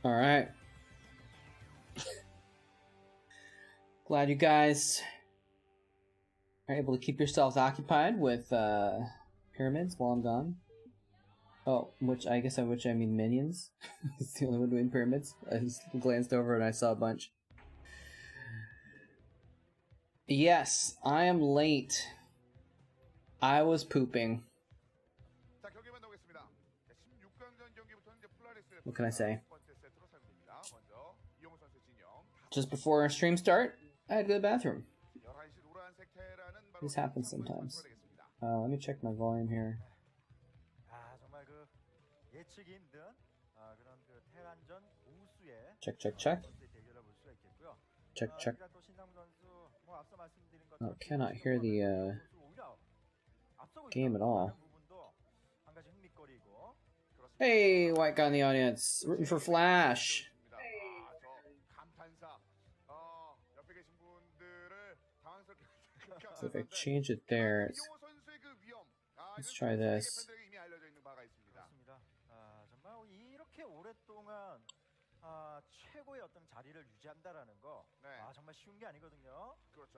All right. Glad you guys are able to keep yourselves occupied with pyramids while I'm gone. Oh, I mean minions. It's the only one doing pyramids. I just glanced over and I saw a bunch. Yes, I am late. I was pooping. What can I say? Just before our stream start, I had to go to the bathroom. This happens sometimes. Let me check my volume here. Check, check, check. Check, check. Oh, cannot hear the game at all. Hey, white guy in the audience, rooting for Flash. So if I change it there, let's try this.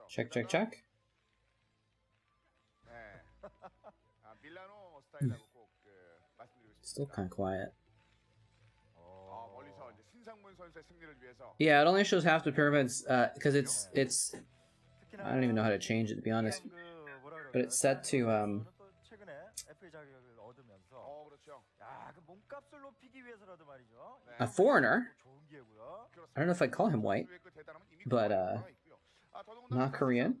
Check, check, check. Still kind of quiet. Yeah, it only shows half the pyramids because it's. I don't even know how to change it, to be honest. But it's set to a foreigner. I don't know if I'd call him white, but not Korean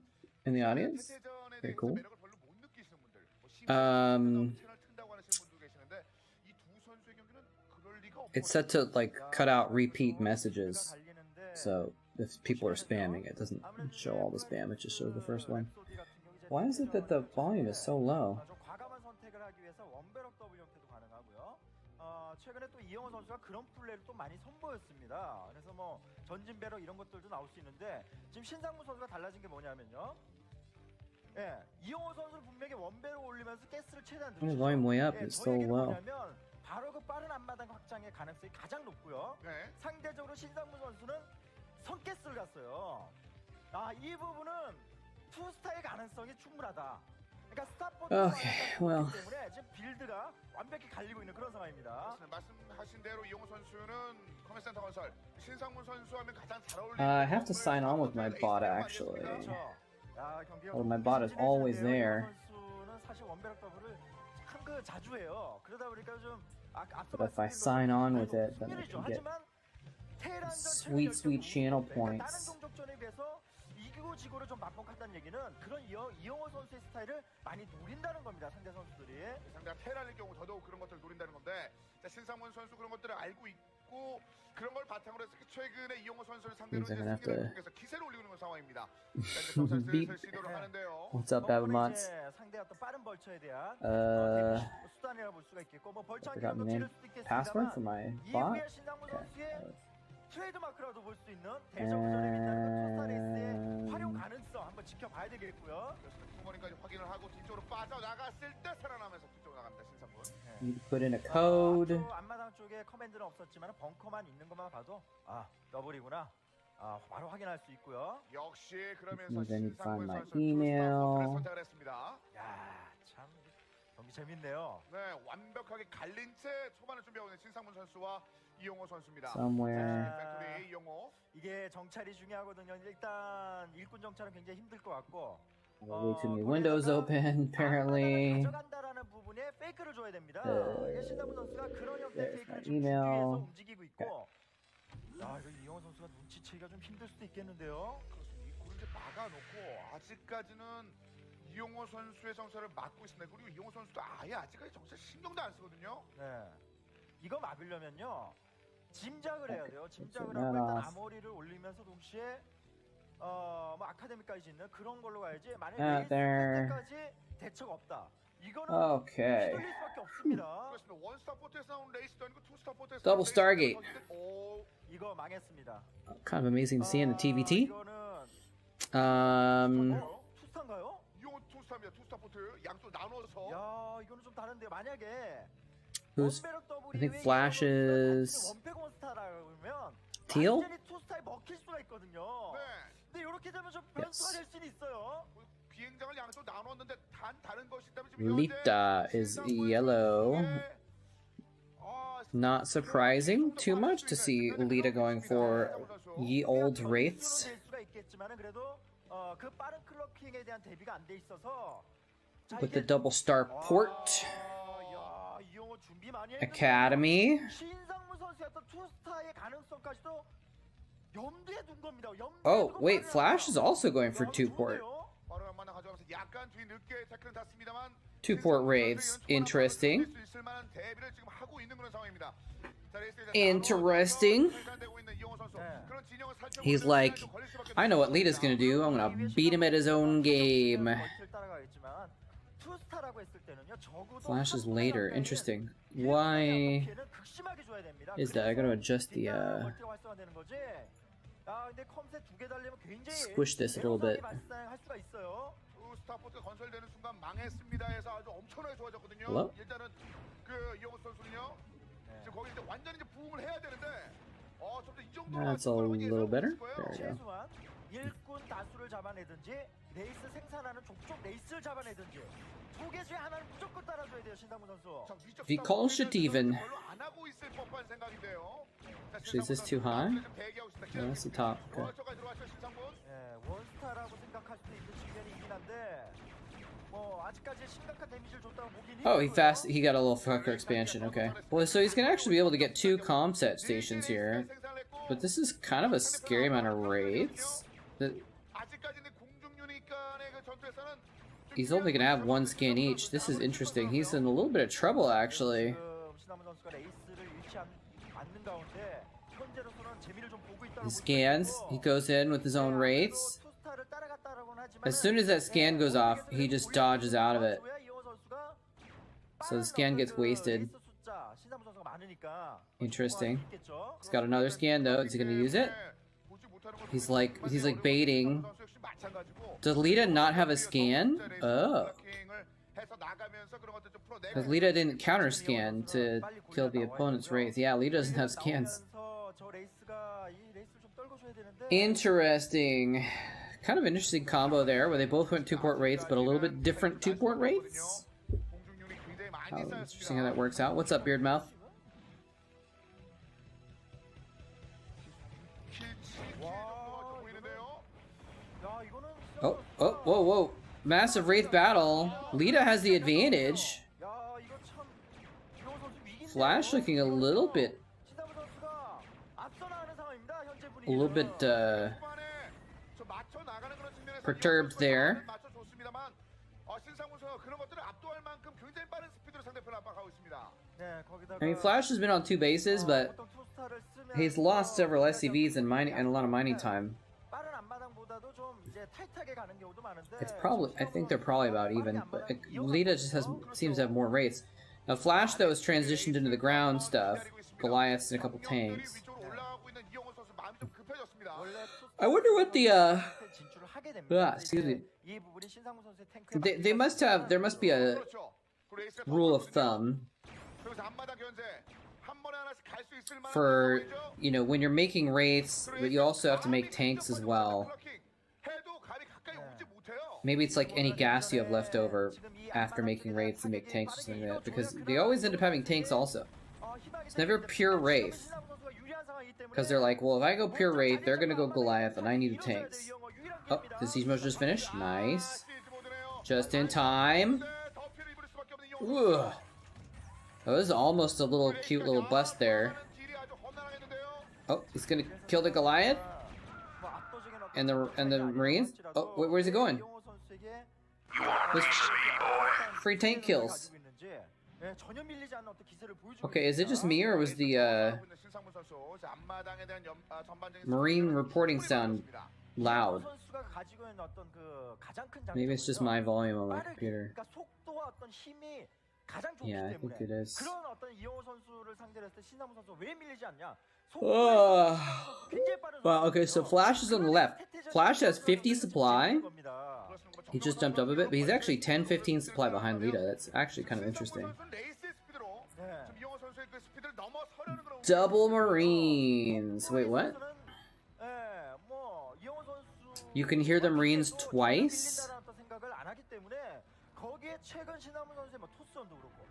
in the audience. Very cool. It's set to like cut out repeat messages, so if people are spamming, it doesn't show all the spam, it just shows the first one. Why is it that the volume is so low? 최근에 또 이영호 선수가 그런 플레이를 또 많이 선보였습니다. 그래서 뭐 전진 배럭 이런 것들도 나올 수 있는데 지금 신상무 선수가 달라진 게 뭐냐면요. 예, 이영호 선수는 분명히 원배로 올리면서 가스를 최대한 The volume way up is so low. 바로 그 빠른 앞마당 확장의 가능성이 가장 높고요. 네. 상대적으로 신상무 선수는 선가스를 갔어요. 이 부분은 투스타의 가능성이 충분하다. 그러니까 스타포트가 때문에 지금 빌드가 완벽히 갈리고 있는 그런 상황입니다. 말씀하신 대로 이용호 선수는 커맨센터 건설, 신상문 선수하면 가장 잘 어울리는. I have to sign on with my bot actually. Well, my bot is always there. 선수는 사실 원배럭 더블을 참 자주 해요. 그러다 보니까 좀 But if I sign on with it, then I can get sweet channel points. 이기고 지고를 좀 맞먹었다는 얘기는 그런 이영호 선수의 스타일을 많이 노린다는 겁니다. 상대 선수들이. 상대가 테란일 경우 더더욱 그런 것들을 노린다는 건데, 자, 신상문 선수 그런 것들을 알고 있고 그런 걸 바탕으로 해서 최근에 이영호 선수를 상대로 승리를 통해서 기세를 올리고 있는 상황입니다. 시도를 하는데요. What's up, Babamots? 상대가 또 빠른 벌처에 대한 수단이라 볼 수가 있겠고 뭐 벌처 forgot my name. Password for my bot? Okay. 트레이드마크라도 볼 수 있는 대적전에 빛나는 투스타레이스의 활용 가능성 한번 지켜봐야 되겠고요. 중거리까지 확인을 하고 뒤쪽으로 빠져나갔을 때 살아나면서 뒤쪽으로 나갑니다. 신상문. You put in a code. 앞마당 쪽에 커맨드는 없었지만 벙커만 있는 것만 봐도 더블이구나. 바로 확인할 수 있고요. 역시 그러면서 신상문 선수 투스타포트를 선택을 했습니다. 야, 참 경기 재밌네요. 네, 완벽하게 갈린 채 초반을 준비하고 있는 신상문 선수와 이용호 선수입니다. Somewhere. 팩토리 이용호. 이게 정찰이 중요하거든요. 일단 일꾼 정찰은 굉장히 힘들 것 같고. Windows open apparently. 가져간다라는 부분에 페이크를 줘야 됩니다. 신상문 선수가 그런 형태의 페이크를 지금 email. 움직이고 있고. 야, 이거 이용호 선수가 눈치채기가 좀 힘들 수도 있겠는데요. 그렇습니다. 이 골을 이제 막아놓고 아직까지는 이용호 선수의 정찰을 막고 있습니다. 그리고 이용호 선수도 아예 아직까지 정찰 신경도 안 쓰거든요. 네, 이거 막으려면요 짐작을 해야 돼요. 짐작을 하고 일단 아머리를 올리면서 동시에 뭐 아카데미까지 있는 그런 걸로 가야지. 만약에 레이스까지 대처가 없다. 이거는 휘둘릴 수밖에 없습니다. 그렇습니다. 원스타 포트에서 나온 레이스도 아니고 투스타 포트에서 Double Stargate. 이거 망했습니다. Kind of amazing to see in the TVT. 투스타인가요? 이용호 투스타입니다. 투스타 포트 양쪽 나눠서. 야, 이거는 좀 다른데요. 만약에 I think Flash is Teal? 완전히 투스타에 먹힐 수가 있거든요. 네. 근데 이렇게 되면 좀 변수가 될 수는 있어요. 비행장을 양쪽 나눴는데 다른 것이 있다면 지금 Lita is yellow. Not surprising too much to see Lita going for ye old wraiths. 될 수가 있겠지만은 그래도 그 빠른 클로킹에 대한 대비가 안 돼 있어서 With the double star port. 야, 이용호 준비 많이 했는데 Academy. 신상무 선수였던 투스타의 가능성까지도 염두에 둔 겁니다. Oh, wait, Flash is also going for 2-port. 2-port raids. Interesting. Interesting. He's like, I know what Lita's gonna do. I'm gonna beat him at his own game. Flash is later. Interesting. Why is that? I gotta adjust the squish this a little bit. Hello? That's a little better. There we go. 일꾼 다수를 잡아내든지 레이스 생산하는 족족 레이스를 잡아내든지 두 개 중에 하나를 무조건 따라줘야 돼요, 신상무 선수. Even. Actually, is this too high? No, that's the top. Okay. 예, 원스타라고 생각할 수도 있는 측면이 있긴 한데 뭐 아직까지 심각한 데미지를 줬다고 보긴 Oh, he got a little fucker expansion. Okay. Well, so he's gonna actually be able to get 2 comset stations here. But this is kind of a scary amount of raids. He's only gonna have 1 scan each. This is interesting. He's in a little bit of trouble, actually. He scans. He goes in with his own raids. As soon as that scan goes off, he just dodges out of it. So the scan gets wasted. Interesting. He's got another scan though. Is he gonna use it? He's like baiting. Does Lita not have a scan? Oh. Because Lita didn't counter scan to kill the opponent's wraith. Yeah, Lita doesn't have scans. Interesting. Kind of interesting combo there, where they both went 2-port wraiths, but a little bit different 2-port wraiths. Interesting how that works out. What's up, Beardmouth? Oh, whoa, whoa. Massive Wraith battle. Lita has the advantage. Flash looking a little bit perturbed there. I mean, Flash has been on 2 bases, but he's lost several SCVs and a lot of mining time. It's probably, I think they're probably about even, but Lita just seems to have more wraiths. Now Flash, though, is transitioned into the ground stuff, Goliaths and a couple tanks. I wonder what the excuse me. There must be a rule of thumb for, you know, when you're making wraiths, but you also have to make tanks as well. Maybe it's like any gas you have left over after making wraiths and make tanks or something like that, because they always end up having tanks also. It's never pure wraith. Because they're like, well, if I go pure wraith, they're gonna go Goliath, and I need the tanks. Oh, did Siege Mode just finish? Nice. Just in time. Ugh. That was almost a little cute little bust there. Oh, he's gonna kill the Goliath? And the Marines? Oh, where's he going? Free tank kills. Okay, is it just me, or was the Marine reporting sound loud? Maybe it's just my volume on my computer. Yeah, I think it is. Well, okay, so Flash is on the left. Flash has 50 supply. He just jumped up a bit, but he's actually 10-15 supply behind Lita. That's actually kind of interesting. 선수의 그 스피드를 넘어서려는 그런 Double Marines. Wait, what? 예, 뭐 이영호 선수 You can hear the Marines twice? 밀린다라는 생각을 안 하기 때문에 거기에 최근 신하문 선수의 뭐 토스전도 그렇고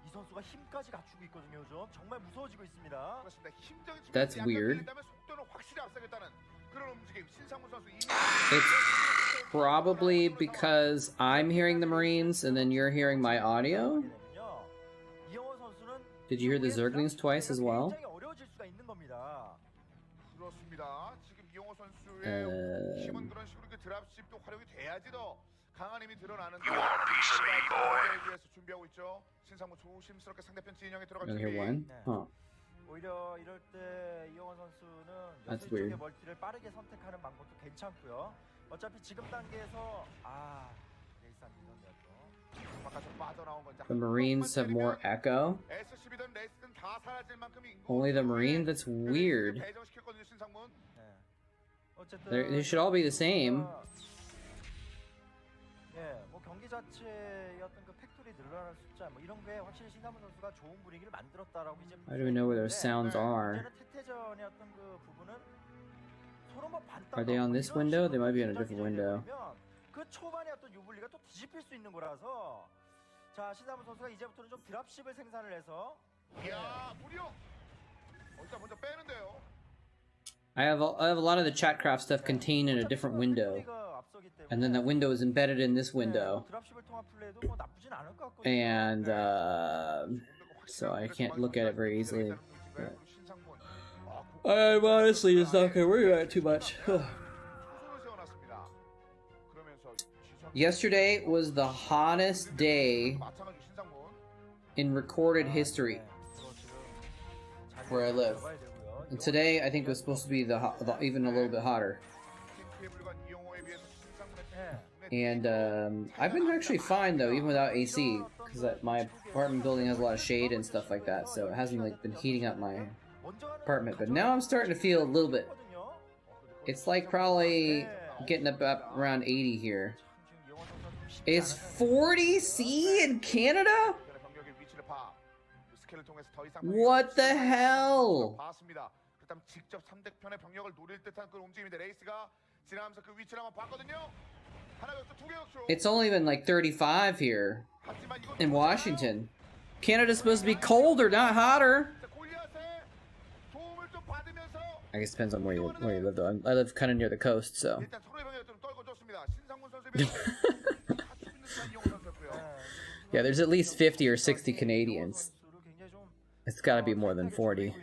이 선수가 힘까지 갖추고 있거든요. 요즘 정말 무서워지고 있습니다. 그렇습니다. 힘적인 That's weird. 속도는 확실히 앞서겠다는 그런 움직임. 신상문 선수 It's probably because I'm hearing the Marines and then you're hearing my audio? 이영호 선수는 Did you hear the Zerglings twice as well? 굉장히 어려워질 수가 있는 겁니다. 그렇습니다. 지금 이영호 선수의 힘은 그런 식으로 그 드랍십도 활용이 돼야지 더 강한 힘이 드러나는데 위해서 준비하고 있죠. 신상무 조심스럽게 상대편 진영에 들어갈 You 준비. hear one? Huh. 오히려 이럴 때 이영호 선수는 That's 여섯 쪽의 weird. 멀티를 빠르게 선택하는 방법도 괜찮고요. 어차피 지금 단계에서 레이스한 이선이었죠. 바깥으로 빠져나온 건 The Marines have more echo? SCB든 레이스든 다 사라질 만큼 Only the Marine? That's weird. 배정시켰거든요, 신상문. 어쨌든 They should all be the same. 예, 뭐 경기 자체의 어떤 그 팩토리 늘어나는 숫자 뭐 이런 게 확실히 신상문 선수가 좋은 분위기를 만들었다라고 이제 I don't even know where those sounds are. 이제는 태태전의 어떤 그 부분은 서로 뭐 반딱 Are they on this window? They might be on a different window. 그 초반에 어떤 유불리가 또 뒤집힐 수 있는 거라서 자 신상문 선수가 이제부터는 좀 드랍십을 생산을 해서 이야, 무려 일단 먼저 빼는데요. I have a lot of the Chatcraft stuff contained in a different window. And then that window is embedded in this window. And, so I can't look at it very easily. I'm honestly just not gonna worry about it too much. Yesterday was the hottest day in recorded history where I live. And today, I think it was supposed to be even a little bit hotter. And I've been actually fine though, even without AC, because my apartment building has a lot of shade and stuff like that, so it hasn't like been heating up my apartment. But now I'm starting to feel a little bit. It's like probably getting up around 80 here. It's 40 C in Canada? What the hell? It's only been like 35 here in Washington. Canada's supposed to be colder, not hotter. I guess it depends on where you live though. I live kind of near the coast, so. Yeah, there's at least 50 or 60 Canadians. It's gotta be more than 40.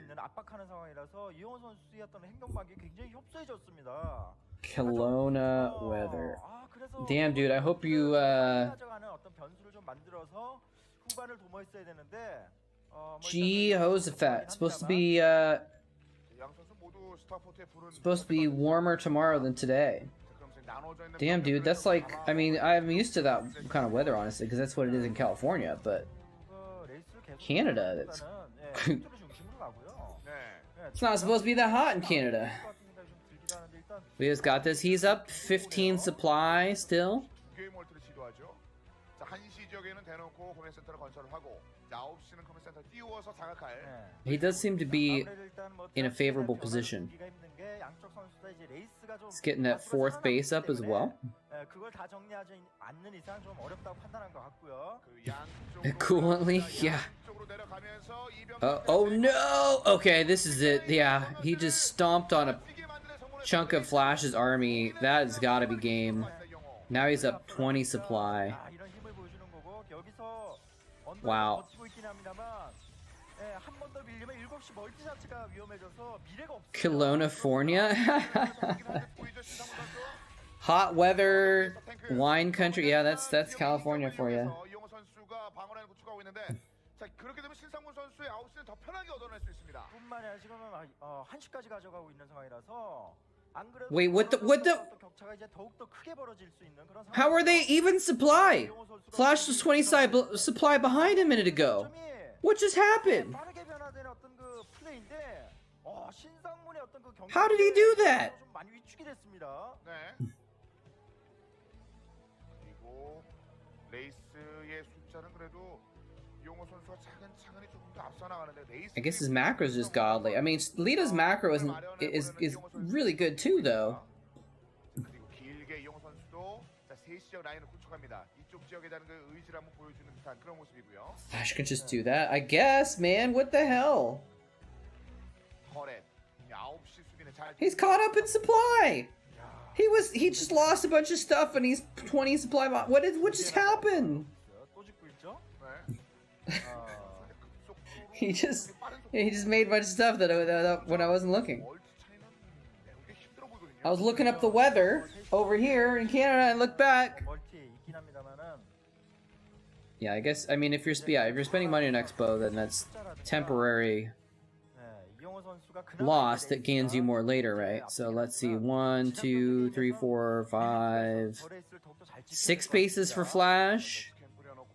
Kelowna weather. Damn, dude, I hope you, Jehoshaphat. It's supposed to be warmer tomorrow than today. Damn, dude, that's like, I mean, I'm used to that kind of weather, honestly, because that's what it is in California, but Canada, that's... It's not supposed to be that hot in Canada. We just got this. He's up 15 supply still. He does seem to be in a favorable position. He's getting that fourth base up as well. Coolantly, yeah. Oh no! Okay, this is it. Yeah, he just stomped on a chunk of Flash's army. That has got to be game. Now he's up 20 supply. Wow. Kelowna, hot weather, wine country. Yeah, that's California for you. Wait, what the? How are they even supply? Flash was 20 supply behind a minute ago. What just happened? How did he do that? 이용호 선수가 차근차근히 조금 더 앞서 나가는데 레이스 I guess his macro is just godly. I mean, Lita's macro is really good too, though. 그리고 길게 이용호 선수도 자, 세 지역 라인을 구축합니다. 이쪽 지역에 대한 그 의지를 한번 보여주는 듯한 그런 모습이고요. Flash could just do that, I guess, man. What the hell? 터렛 9시 수비는 잘 He's caught up in supply. He just lost a bunch of stuff and he's 20 supply. What just happened? 또 짓고 있죠? 네. He just made a bunch of stuff that when I wasn't looking. 멀티 차이는 매우 힘들어 보이거든요. I was looking up the weather over here in Canada and I looked back. 멀티 있긴 합니다만은 Yeah, I guess. I mean, if you're spending money on Expo, then that's temporary 이용호 선수가 그나마 loss that gains you more later, right? So let's see, 1, 2, 3, 4, 5, 6 bases for Flash.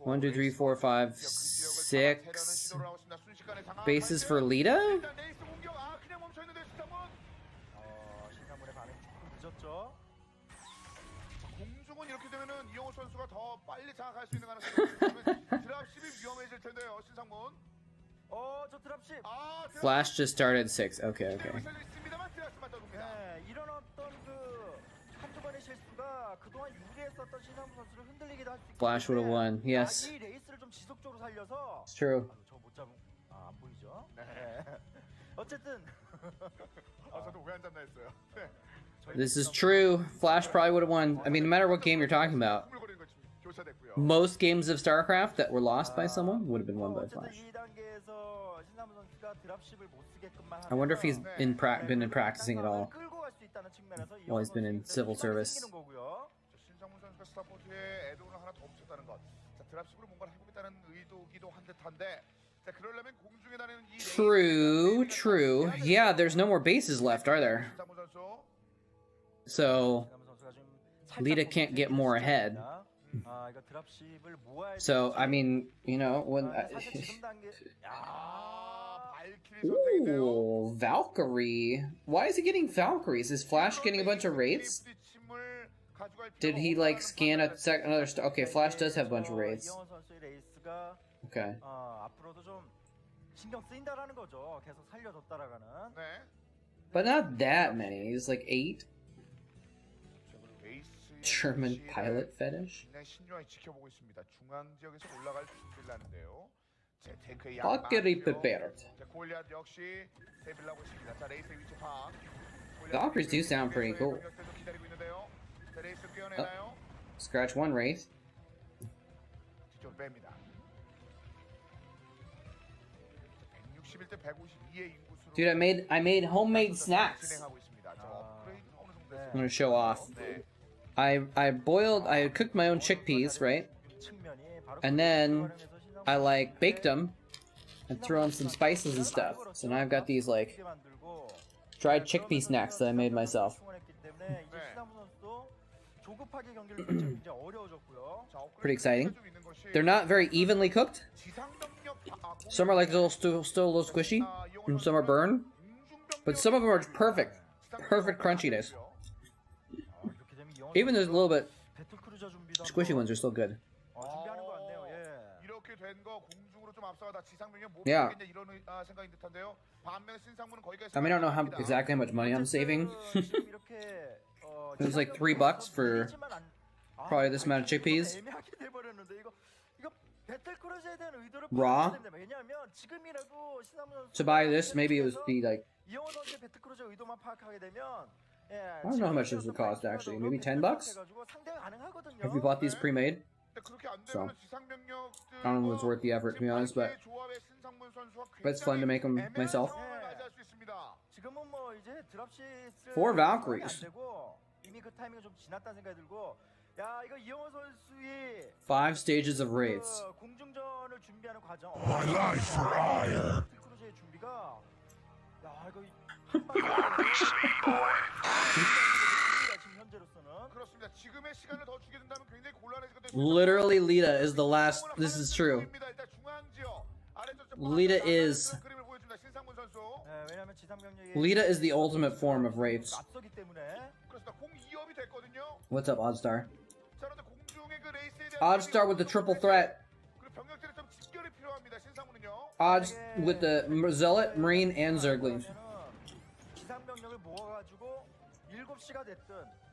1, 2, 3, 4, 5, 6 bases for Lita. 신상문의 반응이 조금 늦었죠. 공중은 이렇게 되면은 이용호 선수가 더 빨리 장악할 수 있는 가능성이 드랍십이 위험해질 텐데요, 신상문. 저 드랍십. Flash just started 6. Okay. 네, 이런 어떤 그 한두 번의 실수가 그동안 유리했었던 신상문 선수를 흔들리기도 할 수 있기 Flash would have won. Yes, 이 레이스를 좀 지속적으로 살려서 it's true. 저못 잡은 안 보이죠? 네. 어쨌든 저도 왜 안 잡나 했어요. 네. This is true. Flash probably would have won. I mean, no matter what game you're talking about, 꾸물거리는 거 지금 교차됐고요. most games of Starcraft that were lost by someone would have been won by 어쨌든 Flash. 이 단계에서 신상문 선수가 드랍십을 못 쓰게끔만 I wonder if he's 하면서 been in practicing at all 끌고 갈 수 있다는 측면에서 while he's been in civil service. 생기는 거고요. 신상문 선수가 스타포트에 애드온을 하나 더 붙였다는 것. 자, 드랍십으로 뭔가를 해보겠다는 의도기도 한 듯한데. 자, 그러려면 공중에 다니는 이 True. Yeah, there's no more bases left, are there? 신상문 선수. So Lita can't get more ahead. So I mean, you know, when ooh, Valkyrie. Why is he getting Valkyries? Is Flash getting a bunch of wraiths? Did he like scan another star? Okay, Flash does have a bunch of wraiths. Okay. 앞으로도 좀 신경 쓰인다라는 거죠. 계속 살려줬다라가는. 네. But not that many. He's like 8. German pilot fetish. 신중하게 지켜보고 있습니다. 중앙 지역에서 올라갈 준비를 하는데요. 제 탱크의 Valkyrie prepared. 골리앗 역시 대비를 하고 있습니다. 자, 레이스의 위치 파악. Valkyries do sound pretty cool. 기다리고 있는데요. 자, 레이스 꿰어내나요? Scratch one wraith. 뒤쪽으로 뺍니다. 161대 152의 인구수로 Dude, I made homemade snacks. 진행하고 있습니다. 저 업그레이드는 어느 정도 I'm gonna show off. I cooked my own chickpeas, right? And then I like baked them and threw on some spices and stuff. So now I've got these like dried chickpea snacks that I made myself. Pretty exciting. They're not very evenly cooked. Some are like still a little squishy, and some are burned. But some of them are perfect crunchiness. Even those little bit squishy ones are still good. Yeah. I mean, I don't know exactly how much money I'm saving. It was like $3 for probably this amount of chickpeas. Raw. To buy this, maybe it would be like, I don't know how much this would cost actually. Maybe $10? Have you bought these pre-made? So I don't know if it's worth the effort, to be honest, but it's fun to make them myself. 4 Valkyries. 5 stages of raids. My life for ire. Literally, Lita is the last. This is true. Lita is the ultimate form of wraiths. What's up, Oddstar? Oddstar with the triple threat. odds with the Zealot, Marine, and Zerglings.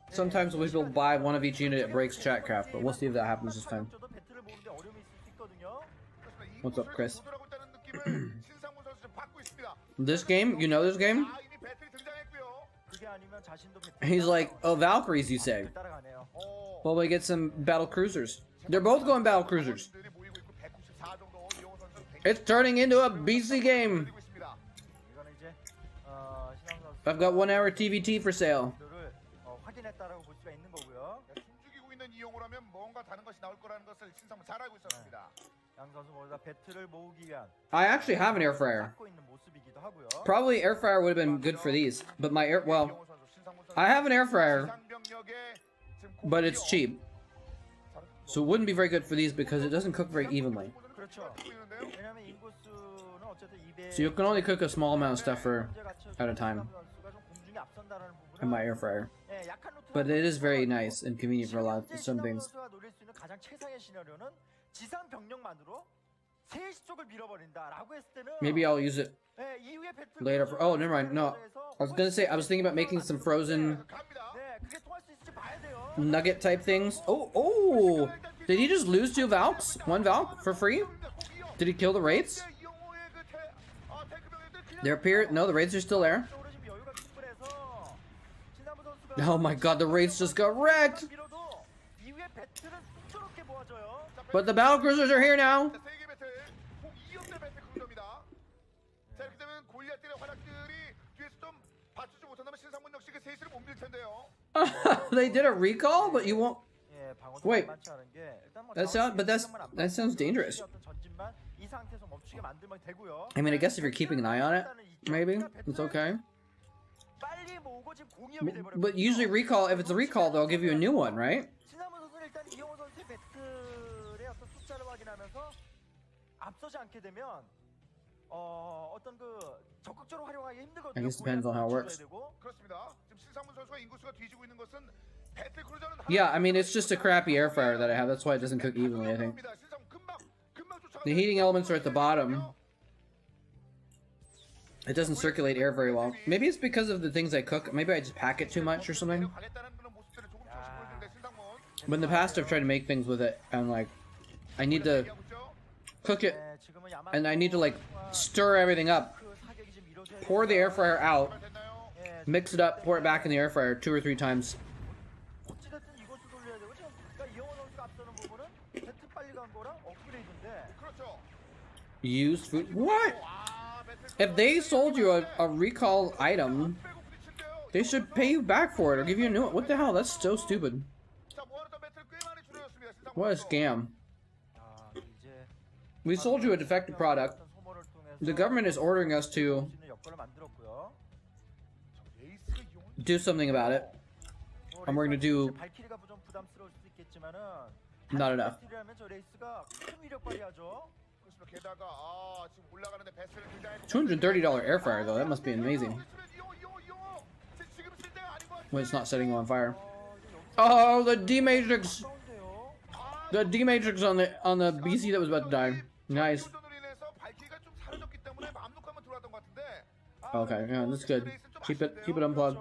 Sometimes people buy one of each unit, it breaks Chatcraft, but we'll see if that happens this time. What's up, Chris? This game, you know this game? He's like, oh, Valkyries, you say? Well, we get some battle cruisers. They're both going battle cruisers. It's turning into a BC game. I've got 1 hour TVT for sale. I actually have an air fryer. Probably air fryer would have been good for these, but my air, well, I have an air fryer, but it's cheap. So it wouldn't be very good for these because it doesn't cook very evenly. So you can only cook a small amount of stuff at a time in my air fryer. But it is very nice and convenient for a lot of some things. Maybe I'll use it later for, oh, never mind. No, I was gonna say, I was thinking about making some frozen nugget type things. Oh, did he just lose 2 Valks? 1 Valk for free? Did he kill the Wraiths? They're appear, no, the Wraiths are still there. Oh my god, the Wraiths just got wrecked! But the battle cruisers are here now! They did a recall, but you won't. Wait, that sounds dangerous. I mean, I guess if you're keeping an eye on it, maybe it's okay. But usually recall, if it's a recall, they'll give you a new one, right? I guess it depends on how it works. Yeah, I mean, it's just a crappy air fryer that I have. That's why it doesn't cook evenly, I think. The heating elements are at the bottom. It doesn't circulate air very well. Maybe it's because of the things I cook. Maybe I just pack it too much or something. But in the past, I've tried to make things with it, and like, I need to cook it, and I need to like stir everything up. Pour the air fryer out, mix it up, pour it back in the air fryer 2 or 3 times. Used food? What? If they sold you a recall item, they should pay you back for it or give you a new one. What the hell? That's so stupid. What a scam. We sold you a defective product. The government is ordering us to do something about it. And we're gonna do not enough. $230 air fryer though, that must be amazing. When it's not setting on fire. Oh, the D-Matrix! The D-Matrix on the BC that was about to die. Nice. Okay, yeah, that's good. Keep it unplugged.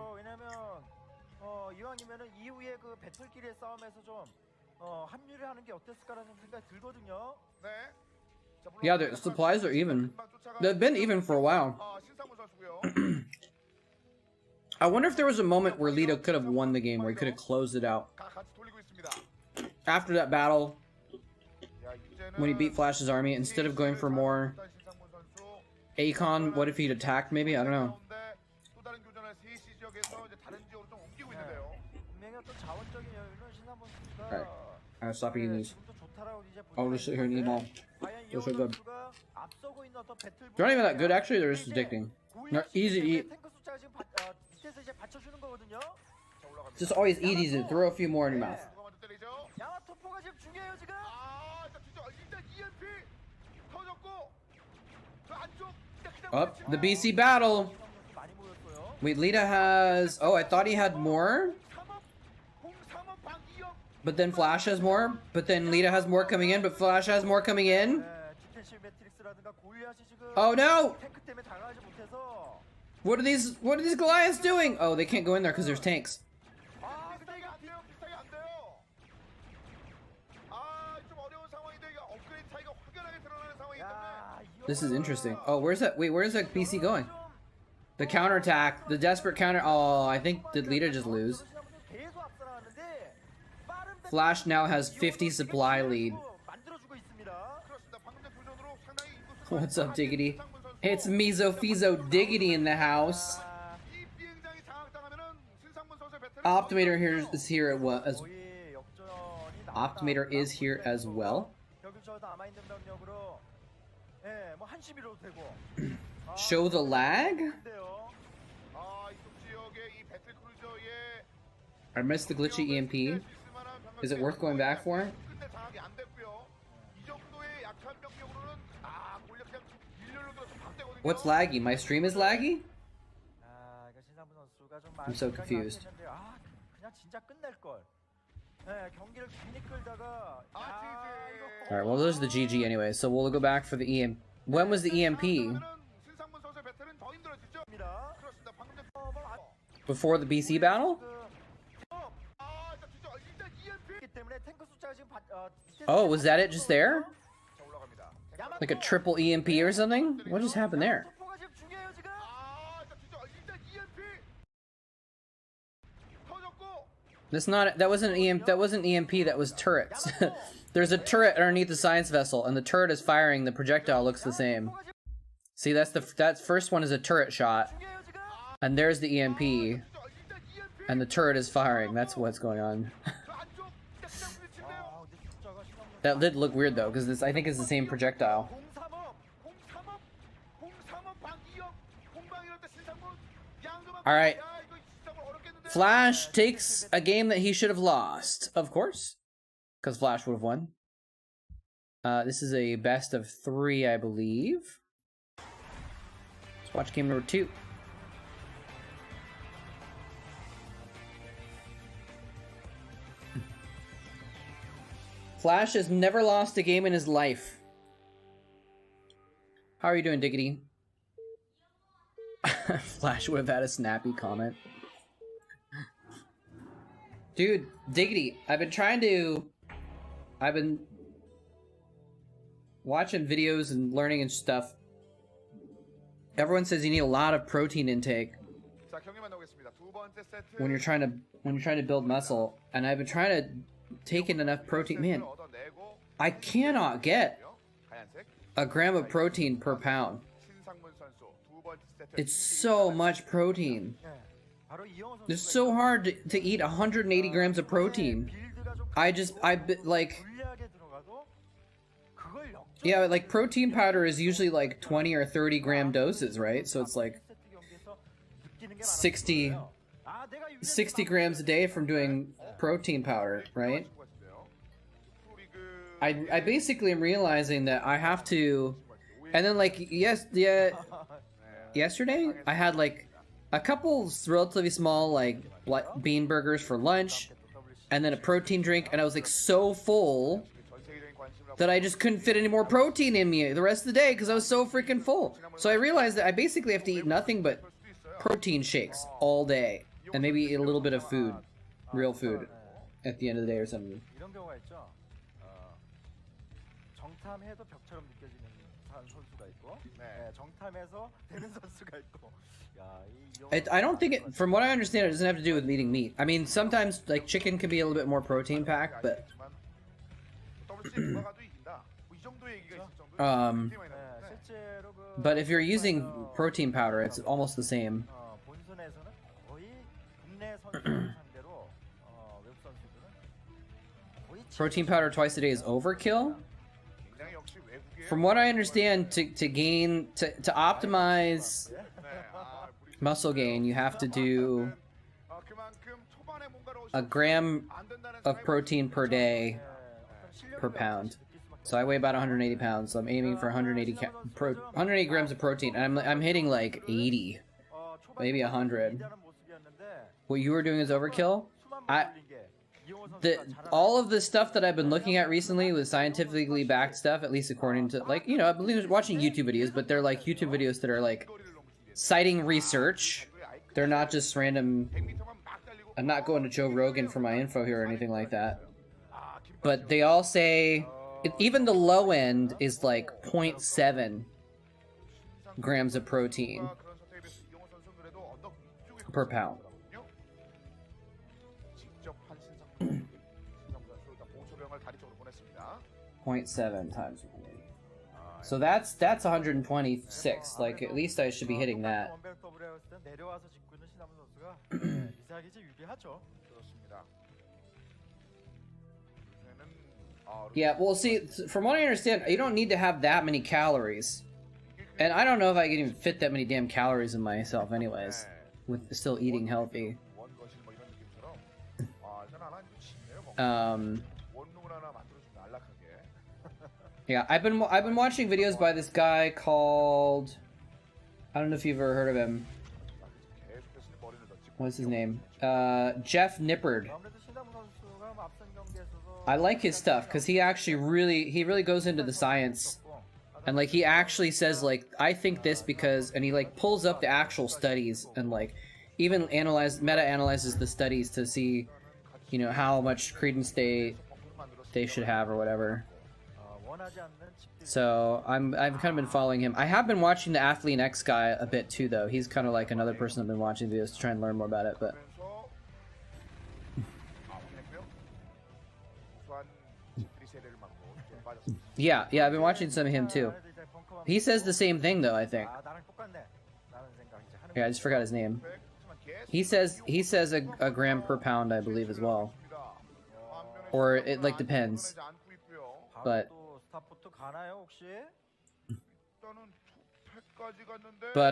Yeah, the supplies are even. They've been even for a while. I wonder if there was a moment where Lito could have won the game, where he could have closed it out. After that battle, when he beat Flash's army, instead of going for more Archon, what if he'd attacked maybe? I don't know. Alright, I'll stop eating these. I'll just sit here and eat them all. They're so good. They're not even that good, actually, they're just addicting. They're easy to eat. Just always eat easy, throw a few more in your mouth. Up, the BC battle! Wait, Lita has... Oh, I thought he had more? But then Flash has more? But then Lita has more coming in, but Flash has more coming in? Oh no! 탱크 때문에 다가가지 못해서 What are these Goliaths doing? Oh, they can't go in there because there's tanks. 아, 근데 이게 안 돼요. 비슷하게 안 돼요. 아, 좀 어려운 상황인데 이게 업그레이드 차이가 확연하게 드러나는 상황이기 때문에. This is interesting. Oh, where's that? Wait, where's that BC going? The counterattack, the desperate counter. Oh, I think did Lita just lose? 계속 앞서 나왔는데 Flash now has 50 supply lead. 만들어주고 있습니다. 그렇습니다. 방금 전 교전으로 상당히 인구수가 What's up, Diggity? 신상문 선수. It's Mizo Fizo Diggity in the house. 이 비행장이 장악당하면은 신상문 선수의 배틀은 Optimator here is here as 거의 역전이 나왔다. Optimator is here as well. 여기 저 남아 있는 병력으로 예, 뭐 한시비로 되고. Show the lag? 근데요. 아, 이쪽 지역의 이 배틀 크루저의 I missed the glitchy EMP. Is it worth going back for? 근데 장악이 안 됐고요. 이 정도의 약한 병력으로는 골력 그냥 일렬로 들어서 박대거든요. What's laggy? My stream is laggy? 아, 이거 신상무 선수가 좀 I'm so confused. 아, 그냥 진짜 끝낼 걸. 예, 경기를 괜히 끌다가 이거 Alright, well, those are the GG anyway, so we'll go back for the EMP. When was the EMP? 신상문 선수의 배틀은 더 힘들어지죠. 입니다. 그렇습니다. 방금 전 Before the BC battle? 아, 일단 EMP. 기 때문에 탱크 숫자가 지금 Oh, was that it just there? 자, 올라갑니다. Like a triple EMP or something? What just happened there? 투포가 지금 중요해요 지금. 아, 일단 EMP. 터졌고. That wasn't EMP, that was turrets. There's a turret underneath the science vessel, and the turret is firing, the projectile looks the same. See, that first one is a turret shot, 중요해요 지금. and there's the EMP, 일단 EMP. and the turret is firing. That's what's going on. 그 안쪽 딱 부딪힌대요. 아, 근데 숫자가 신상무 That did look weird though, because I think it's the same projectile. 03업 방 2업 공방 이럴 때 신상문 양금한. All right. 야, 이거 신상문 어렵겠는데. Flash takes a game that he should have lost, of course, because Flash would have won. This is a best of 3, I believe. Let's watch game number 2. Flash has never lost a game in his life. How are you doing, Diggity? Flash would have had a snappy comment. Dude, Diggity, I've been watching videos and learning and stuff. Everyone says you need a lot of protein intake 자, 경기 만나보겠습니다. 두 번째 세트. when you're trying to build muscle, and I've been trying to take in enough protein. Man, 얻어내고 I cannot get 하얀색. a gram of protein per pound. 신상문 선수 두 번째 세트. It's so much protein. 예, 바로 이영호 선수가 It's so hard to eat 180 grams of protein. 빌드가 좀 Like, 불리하게 들어가도 그걸 역전. yeah, like protein powder is usually like 20 or 30 gram doses, right? So it's like 60 grams a day from doing protein powder, right? I basically am realizing that I have to, and then like yesterday I had like a couple relatively small like bean burgers for lunch, and then a protein drink, and I was like so full that I just couldn't fit any more protein in me the rest of the day because I was so freaking full. So I realized that I basically have to eat nothing but protein shakes all day, and maybe eat a little bit of food, real food, at the end of the day or something. 이런 경우가 있죠. 정탐해도 벽처럼 느껴지는 선수가 있고, 정탐해서 되는 선수가 있고. 야, I don't think it, from what I understand, it doesn't have to do with eating meat. I mean, sometimes like chicken can be a little bit more protein packed, but 실제로 그 but if you're using protein powder, it's almost the same. 본선에서는 거의 국내 선수들 상대로 외국 선수들은 거의 Protein powder twice a day is overkill. From what I understand, to optimize muscle gain, you have to do a gram of protein per day per pound. So I weigh about 180 pounds, so I'm aiming for 180 grams of protein, and I'm hitting like 80, maybe 100. What you were doing is overkill. all of the stuff that I've been looking at recently with scientifically backed stuff, at least according to, like, you know, I've been watching YouTube videos, but they're like YouTube videos that are like citing research. They're not just random. I'm not going to Joe Rogan for my info here or anything like that. But they all say, even the low end is like 0.7 grams of protein per pound. 0.7 times 180. So that's 126. Like, at least I should be hitting that. Yeah, well, see, from what I understand, you don't need to have that many calories. And I don't know if I can even fit that many damn calories in myself anyways, with still eating healthy. Yeah, I've been watching videos by this guy called, I don't know if you've ever heard of him. What's his name? Jeff Nippard. I like his stuff because he actually really goes into the science, and like he actually says like, I think this because, and he like pulls up the actual studies and like even meta-analyzes the studies to see, you know, how much credence they should have or whatever. So I've kind of been following him. I have been watching the Athlete X guy a bit too, though. He's kind of like another person I've been watching videos to try and learn more about it. But yeah, I've been watching some of him too. He says the same thing though, I think. Yeah, I just forgot his name. He says a gram per pound, I believe, as well. Or it like depends. But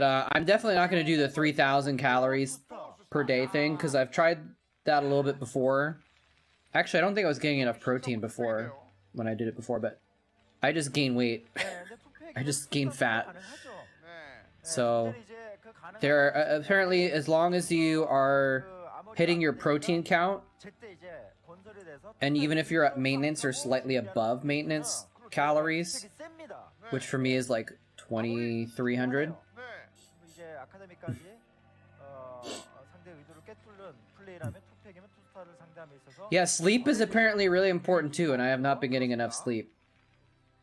I'm definitely not going to do the 3,000 calories per day thing because I've tried that a little bit before. Actually, I don't think I was getting enough protein before when I did it before, but I just gain weight. I just gain fat. So there are, apparently, as long as you are hitting your protein count, and even if you're at maintenance or slightly above maintenance calories, which for me is like 2,300. Yeah, sleep is apparently really important too, and I have not been getting enough sleep.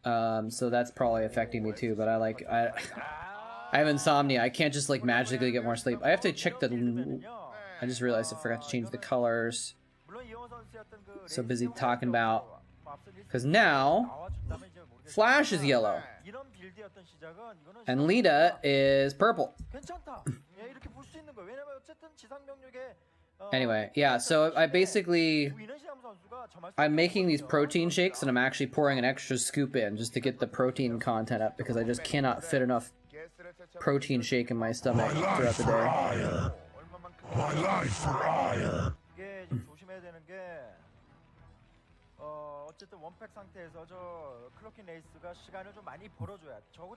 So that's probably affecting me too, but I have insomnia. I can't just like magically get more sleep. I have to check the... I just realized I forgot to change the colors. So busy talking about... Because now, Flash is yellow. And Lita is purple. Anyway, yeah, so I'm making these protein shakes and I'm actually pouring an extra scoop in just to get the protein content up because I just cannot fit enough protein shake in my stomach throughout the day. My life for ire.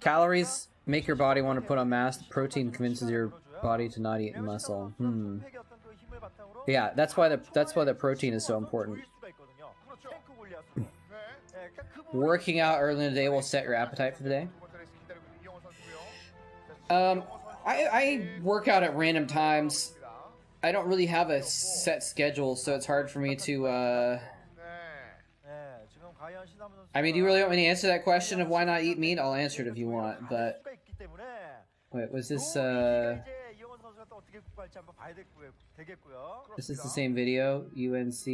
Calories make your body want to put on mass. Protein convinces your body to not eat muscle. Yeah, that's why the protein is so important. Working out early in the day will set your appetite for the day. I work out at random times. I don't really have a set schedule, so it's hard for me to, I mean, do you really want me to answer that question of why not eat meat? I'll answer it if you want, but... Wait, was this, This is the same video? UNC...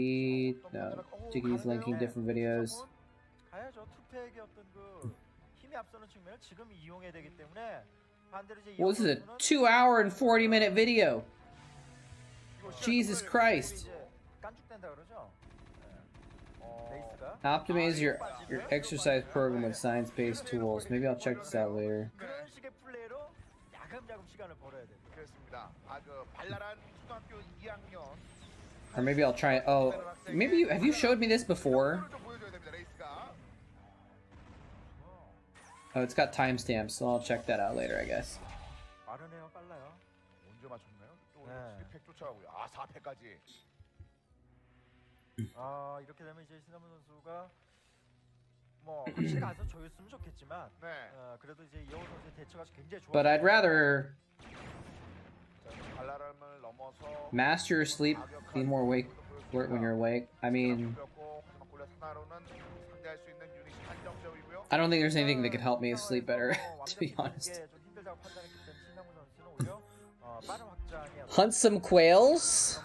No, Jiggy's linking different videos. Well, this is a 2-hour and 40-minute video. Jesus Christ. Optimize your exercise program with science-based tools. Maybe I'll check this out later. Or maybe I'll try it. Oh, maybe have you showed me this before? Oh, it's got timestamps, so I'll check that out later, I guess. 이렇게 되면 이제 신상문 선수가 뭐 확실히 가서 조였으면 좋겠지만 그래도 이제 이영호 선수의 대처가 굉장히 좋아. But I'd rather 발랄함을 넘어서 master your sleep, be more awake when you're awake. I mean, I don't think there's anything that could help me sleep better, to be honest. Hunt some quails?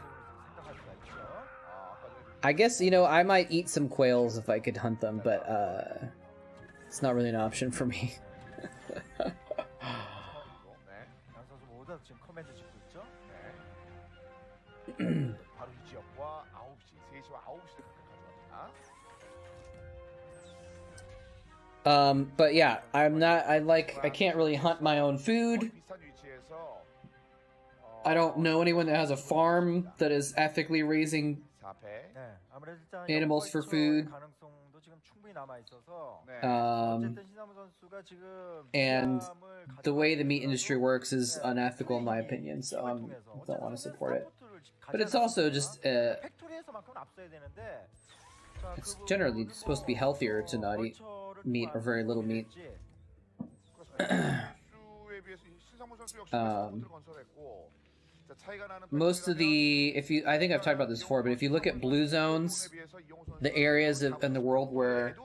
I guess, you know, I might eat some quails if I could hunt them, but it's not really an option for me. 바로 이 지역과 9시, 3시와 9시를 가져갑니다. But yeah, I can't really hunt my own food. I don't know anyone that has a farm that is ethically raising animals for food. And the way the meat industry works is unethical in my opinion, so I don't want to support it. But it's also just, it's generally supposed to be healthier to not eat meat or very little meat. Most of the, I think I've talked about this before, but if you look at blue zones, the areas in the world where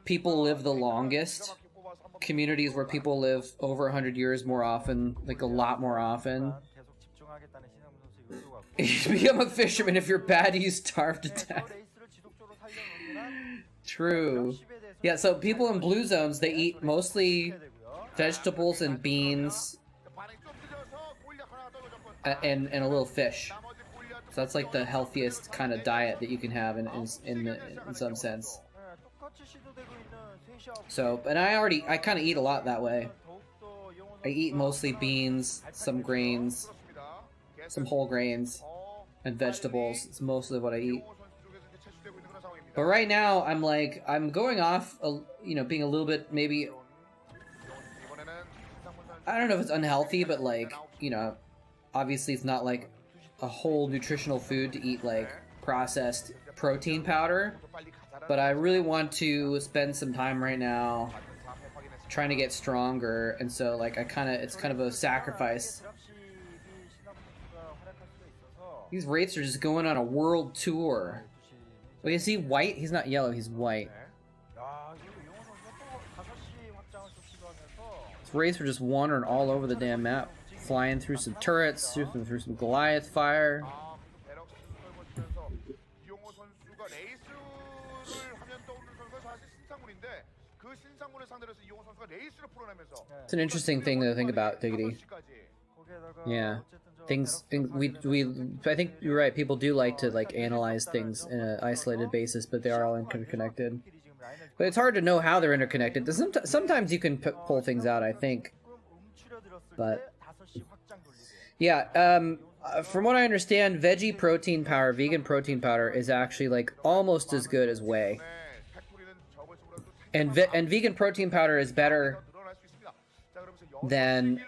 people live the longest, communities where people live over 100 years more often, like a lot more often. You become a fisherman. If you're bad, you starve to death. True. Yeah, so people in blue zones, they eat mostly vegetables and beans and a little fish. So that's like the healthiest kind of diet that you can have in some sense. So, and I kind of eat a lot that way. I eat mostly beans, some grains, some whole grains, and vegetables. It's mostly what I eat. But right now, I'm going off, you know, being a little bit, maybe, I don't know if it's unhealthy, but like, you know, obviously it's not like a whole nutritional food to eat like processed protein powder. But I really want to spend some time right now trying to get stronger, and so like it's kind of a sacrifice. These wraiths are just going on a world tour. Wait, is he white? He's not yellow, he's white. These wraiths are just wandering all over the damn map, flying through some turrets, through some Goliath fire. It's an interesting thing to think about, Diggity. Yeah, I think you're right. People do like to like analyze things in an isolated basis, but they are all interconnected. But it's hard to know how they're interconnected. Sometimes you can pull things out, I think. But yeah, from what I understand, veggie protein powder, vegan protein powder is actually like almost as good as whey. And vegan protein powder is better than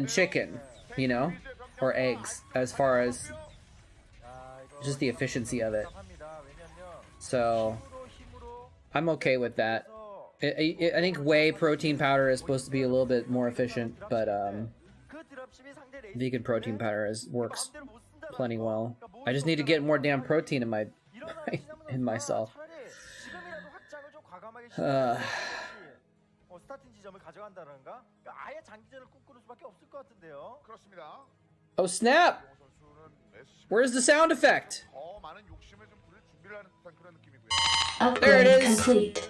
chicken, you know, or eggs, as far as just the efficiency of it. So I'm okay with that. I think whey protein powder is supposed to be a little bit more efficient, but vegan protein powder works plenty well. I just need to get more damn protein in in myself. Oh snap! Where's the sound effect? There it is! Complete.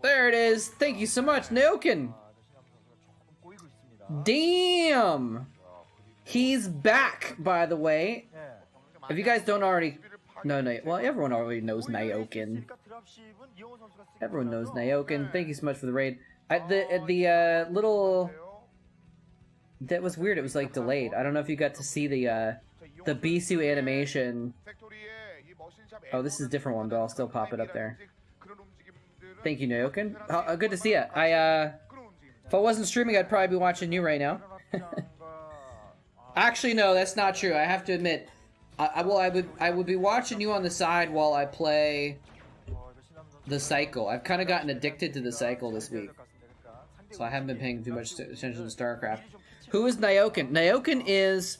There it is! Thank you so much, Naokin! Damn! He's back, by the way. If you guys don't already... No, well, everyone already knows Naokin. Everyone knows Naokin. Thank you so much for the raid. The little... That was weird, it was like delayed. I don't know if you got to see the Bisu animation. Oh, this is a different one, but I'll still pop it up there. Thank you, Naokin. Good to see you. If I wasn't streaming, I'd probably be watching you right now. Actually, no, that's not true. I have to admit, I would be watching you on the side while I play the cycle. I've kind of gotten addicted to the cycle this week, so I haven't been paying too much attention to StarCraft. Who is Nyokin? Nyokin is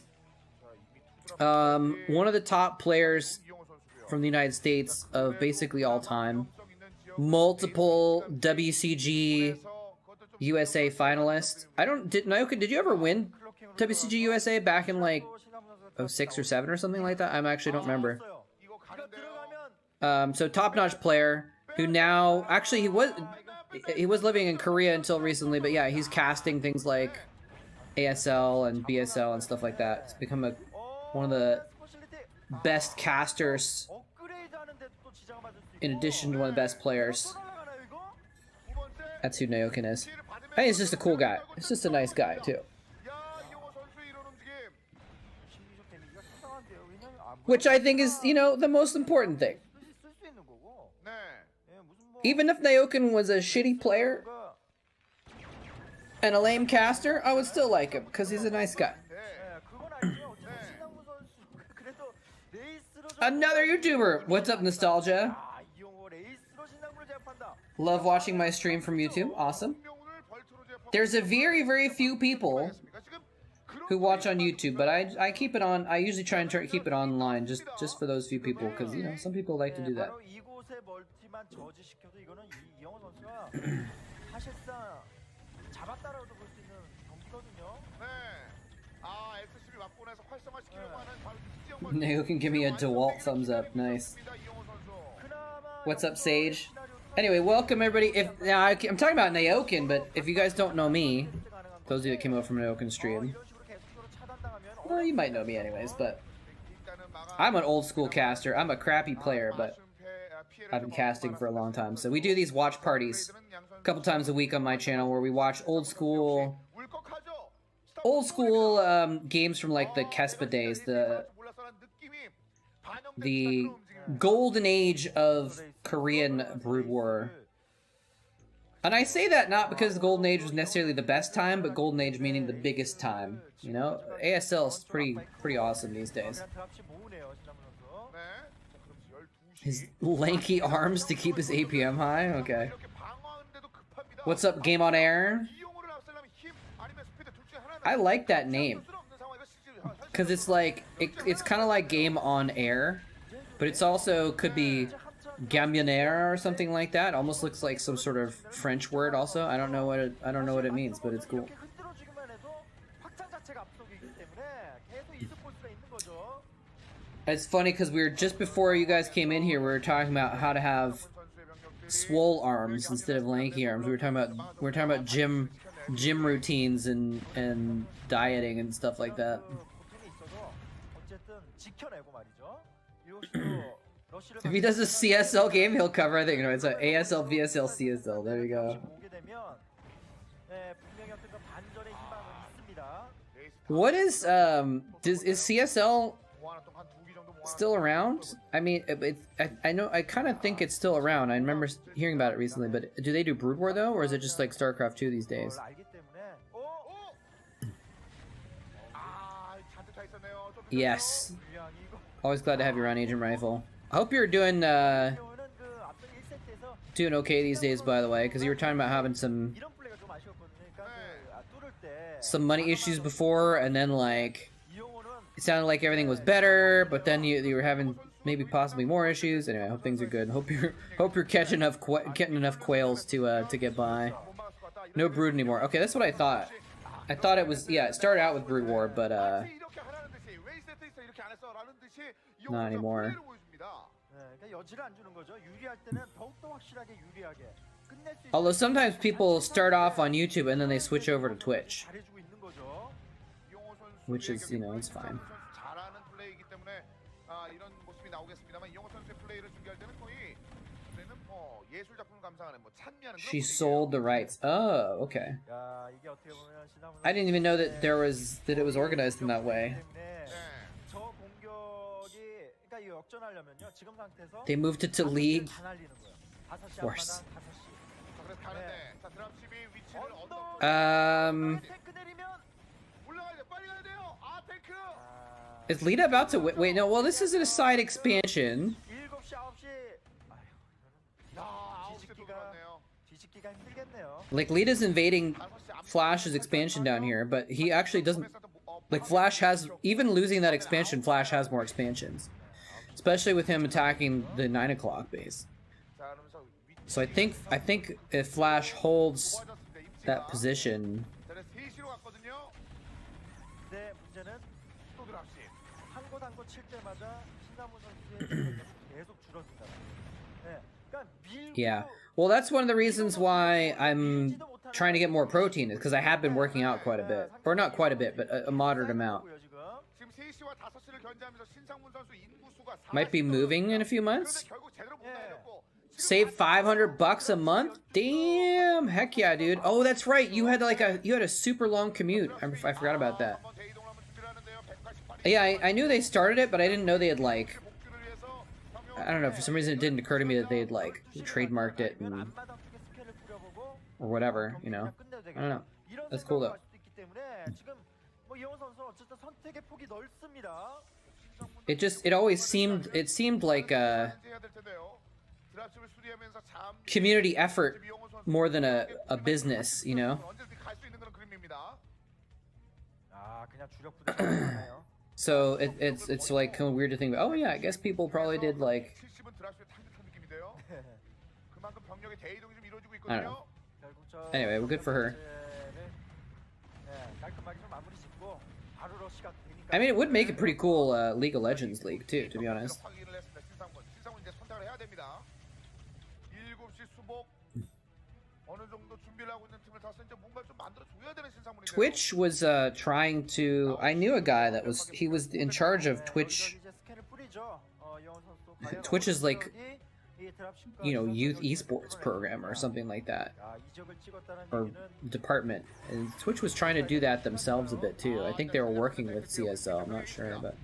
one of the top players from the United States of basically all time. Multiple WCG USA finalist. Nyokin, did you ever win WCG USA back in like 06 or 7 or something like that? I actually don't remember. So top-notch player who now actually he was living in Korea until recently, but yeah, he's casting things like ASL and BSL and stuff like that. It's become one of the best casters in addition to one of the best players. That's who Nyokin is. I think he's just a cool guy. He's just a nice guy too. Which I think is, you know, the most important thing. Even if Nyokin was a shitty player and a lame caster, I would still like him, because he's a nice guy. Another YouTuber! What's up, Nostalgia? Love watching my stream from YouTube. Awesome. There's a very, very few people who watch on YouTube, but I keep it on. I usually try and keep it online just for those few people, because, you know, some people like to do that. Nyokin, give me a DeWalt thumbs up. Nice. What's up, Seige? Anyway, welcome everybody. Now I'm talking about Nyokin, but if you guys don't know me, those of you that came over from Nyokin stream, well, you might know me anyways, but I'm an old school caster. I'm a crappy player, but I've been casting for a long time. So we do these watch parties a couple times a week on my channel where we watch old school games from like the Kespa days, the golden age of Korean Brood War. And I say that not because the golden age was necessarily the best time, but golden age meaning the biggest time. You know, ASL is pretty awesome these days. His lanky arms to keep his APM high? Okay. What's up, Game on Air? I like that name. Because it's like, it's kind of like Game on Air, but it's also, could be Gambionnaire or something like that. Almost looks like some sort of French word also. I don't know what it means, but it's cool. It's funny because we were just before you guys came in here, we were talking about how to have swole arms instead of lanky arms. We were talking about gym routines and dieting and stuff like that. If he does a CSL game, he'll cover, I think. No, it's an ASL, VSL, CSL. There you go. What is is CSL still around? I mean, I know, I kind of think it's still around. I remember hearing about it recently, but do they do Brood War though, or is it just like Starcraft 2 these days? Yes. Always glad to have your on agent rifle. I hope you're doing okay these days, by the way, because you were talking about having some money issues before, and then like it sounded like everything was better, but then you were having maybe possibly more issues. Anyway, I hope things are good. Hope you're catching enough quails to get by. No Brood anymore. Okay, that's what I thought. I thought it was, yeah, it started out with Brood War, but not anymore. Although sometimes people start off on YouTube and then they switch over to Twitch, which is, you know, it's fine. She sold the rights. Oh, okay. I didn't even know that it was organized in that way. They moved it to League. Of course. Is Lita about to wait? No, well, this isn't a side expansion. 7시, 9시. 아휴, 뒤집기가 힘들겠네요. Like, Lita's invading Flash's expansion down here, but he actually doesn't... Like, Flash has... Even losing that expansion, Flash has more expansions. Especially with him attacking the 9 o'clock base. So I think if Flash holds that position... 네, 문제는 또 드랍십. 한 곳 칠 때마다 신상문 선수의 계속 줄어든다. 네, 그러니까 밀고 Yeah. Well, that's one of the reasons why I'm trying to get more protein, is because I have been working out quite a bit. Or not quite a bit, but a moderate amount. Might be moving in a few months. Save $500 a month? Damn! Heck yeah, dude. Oh, that's right. You had like a super long commute. I forgot about that. Yeah, I knew they started it, but I didn't know they had like... I don't know, for some reason it didn't occur to me that they had like trademarked it and... or whatever, you know. I don't know. That's cool though. It always seemed like a community effort more than a business, you know. So it's like kind of weird to think, oh yeah, I guess people probably did like, I don't know. Anyway, well, good for her. I mean, it would make a pretty cool League of Legends league too, to be honest. Twitch was trying to... I knew a guy that was... He was in charge of Twitch. Twitch is like, you know, youth esports program or something like that. Or department. And Twitch was trying to do that themselves a bit too. I think they were working with CSL, I'm not sure, but...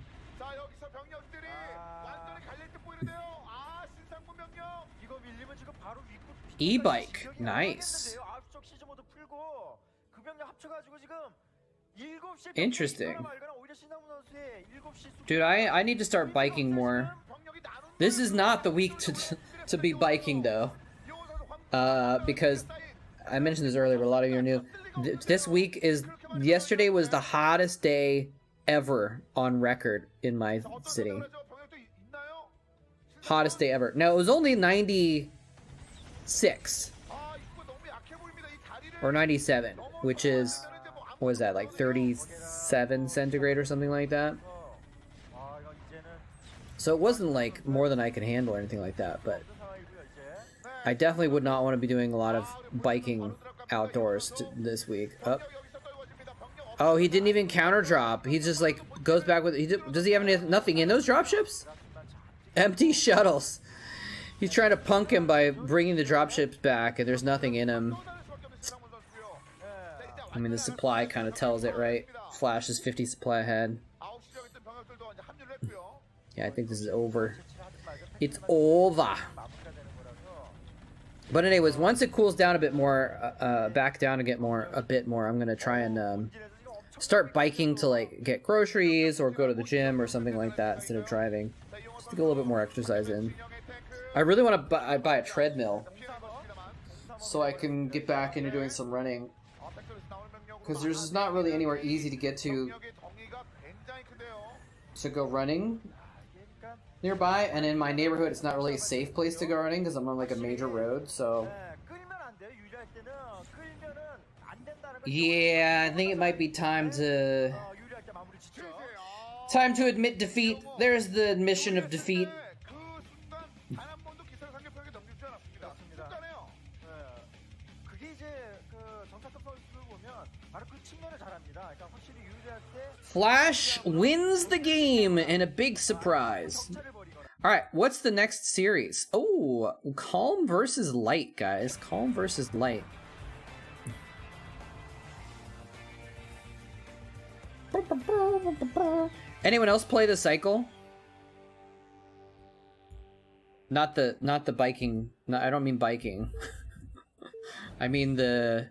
E-bike, nice. Interesting. Dude, I need to start biking more. This is not the week to be biking though. Because I mentioned this earlier, but a lot of you are new. This week yesterday was the hottest day ever on record in my city. Hottest day ever. No, it was only 96 or 97, which is, what was that, like 37 centigrade or something like that? So it wasn't like more than I could handle or anything like that, but I definitely would not want to be doing a lot of biking outdoors this week. Oh, he didn't even counter drop. He just like goes back with... Does he have nothing in those dropships? Empty shuttles. He's trying to punk him by bringing the dropships back, and there's nothing in them. I mean, the supply kind of tells it, right? Flash is 50 supply ahead. Yeah, I think this is over. It's over. But anyways, once it cools down a bit more, back down to get a bit more, I'm gonna try and start biking to like get groceries or go to the gym or something like that instead of driving. Just to get a little bit more exercise in. I really want to buy a treadmill so I can get back into doing some running. Because there's just not really anywhere easy to get to go running nearby, and in my neighborhood it's not really a safe place to go running because I'm on like a major road, so... Yeah, I think it might be time to admit defeat. There's the admission of defeat. Flash wins the game in a big surprise. Alright, what's the next series? Oh, Calm versus Light, guys. Calm versus Light. Anyone else play the cycle? Not the biking. No, I don't mean biking. I mean the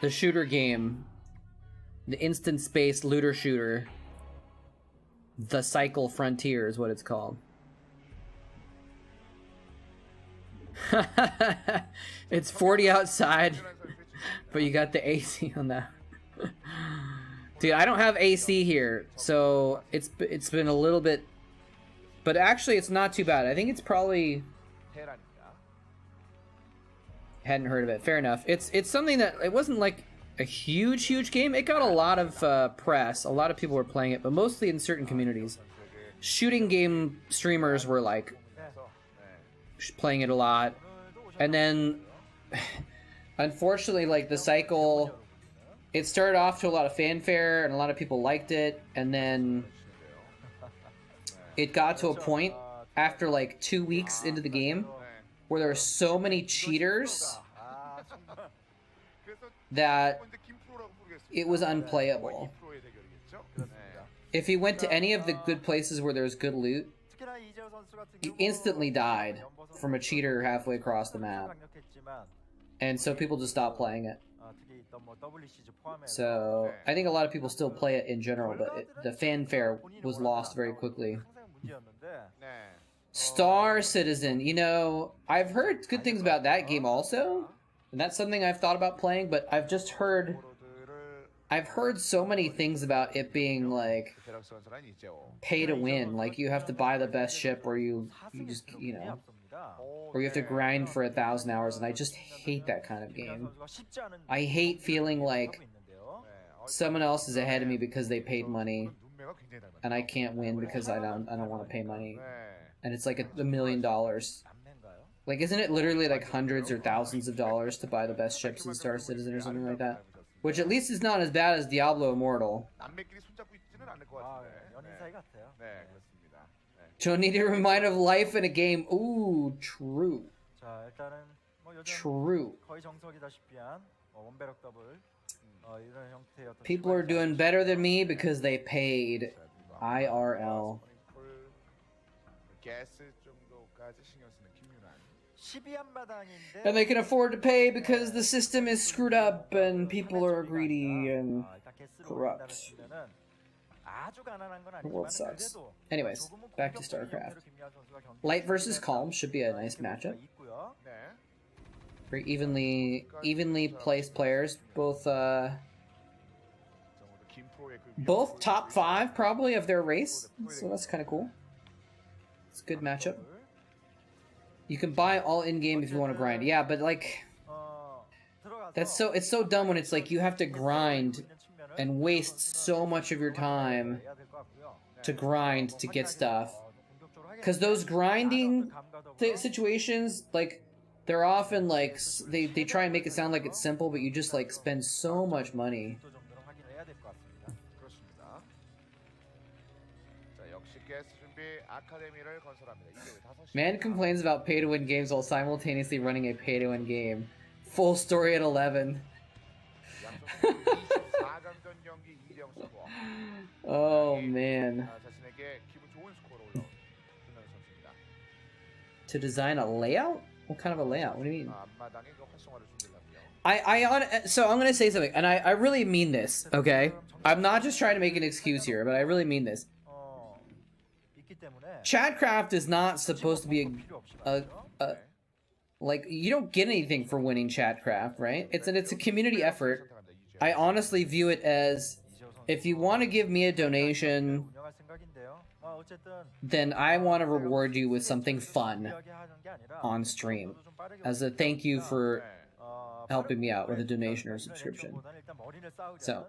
shooter game The instance-based looter shooter. The Cycle Frontier is what it's called. It's 40 outside, but you got the AC on that. Dude, I don't have AC here, so it's been a little bit, but actually it's not too bad. I think it's probably hadn't heard of it. Fair enough. It's something that it wasn't like a huge game. It got a lot of press. A lot of people were playing it, but mostly in certain communities. Shooting game streamers were like playing it a lot, and then unfortunately, like the cycle, it started off to a lot of fanfare and a lot of people liked it, and then it got to a point after like 2 weeks into the game where there were so many cheaters that it was unplayable. If you went to any of the good places where there was good loot, you instantly died from a cheater halfway across the map. And so people just stopped playing it. So I think a lot of people still play it in general, but the fanfare was lost very quickly. Star Citizen, you know, I've heard good things about that game also, and that's something I've thought about playing, but I've heard so many things about it being like pay to win, like you have to buy the best ship, or you just, you know, or you have to grind for 1,000 hours, and I just hate that kind of game. I hate feeling like someone else is ahead of me because they paid money, and I can't win because I don't want to pay money, and it's like $1 million. Like, isn't it literally like hundreds or thousands of dollars to buy the best ships in Star Citizen or something like that? Which at least is not as bad as Diablo Immortal. Don't need a reminder of life in a game. Ooh, true. True. People are doing better than me because they paid IRL. And they can afford to pay because the system is screwed up and people are greedy and corrupt. The world sucks. Anyways, back to Starcraft. Light versus Calm should be a nice matchup. Very evenly placed players. Both top 5 probably of their race, so that's kind of cool. It's a good matchup. You can buy all in-game if you want to grind. Yeah, but like it's so dumb when it's like you have to grind and waste so much of your time to grind to get stuff. Because those grinding situations, like, they're often like they try and make it sound like it's simple, but you just like spend so much money. Man complains about pay-to-win games while simultaneously running a pay-to-win game. Full story at 11. Oh man. To design a layout? What kind of a layout? What do you mean? So I'm gonna say something, and I really mean this, okay? I'm not just trying to make an excuse here, but I really mean this. Chatcraft is not supposed to be like, you don't get anything for winning Chatcraft, right? It's a community effort. I honestly view it as, if you want to give me a donation, then I want to reward you with something fun on stream as a thank you for helping me out with a donation or subscription. So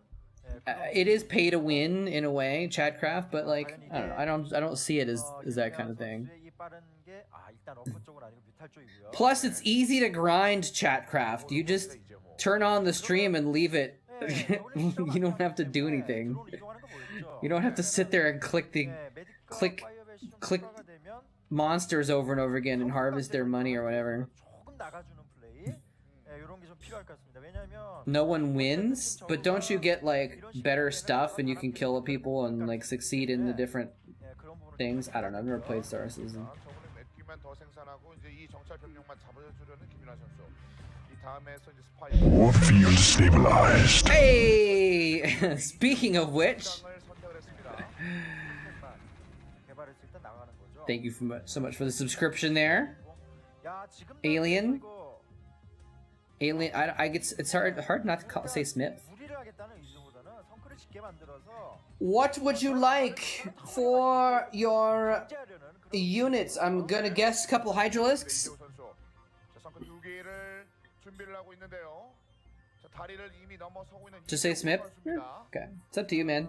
it is pay to win in a way, Chatcraft, but like, I don't know, I don't see it as that kind of thing. Plus, it's easy to grind Chatcraft. You just turn on the stream and leave it. You don't have to do anything. You don't have to sit there and click monsters over and over again and harvest their money or whatever. No one wins, but don't you get like better stuff and you can kill people and like succeed in the different things? I don't know, I've never played Star Citizen. More field stabilized. Hey! Speaking of which, thank you so much for the subscription there. Alien. Alien, I get it's hard not to say Smith. What would you like for your units? I'm gonna guess a couple Hydralisks. Just say Smith? Okay, it's up to you, man.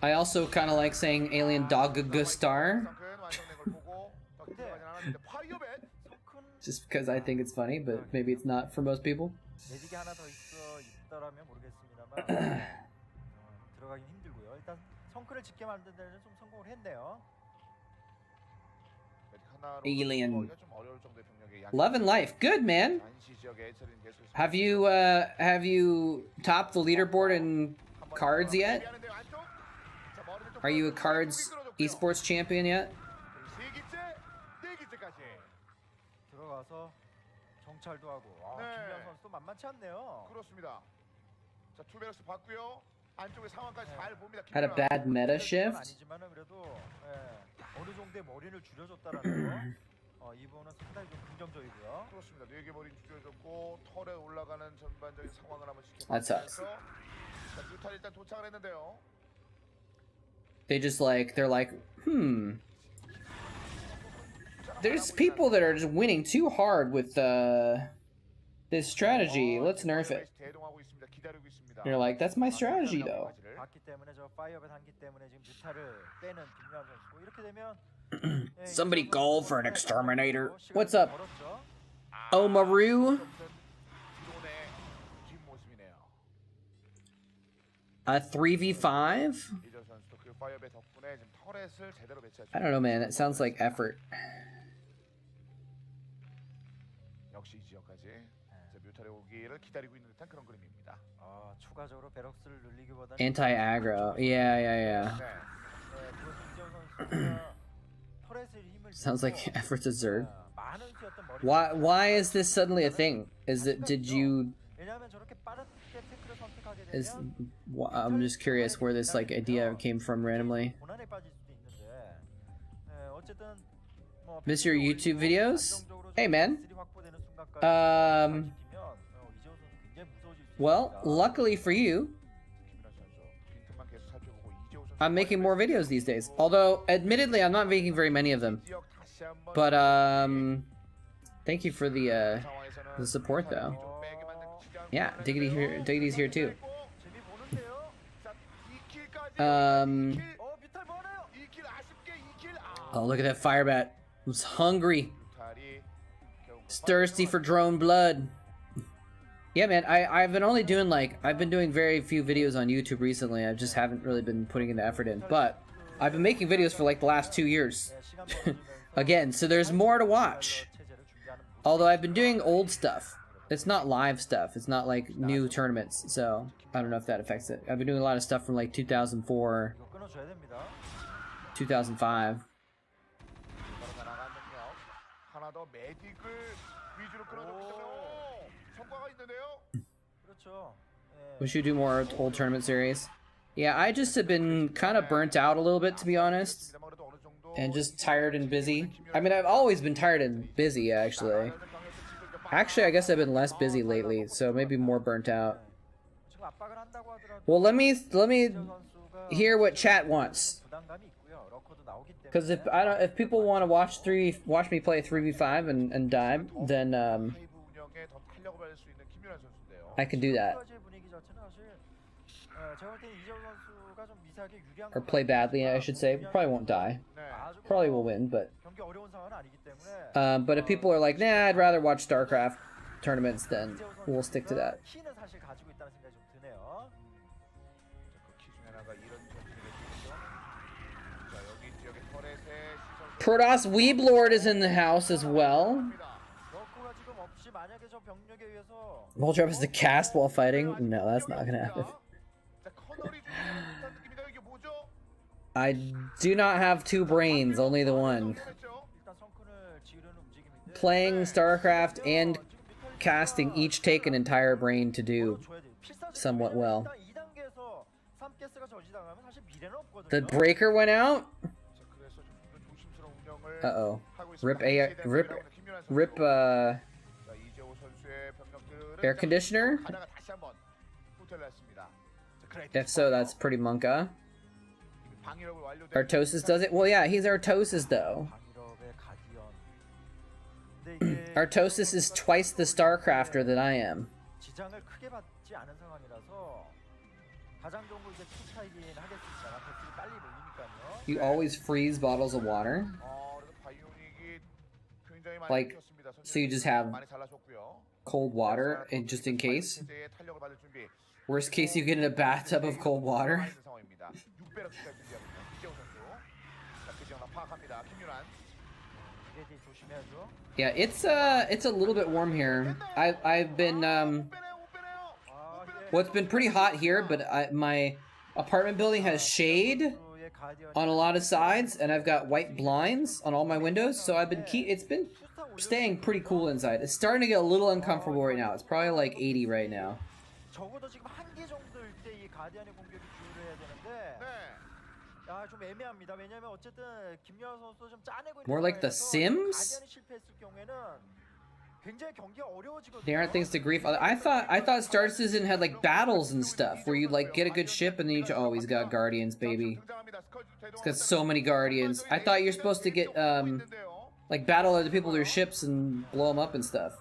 I also kind of like saying Alien Dog-Star. Just because I think it's funny, but maybe it's not for most people. Alien. 11 life. Good, man. Have you topped the leaderboard in cards yet? Are you a cards esports champion yet? 정찰도 하고. 김현 선수도 만만치 않네요. 그렇습니다. 자, 투베럭스 봤고요. 안쪽에 상황까지 잘 봅니다. Had a bad meta shift. 아니지만은 그래도 어느 정도의 머리를 줄여줬다라는 거. 이 부분은 상당히 좀 긍정적이고요. 그렇습니다. 4개 머리 줄여줬고 털에 올라가는 전반적인 상황을 한번 지켜보면서. That sucks. 자, 뮤탈 일단 도착을 했는데요. They're like, there's people that are just winning too hard with this strategy. Let's nerf it. You're like, that's my strategy though. Somebody call for an exterminator. What's up? Omaru? A 3v5? I don't know, man. That sounds like effort. Anti-aggro. Yeah. Sounds like effort's a Zerg. Why is this suddenly a thing? I'm just curious where this like idea came from randomly. Miss your YouTube videos? Hey, man. Well, luckily for you, I'm making more videos these days. Although, admittedly, I'm not making very many of them. But, thank you for the support, though. Yeah, Diggity's here too. Oh, look at that firebat. He's hungry. He's thirsty for drone blood. Yeah, man, I've been only doing I've been doing very few videos on YouTube recently. I just haven't really been putting the effort in. But I've been making videos for the last 2 years. Again, so there's more to watch. Although I've been doing old stuff. It's not live stuff. It's not new tournaments. So I don't know if that affects it. I've been doing a lot of stuff from 2004, 2005. We should do more old tournament series. Yeah, I just have been kind of burnt out a little bit, to be honest. And just tired and busy. I mean, I've always been tired and busy, actually. Actually, I guess I've been less busy lately, so maybe more burnt out. Well, let me hear what chat wants. Because if people want to watch me play 3v5 and die, then I can do that. Or play badly, I should say. Probably won't die. Probably will win, but if people are like, nah, I'd rather watch Starcraft tournaments, then we'll stick to that. Protoss Weeblord is in the house as well. Moletrap is the cast while fighting? No, that's not gonna happen. I do not have 2 brains, only the one. playing StarCraft and casting each take an entire brain to do somewhat well. The breaker went out. Uh-oh. Rip air conditioner. If so, that's pretty monka. Artosis does it? Well, yeah, he's Artosis, though. Artosis is twice the Starcrafter that I am. You always freeze bottles of water? Like, so you just have cold water, and just in case? Worst case, you get in a bathtub of cold water? Yeah, it's a little bit warm here. I've been well, it's been pretty hot here, but my apartment building has shade on a lot of sides, and I've got white blinds on all my windows, so it's been staying pretty cool inside. It's starting to get a little uncomfortable right now. It's probably like 80 right now. More like The Sims? They aren't things to grief. I thought Star Citizen had like battles and stuff where you like get a good ship and then you oh, he's got guardians, baby. It's got so many guardians. I thought you're supposed to get like battle other people with their ships and blow them up and stuff.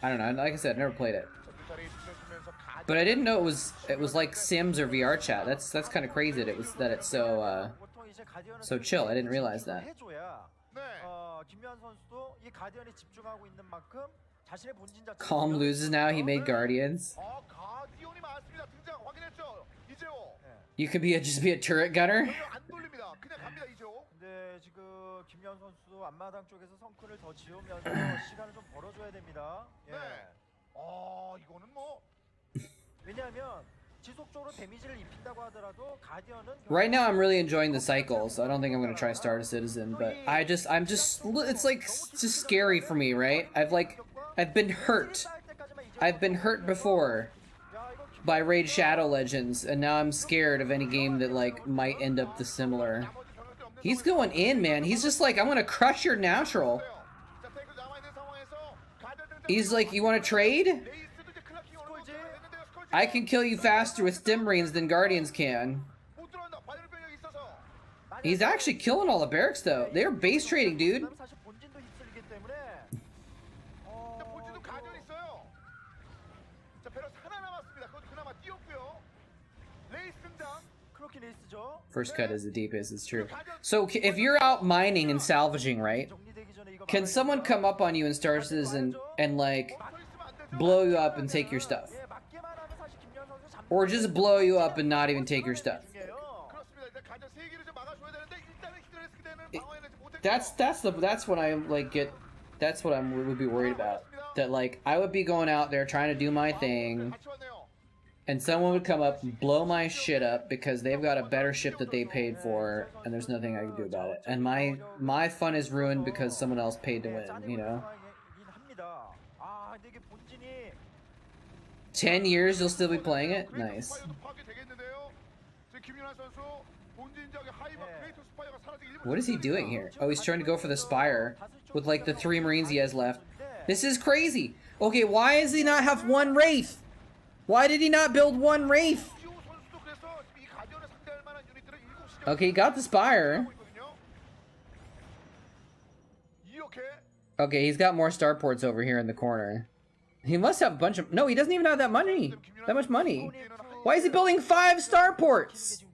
I don't know. Like I said, I've never played it. But I didn't know it was like Sims or VR chat. That's kind of crazy that it's so so chill. I didn't realize that. Calm loses now. He made guardians. You could just be a turret gunner. Right now, I'm really enjoying the cycles. I don't think I'm gonna try Star Citizen, but it's like just scary for me, right? I've been hurt. I've been hurt before by Raid Shadow Legends, and now I'm scared of any game that like might end up the similar. He's going in, man. He's just like, I'm gonna crush your natural. He's like, you want to trade? I can kill you faster with stim marines than guardians can. He's actually killing all the barracks though. They're base trading, dude. First cut is the deepest, it's true. So if you're out mining and salvaging, right? Can someone come up on you in Star Citizen and like blow you up and take your stuff? Or just blow you up and not even take your stuff? That's what I like get. That's what I would be worried about. That like I would be going out there trying to do my thing, and someone would come up and blow my shit up because they've got a better ship that they paid for, and there's nothing I can do about it. And my fun is ruined because someone else paid to win. You know. 10 years, you'll still be playing it? Nice. What is he doing here? Oh, he's trying to go for the Spire with like the 3 Marines he has left. This is crazy. Okay, why does he not have 1 Wraith? Why did he not build 1 Wraith? Okay, he got the Spire. Okay, he's got more starports over here in the corner. He must have a bunch of... No, he doesn't even have that money. That much money. Why is he building 5 starports?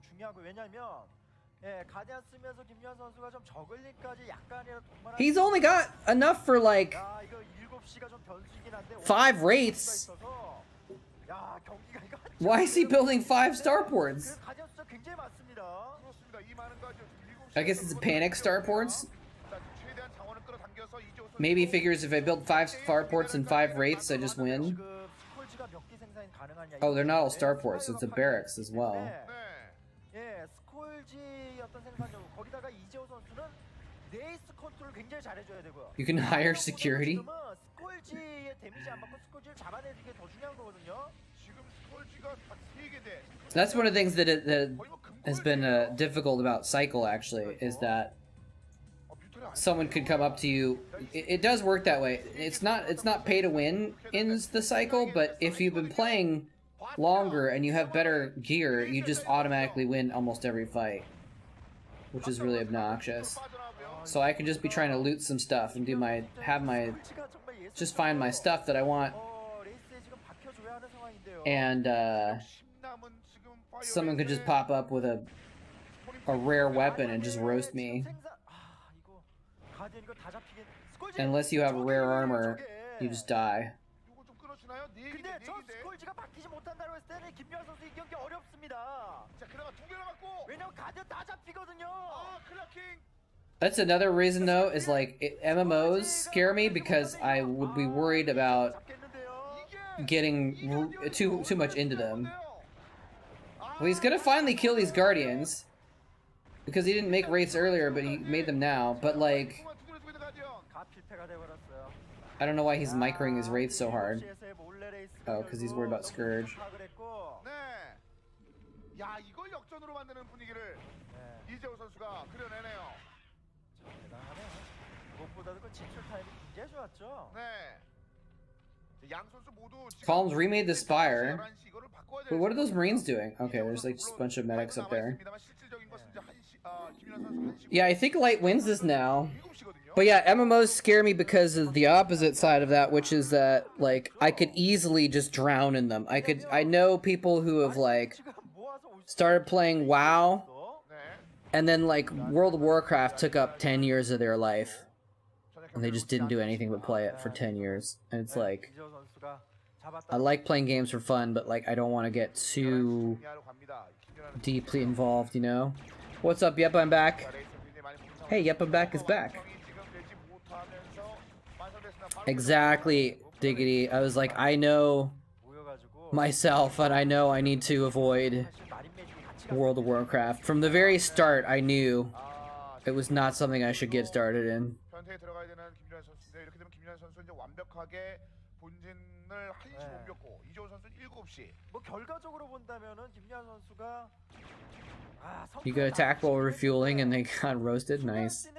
He's only got enough for like 5 Wraiths. Why is he building 5 starports? I guess it's a panic starports. Maybe he figures if I build 5 starports and 5 Wraiths, I just win. Oh, they're not all starports. It's a barracks as well. 레이스 컨트롤 굉장히 잘해줘야 되고요. You can hire security. 지금은 스콜지의 데미지 안 받고 스콜지를 잡아내는 게 더 중요한 거거든요. 지금 스컬지가 딱 3개 돼. That's one of the things that has been difficult about Cycle actually is that someone could come up to you. It does work that way. It's not pay to win in the Cycle, but if you've been playing longer and you have better gear, you just automatically win almost every fight, which is really obnoxious. So I can just be trying to loot some stuff and just find my stuff that I want, and someone could just pop up with a rare weapon and just roast me. Unless you have rare armor, you just die. 근데 저 스콜지가 바뀌지 못한다고 했을 때는 김유한 선수 이 경기 어렵습니다. 자, 그나마 2개 남았고. 왜냐면 가디언 다 잡히거든요. 클라킹. That's another reason though, is like MMOs scare me because I would be worried about getting too much into them. Well, he's gonna finally kill these Guardians because he didn't make wraiths earlier, but he made them now. But like, I don't know why he's microing his wraiths so hard. Oh, because he's worried about Scourge. 야, 이걸 역전으로 만드는 분위기를 이재호 선수가 그려내네요. 대단하네요. 무엇보다도 그 진출 타임이 굉장히 좋았죠. 네. 양 선수 모두 Columns remade the Spire. But what are those Marines doing? Okay, there's like just a bunch of medics up there. Yeah, I think Light wins this now. But yeah, MMOs scare me because of the opposite side of that, which is that like I could easily just drown in them. I know people who have like started playing WoW, and then like World of Warcraft took up 10 years of their life, and they just didn't do anything but play it for 10 years. And it's like, I like playing games for fun, but like I don't want to get too deeply involved, you know? What's up? Yep, I'm back. Hey, Yep, I'm back is back. Exactly, Diggity. I was like, I know myself, and I know I need to avoid World of Warcraft. From the very start, I knew it was not something I should get started in. You could attack while refueling and they got roasted. Nice.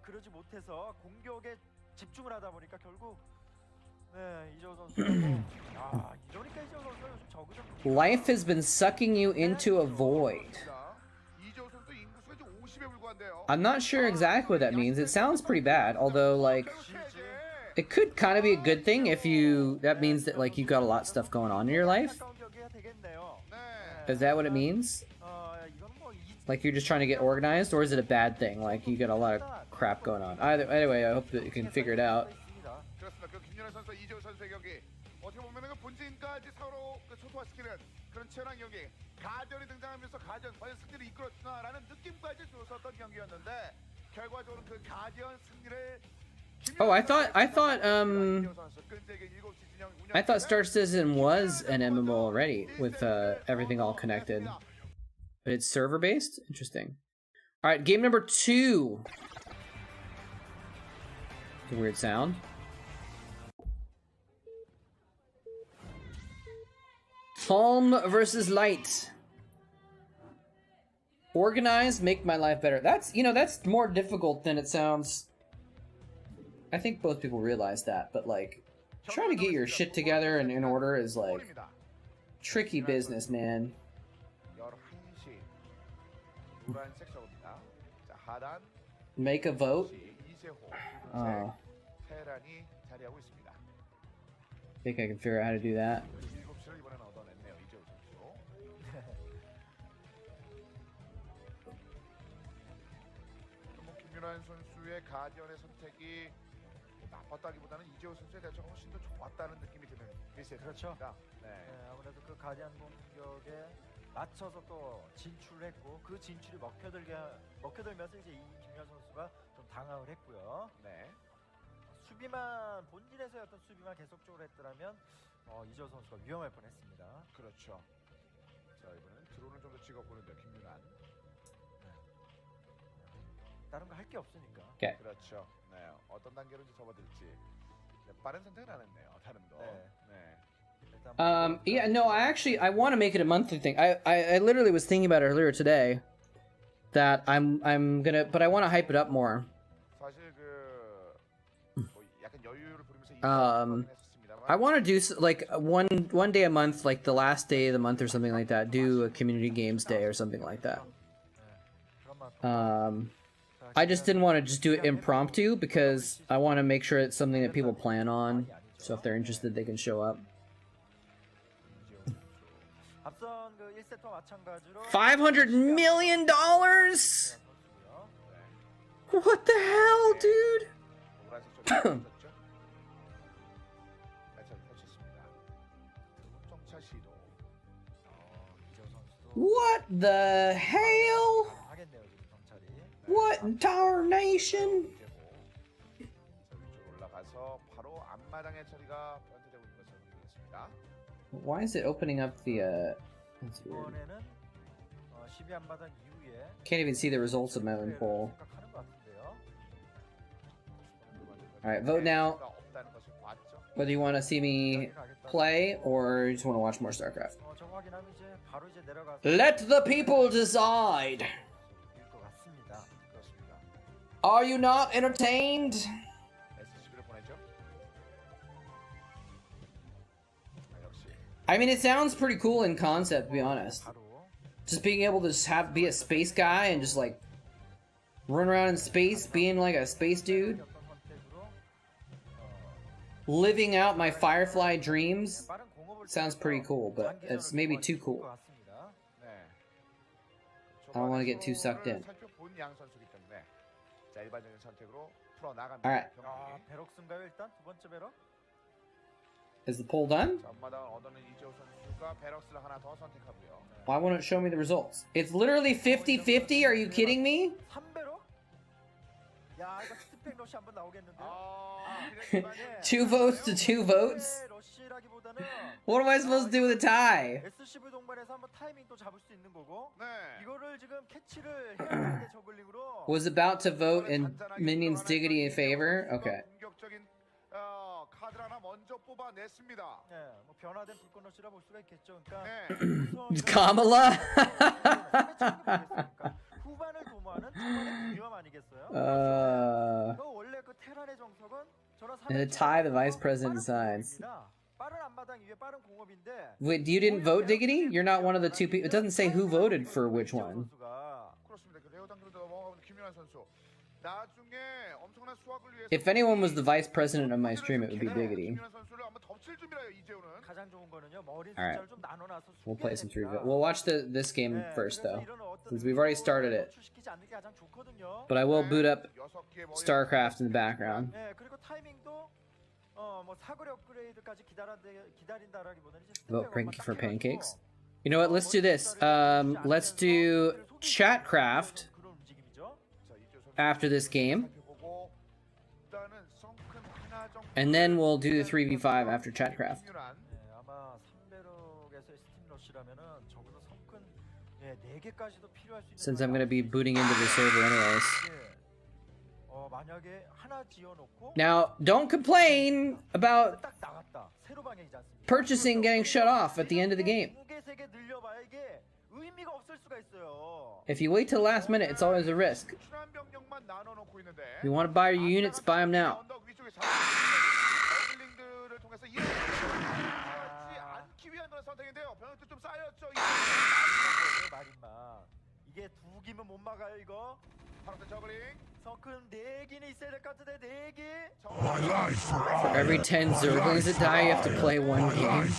그러지 못해서 공격에 집중을 하다 보니까 결국 Life has been sucking you into a void. I'm not sure exactly what that means. It sounds pretty bad, although like it could kind of be a good thing if you that means that like you've got a lot of stuff going on in your life. Is that what it means? Like you're just trying to get organized, or is it a bad thing? Like you got a lot of crap going on. Anyway, I hope that you can figure it out. Oh, I thought Star Citizen was an MMO already with everything all connected. But it's server based? Interesting. Alright, game number 2. It's a weird sound. Calm versus Light. Organize, make my life better. That's, you know, that's more difficult than it sounds. I think both people realize that, but like, trying to get your shit together and in order is like tricky business, man. Make a vote? Oh. I think I can figure out how to do that. 나빴다기보다는 이재호 선수에 대해서 훨씬 더 좋았다는 느낌이 드는 그렇죠. 네, 아무래도 그 가디안 공격에 맞춰서 또 진출했고 그 진출이 먹혀들면서 이제 이 김유한 선수가 좀 당황을 했고요. 네. 수비만 본진에서의 어떤 수비만 계속적으로 했더라면 이재호 선수가 위험할 뻔했습니다. 그렇죠. 자, 이번에는 드론을 좀 더 찍어보는데 김유한. 네. 다른 거 할 게 없으니까. Okay. 그렇죠. 네, 어떤 단계로 이제 접어들지. 네, 빠른 선택은 안 했네요. 다른 거. 네. Yeah, no, I want to make it a monthly thing. I literally was thinking about it earlier today that I'm gonna, but I want to hype it up more. 사실 뭐 약간 여유를 부리면서 I want to do like one day a month, like the last day of the month or something like that. Do a community games day or something like that. I just didn't want to just do it impromptu because I want to make sure it's something that people plan on. So if they're interested, they can show up. $500 million? What the hell, dude? What the hell? What in Tower Nation? Why is it opening up the that's weird. Can't even see the results of my own poll. Alright, vote now whether you want to see me play or you just want to watch more Starcraft. Let the people decide! Are you not entertained? I mean, it sounds pretty cool in concept, to be honest. Just being able to just be a space guy and just like run around in space, being like a space dude. Living out my Firefly dreams sounds pretty cool, but it's maybe too cool. I don't want to get too sucked in. Alright. Is the poll done? Why won't it show me the results? It's literally 50-50, are you kidding me? 2 votes to 2 votes? What am I supposed to do with a tie? Was about to vote in Minions Diggity in favor? Okay. Kamala? And a tie the vice president signs. Wait, you didn't vote Diggity? You're not one of the 2 people. It doesn't say who voted for which one. If anyone was the vice president of my stream, it would be Diggity. Alright. We'll play some 3 votes. We'll watch this game first, though, since we've already started it. But I will boot up Starcraft in the background. Vote for pancakes. You know what? Let's do this. Let's do Chatcraft after this game. And then we'll do the 3v5 after Chatcraft. Since I'm going to be booting into the server anyways. Now, don't complain about purchasing getting shut off at the end of the game. If you wait till the last minute, it's always a risk. If you want to buy your units, buy them now. For every 10 Zerglings that die, you have to play 1 game.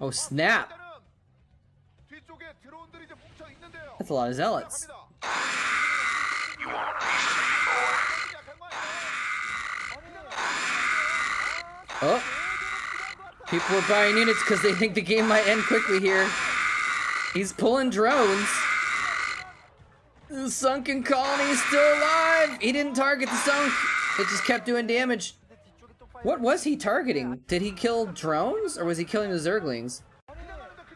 Oh snap! That's a lot of zealots. Oh! People are buying units because they think the game might end quickly here. He's pulling drones. The sunken colony is still alive! He didn't target the sunk. It just kept doing damage. What was he targeting? Did he kill drones? Or was he killing the Zerglings?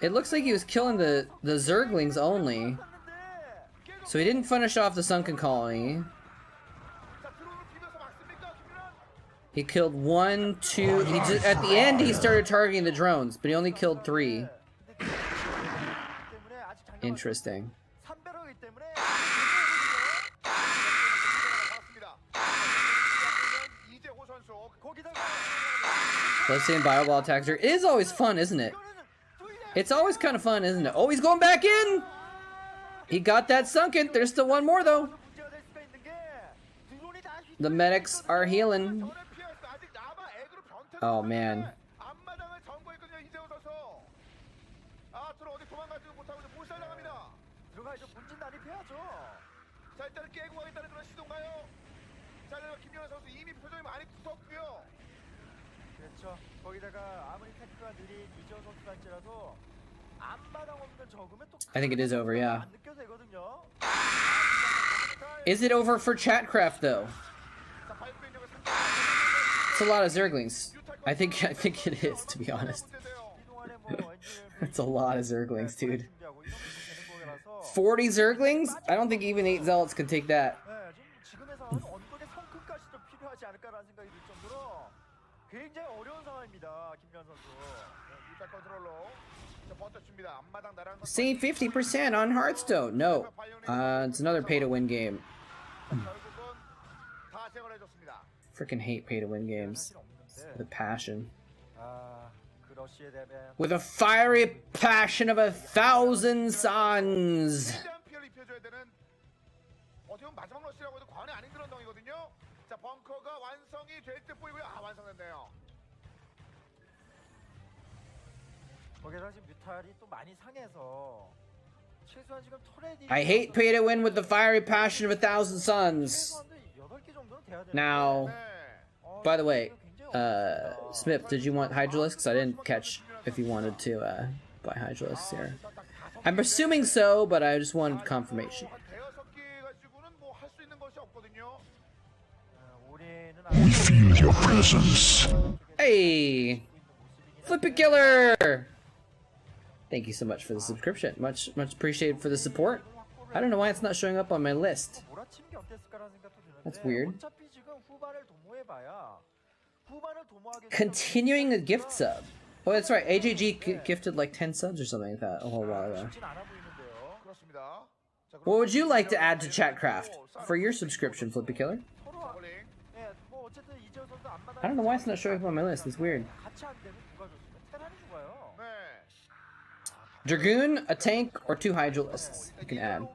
It looks like he was killing the Zerglings only. So he didn't finish off the sunken colony. He killed 1, 2. He just, at the end, he started targeting the drones, but he only killed 3. Interesting. Let's see in Bioball attacks. It is always fun, isn't it? It's always kind of fun, isn't it? Oh, he's going back in! He got that sunken. There's still one more, though. The medics are healing. Oh, man. I think it is over, yeah. Is it over for Chatcraft, though? It's a lot of Zerglings. I think it is, to be honest. It's a lot of Zerglings, dude. 40 Zerglings? I don't think even 8 Zealots can take that. Save 50% on Hearthstone. No. It's another pay-to-win game. Freaking hate pay-to-win games. With passion. With a fiery passion of 1,000 suns. I hate pay to win with the fiery passion of 1,000 suns. Now, by the way, Smith, did you want Hydralisks? I didn't catch if you wanted to buy Hydralisks here. I'm assuming so, but I just wanted confirmation. We feel your presence. Hey! Flip it Killer! Thank you so much for the subscription. Much appreciated for the support. I don't know why it's not showing up on my list. That's weird. Continuing a gift sub. Oh, that's right. AJG gifted like 10 subs or something like that a whole while ago. What would you like to add to Chatcraft for your subscription, Flippy Killer? I don't know why it's not showing up on my list. It's weird. Dragoon, a tank, or 2 Hydralisks you can add.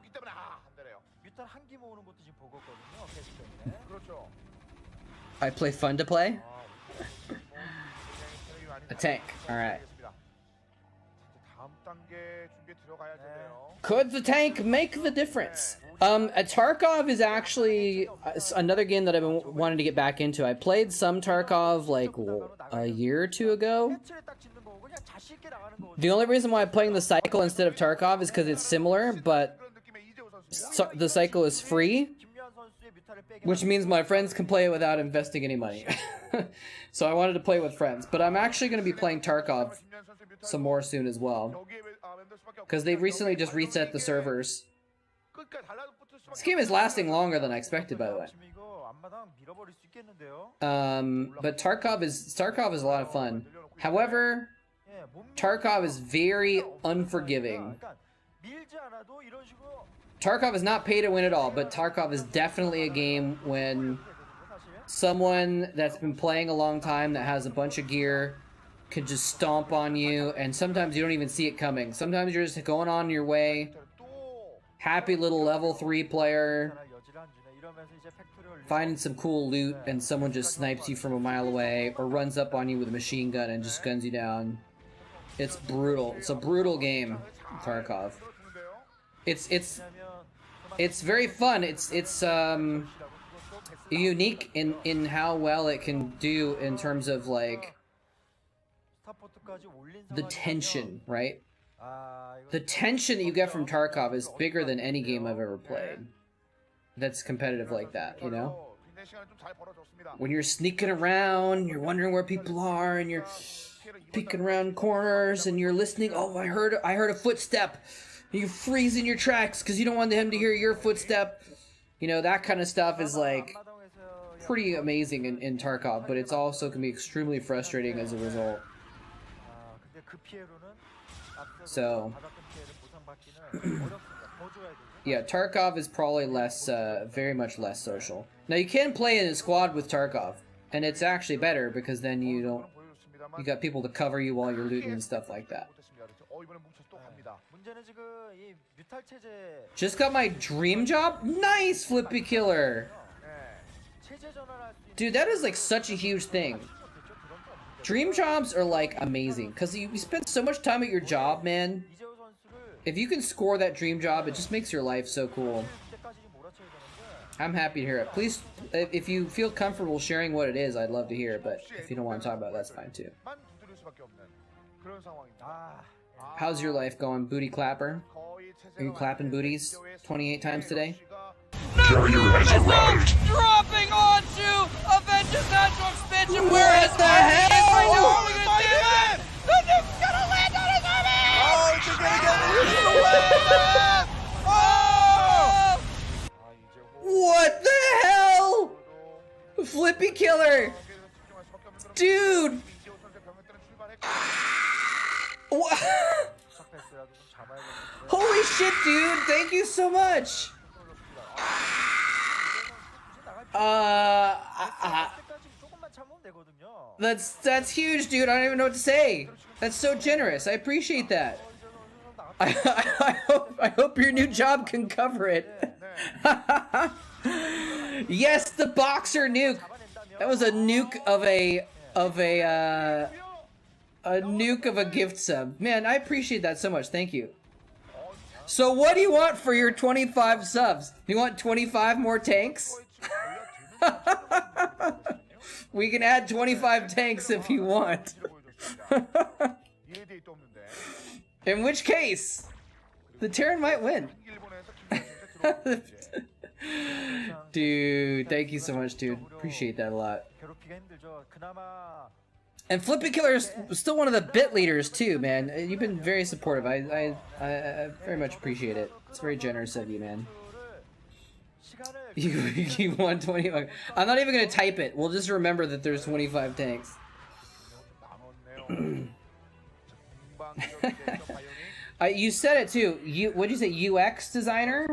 I play fun to play? A tank, alright. Could the tank make the difference? Tarkov is actually another game that I've been wanting to get back into. I played some Tarkov like a year or 2 ago. The only reason why I'm playing the cycle instead of Tarkov is because it's similar, but the cycle is free, which means my friends can play it without investing any money. So I wanted to play with friends, but I'm actually going to be playing Tarkov some more soon as well, because they've recently just reset the servers. This game is lasting longer than I expected, by the way. But Tarkov is a lot of fun. However, Tarkov is very unforgiving. Tarkov is not pay to win at all, but Tarkov is definitely a game when someone that's been playing a long time that has a bunch of gear can just stomp on you, and sometimes you don't even see it coming. Sometimes you're just going on your way, happy little level 3 player, finding some cool loot, and someone just snipes you from a mile away, or runs up on you with a machine gun and just guns you down. It's brutal. It's a brutal game, Tarkov. It's very fun. It's unique in how well it can do in terms of like the tension, right? The tension that you get from Tarkov is bigger than any game I've ever played that's competitive like that, you know? When you're sneaking around, you're wondering where people are, and you're peeking around corners, and you're listening. Oh, I heard a footstep. You freeze in your tracks because you don't want him to hear your footstep. You know, that kind of stuff is like pretty amazing in Tarkov, but it's also can be extremely frustrating as a result. So, yeah, Tarkov is probably less, very much less social. Now you can play in a squad with Tarkov, and it's actually better because then you got people to cover you while you're looting and stuff like that. Just got my dream job? Nice, Flippy Killer! Dude, that is like such a huge thing. Dream jobs are like amazing, because you spend so much time at your job, man. If you can score that dream job, it just makes your life so cool. I'm happy to hear it. Please, if you feel comfortable sharing what it is, I'd love to hear it, but if you don't want to talk about it, that's fine too. How's your life going, booty clapper? Are you clapping booties 28 times today? Carrier has arrived. Dropping onto Avengers Natural Expansion. What the hell? Oh my God! The nuke's gonna land on his army! Oh, it's gonna get What the hell? Flippy Killer! Dude! What? Holy shit, dude! Thank you so much! That's huge, dude. I don't even know what to say. That's so generous. I appreciate that. I hope your new job can cover it. Yes, the boxer nuke. That was a nuke of a nuke of a gift sub. Man, I appreciate that so much. Thank you. So what do you want for your 25 subs? You want 25 more tanks? We can add 25 tanks if you want. In which case, the Terran might win. Dude, thank you so much, dude. Appreciate that a lot. And Flippy Killer is still one of the bit leaders too, man. You've been very supportive. I very much appreciate it. It's very generous of you, man. You want 25? I'm not even gonna type it. We'll just remember that there's 25 tanks. You said it too. What did you say? UX designer?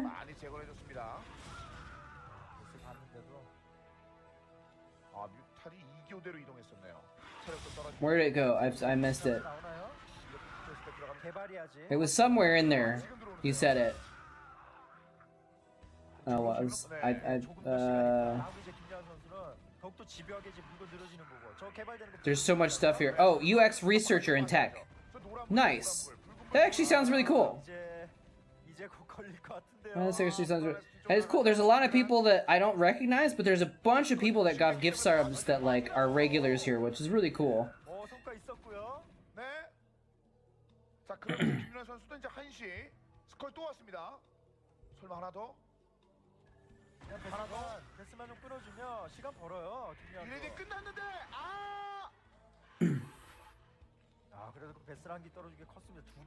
Where did it go? I missed it. It was somewhere in there. You said it. Oh, well, there's so much stuff here. Oh, UX researcher in tech. Nice. That actually sounds really cool. That seriously sounds really... And it's cool. There's a lot of people that I don't recognize, but there's a bunch of people that got gift subs that like are regulars here, which is really cool.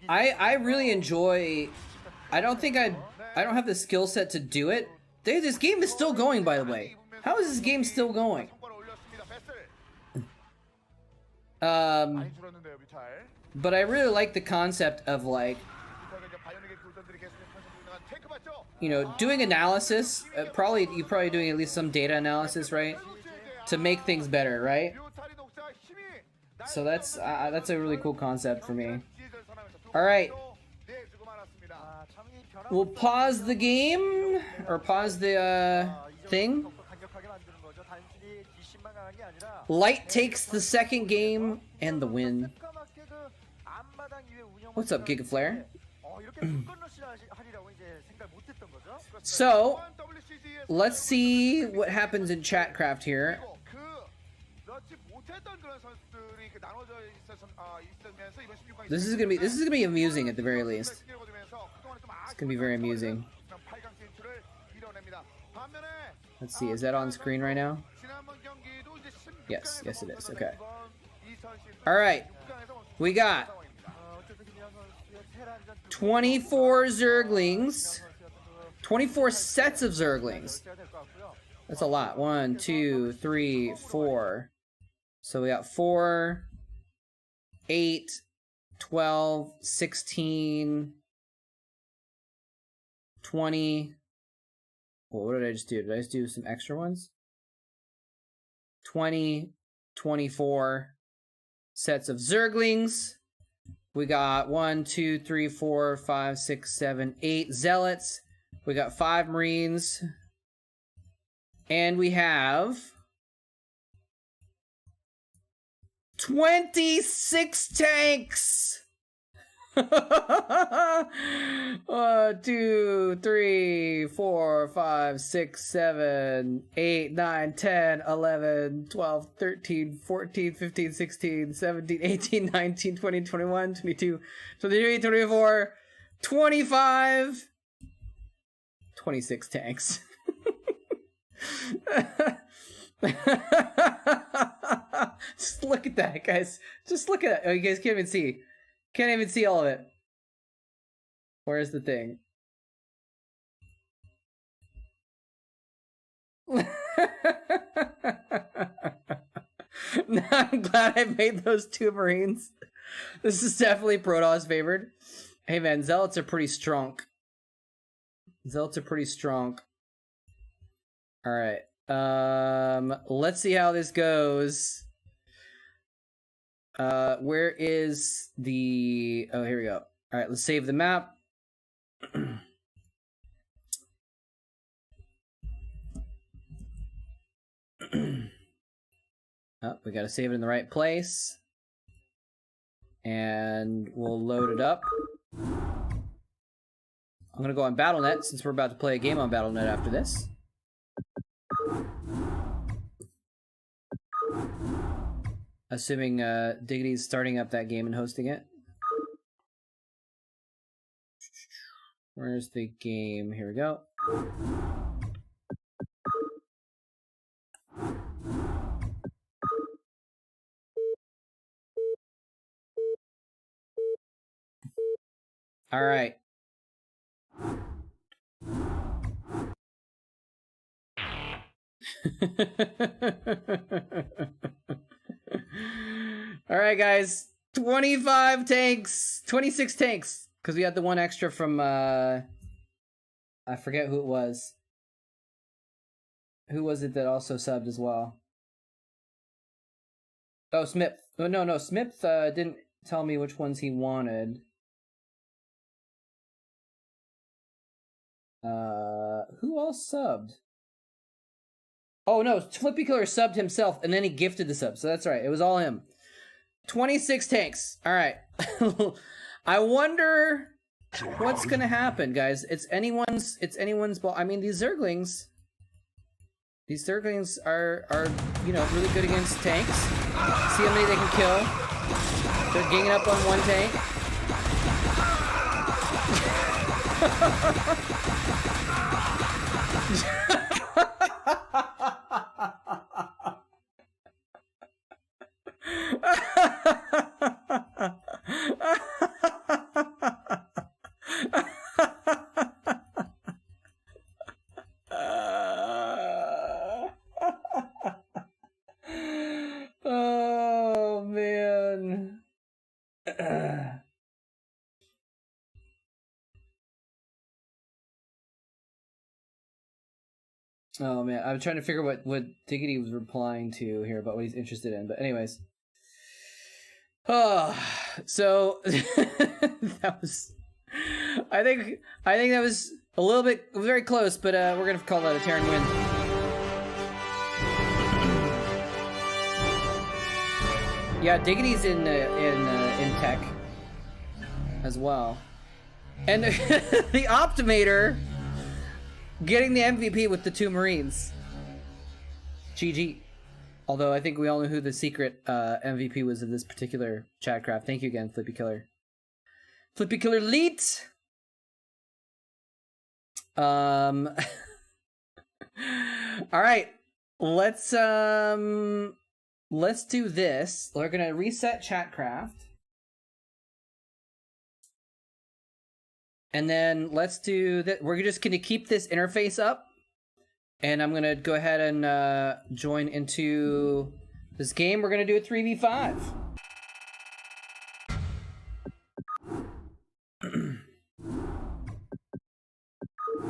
I really enjoy. I don't have the skill set to do it. This game is still going, by the way. How is this game still going? But I really like the concept of like, you know, doing analysis. You're probably doing at least some data analysis, right? To make things better, right? So that's a really cool concept for me. All right. We'll pause the game, or pause the thing. Light takes the second game and the win. What's up, Gigaflare? So, let's see what happens in Chatcraft here. This is gonna be amusing at the very least. It's gonna be very amusing. Let's see, is that on screen right now? Yes, yes it is. Okay. All right, we got 테란전 24 Zerglings. 24 sets of Zerglings. That's a lot. 1, 2, 3, 4. So we got 4, 8, 12, 16, 20. Well, what did I just do? Did I just do some extra ones? 20, 24 sets of Zerglings. We got 1, 2, 3, 4, 5, 6, 7, 8 Zealots. We got 5 Marines. And we have 26 tanks! 1, 2, 3, 4, 5, 6, 7, 8, 9, 10, 11, 12, 13, 14, 15, 16, 17, 18, 19, 20, 21, 22, 23, 24, 25, 26 tanks. Just look at that, guys. Just look at it. Oh, you guys can't even see. Can't even see all of it. Where's the thing? No, I'm glad I made those 2 Marines. This is definitely Protoss favored. Hey man, Zealots are pretty strong. Zealots are pretty strong. Alright. Let's see how this goes. Where is the... Oh, here we go. Alright, let's save the map. Oh, we gotta save it in the right place. And we'll load it up. I'm gonna go on BattleNet, since we're about to play a game on BattleNet after this. Assuming Dignity's starting up that game and hosting it. Where's the game? Here we go. All right. All right, guys. 25 tanks, 26 tanks, because we had the one extra from I forget who it was. Who was it that also subbed as well? Oh, Smith. Oh, no, Smith didn't tell me which ones he wanted. Who else subbed? Oh no, Flippy Killer subbed himself and then he gifted the sub, so that's right. It was all him. 26 tanks. All right. I wonder what's gonna happen, guys. It's anyone's ball. I mean, these Zerglings are you know, really good against tanks. See how many they can kill. They're ganging up on one tank. Oh man. Oh man, I'm trying to figure what Diggity was replying to here about what he's interested in. But anyways, oh, so that was, I think that was a little bit very close, but we're gonna call that a Terran win. Yeah, Diggity's in tech as well, and the Optimator getting the MVP with the 2 Marines. GG. Although I think we all know who the secret MVP was of this particular Chatcraft. Thank you again, Flippy Killer. Flippy Killer Leet! Alright. Let's do this. We're gonna reset Chatcraft. And then let's do that. We're just going to keep this interface up. And I'm going to go ahead and join into this game. We're going to do a 3v5.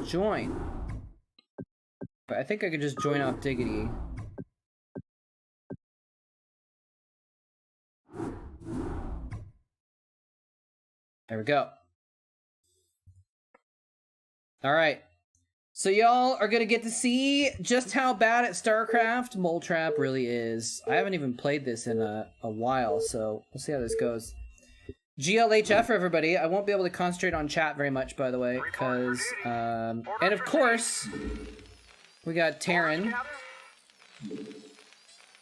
Join. But I think I could just join off Diggity. There we go. All right. So y'all are going to get to see just how bad at Starcraft moletrap really is. I haven't even played this in a while, so we'll see how this goes. GLHF for everybody. I won't be able to concentrate on chat very much, by the way, because... and of course, we got Terran.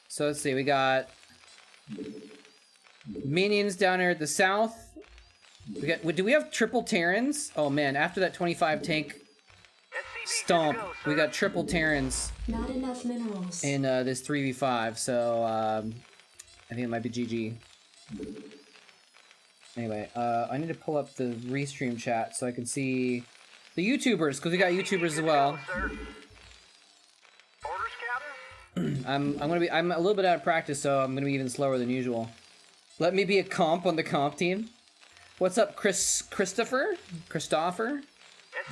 So let's see, we got minions down here at the south. Do we have triple Terrans? Oh man, after that 25 tank stomp, we got triple Terrans. Not enough minerals. In this 3v5, so I think it might be GG. Anyway, I need to pull up the restream chat so I can see the YouTubers, because we got YouTubers as well. I'm a little bit out of practice, so I'm gonna be even slower than usual. Let me be a comp on the comp team. What's up, Christopher? SCP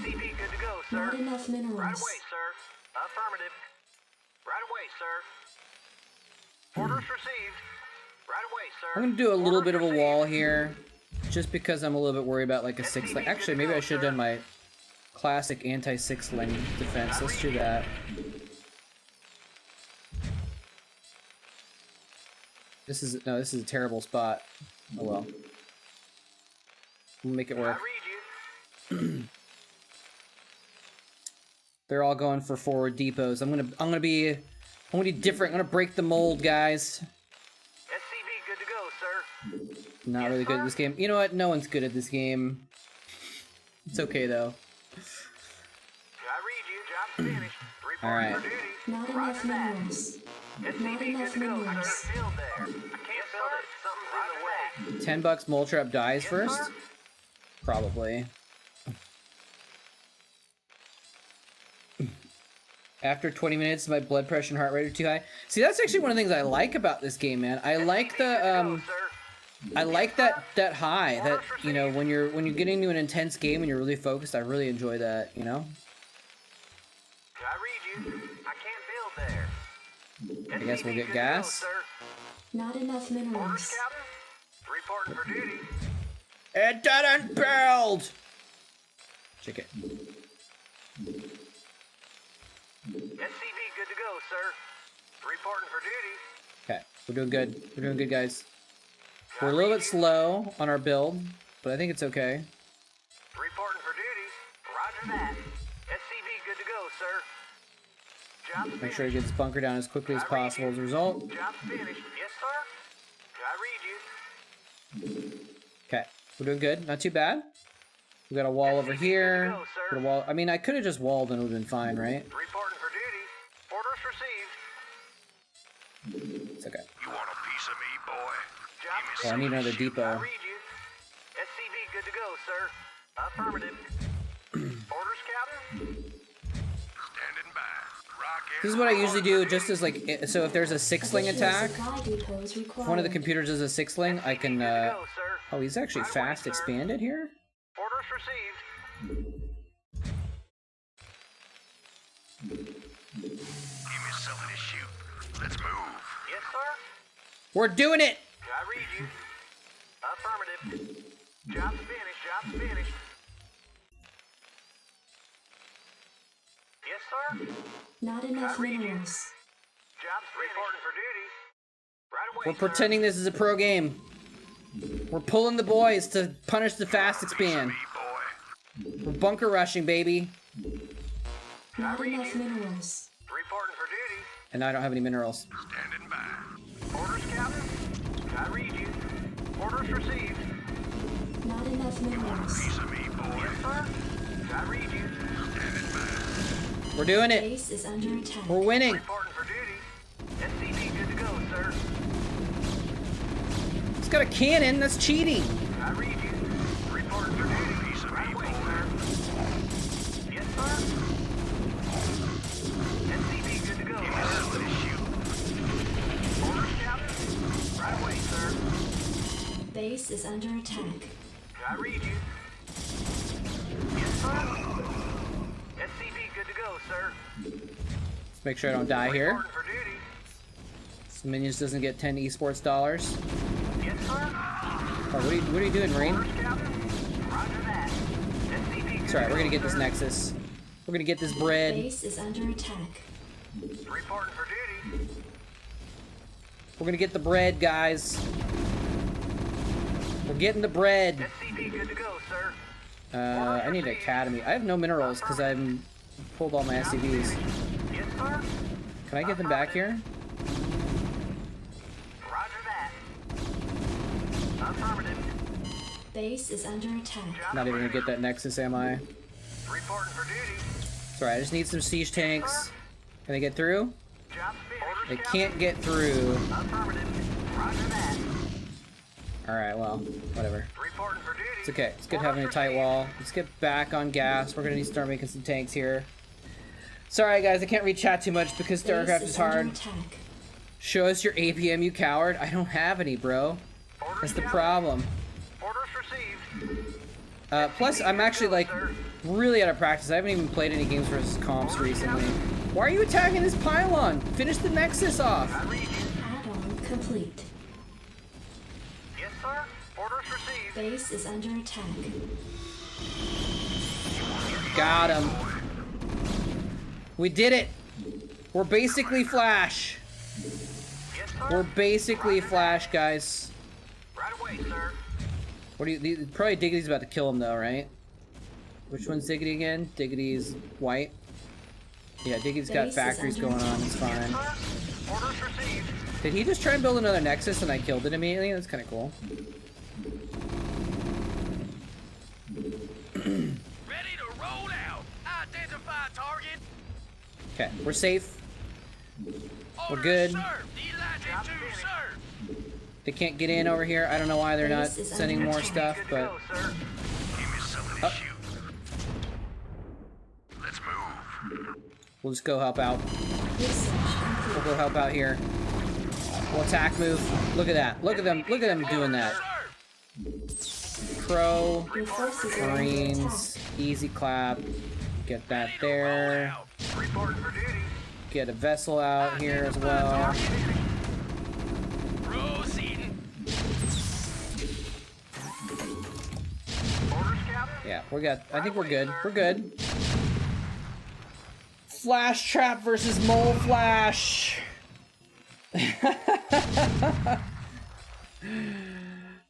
good to go, sir. Not enough minerals. Right away, sir. Affirmative. Right away, sir. Orders received. Right away, sir. I'm gonna do a little bit of a wall here, just because I'm a little bit worried about like a 6-lane. Actually, maybe I should have done my classic anti-6-lane defense. Let's do that. This is a terrible spot. Oh well. We'll make it work. They're all going for forward depots. I'm gonna be different. I'm gonna break the mold, guys. SCV good to go, sir. Not really good at this game. You know what? No one's good at this game. It's okay though. I read you. Job's finished. All right. Not enough minerals. Not enough minerals. Field there. I can't build it. Something's in the way. $10 moletrap dies first? Probably. After 20 minutes, my blood pressure and heart rate are too high. See, that's actually one of the things I like about this game, man. I like the I like that high, that, you know, when you're getting into an intense game and you're really focused. I really enjoy that, you know. I read you. I can't build there. I guess we'll get gas. Not enough minerals. Orders, Captain. Reporting for duty. It didn't build! Check it. SCV good to go, sir. Reporting for duty. Okay, we're doing good. We're doing good, guys. We're a little bit slow on our build, but I think it's okay. Reporting for duty. Roger that. SCV good to go, sir. Job's Make finished. sure it gets bunker down as quickly as possible as a result. Job's finished. Yes, sir. I read you. Okay, we're doing good. Not too bad. We got a wall over here. Got a wall. I mean, I could have just walled and it would have been fine, right? Reporting for duty. Orders received. It's okay. You want a piece of me, boy? Job's Oh, I need another I depot. read you. SCV good to go, sir. Affirmative. Orders, Captain. Standing by. Rocket. This is what I usually do, just as like, so if there's a 6-ling attack, Supply depots if one of the required. computers is a 6-ling, I can, Good to go, sir. oh, he's actually Right away, fast sir. expanded here? Orders received. Give me something to shoot. Let's move. Yes, sir. We're doing it! I read you. Affirmative. Job's finished. Job's finished. Yes, sir. Not enough minerals. Job's reporting for duty. Right away, We're sir. pretending this is a pro game. We're pulling the boys to punish the fast expand. Me, boy. We're bunker rushing, baby. Not enough minerals. Reporting for duty. And I don't have any minerals. Standing by. Orders, Captain. I read you. Orders received. Not enough minerals. Piece of me, boy. Yes, sir. I read you. Standing by. We're doing it. Base is under attack. We're winning. Reporting for duty. SCV good to go, sir. It's got a cannon. That's cheating. I read you. Reporting for duty. Piece of Right me, away, boy. sir. SCV good to go, sir. Orders, Captain? Right away, sir. Base is under attack. I read you. Yes, sir. SCV good to go, sir. Let's make sure I don't die here. Reporting for duty. So Minions doesn't get 10 esports dollars. Yes, sir. Oh, what are you doing, Marine? Orders, Captain? Roger that. SCV It's alright, we're gonna get this Nexus. We're gonna get this bread. Base is under attack. Reporting for duty. We're gonna get the bread, guys. We're getting the bread. SCV good to go, sir. I need an academy. I have no minerals because I've pulled all my SCVs. Yes, sir. Can I get them back here? Roger that. Affirmative. Base is under attack. Not even gonna get that Nexus, am I? Reporting for duty. It's alright, I just need some siege tanks. Can they get through? Job's finished. They can't get through. Affirmative. Roger that. Alright, well, whatever. Reporting for duty. It's okay. It's good having a tight wall. Let's get back on gas. We're gonna need to start making some tanks here. Sorry guys, I can't read chat too much because Starcraft is hard. Attack. Show us your APM, you coward. I don't have any, bro. That's the problem. Orders received. Plus, I'm actually like really out of practice. I haven't even played any games versus comps recently. Why are you attacking this pylon? Finish the Nexus off. I read you. Add-on complete. Yes, sir. Orders received. Base is under attack. Got him. We did it. We're basically Flash. Yes, sir. We're basically Flash, guys. Right away, sir. What do you? Probably Diggity's about to kill him though, right? Which one's Diggity again? Diggity's white. Yeah, Diggity's got factories going on. It's fine. Sir. Orders received. Did he just try and build another Nexus and I killed it immediately? That's kind of cool. Ready to roll out. Identify target. Okay, we're safe. Orders good. served. Elijah to serve. They can't get in over here. I don't know why they're not Base is sending under more attack. stuff, Good to but go, sir. Give me something to shoot. Let's move. we'll just go help out. Research We'll complete. go help out here. We'll attack move. Look at that. Look at them. Look at them doing that. Crow, Your forces are under Marines, easy clap. Get that there. Reporting for duty. Get a vessel out here as well. Proceeding. Orders, Captain. Yeah, I think we're good. We're good. Flash trap versus mole flash.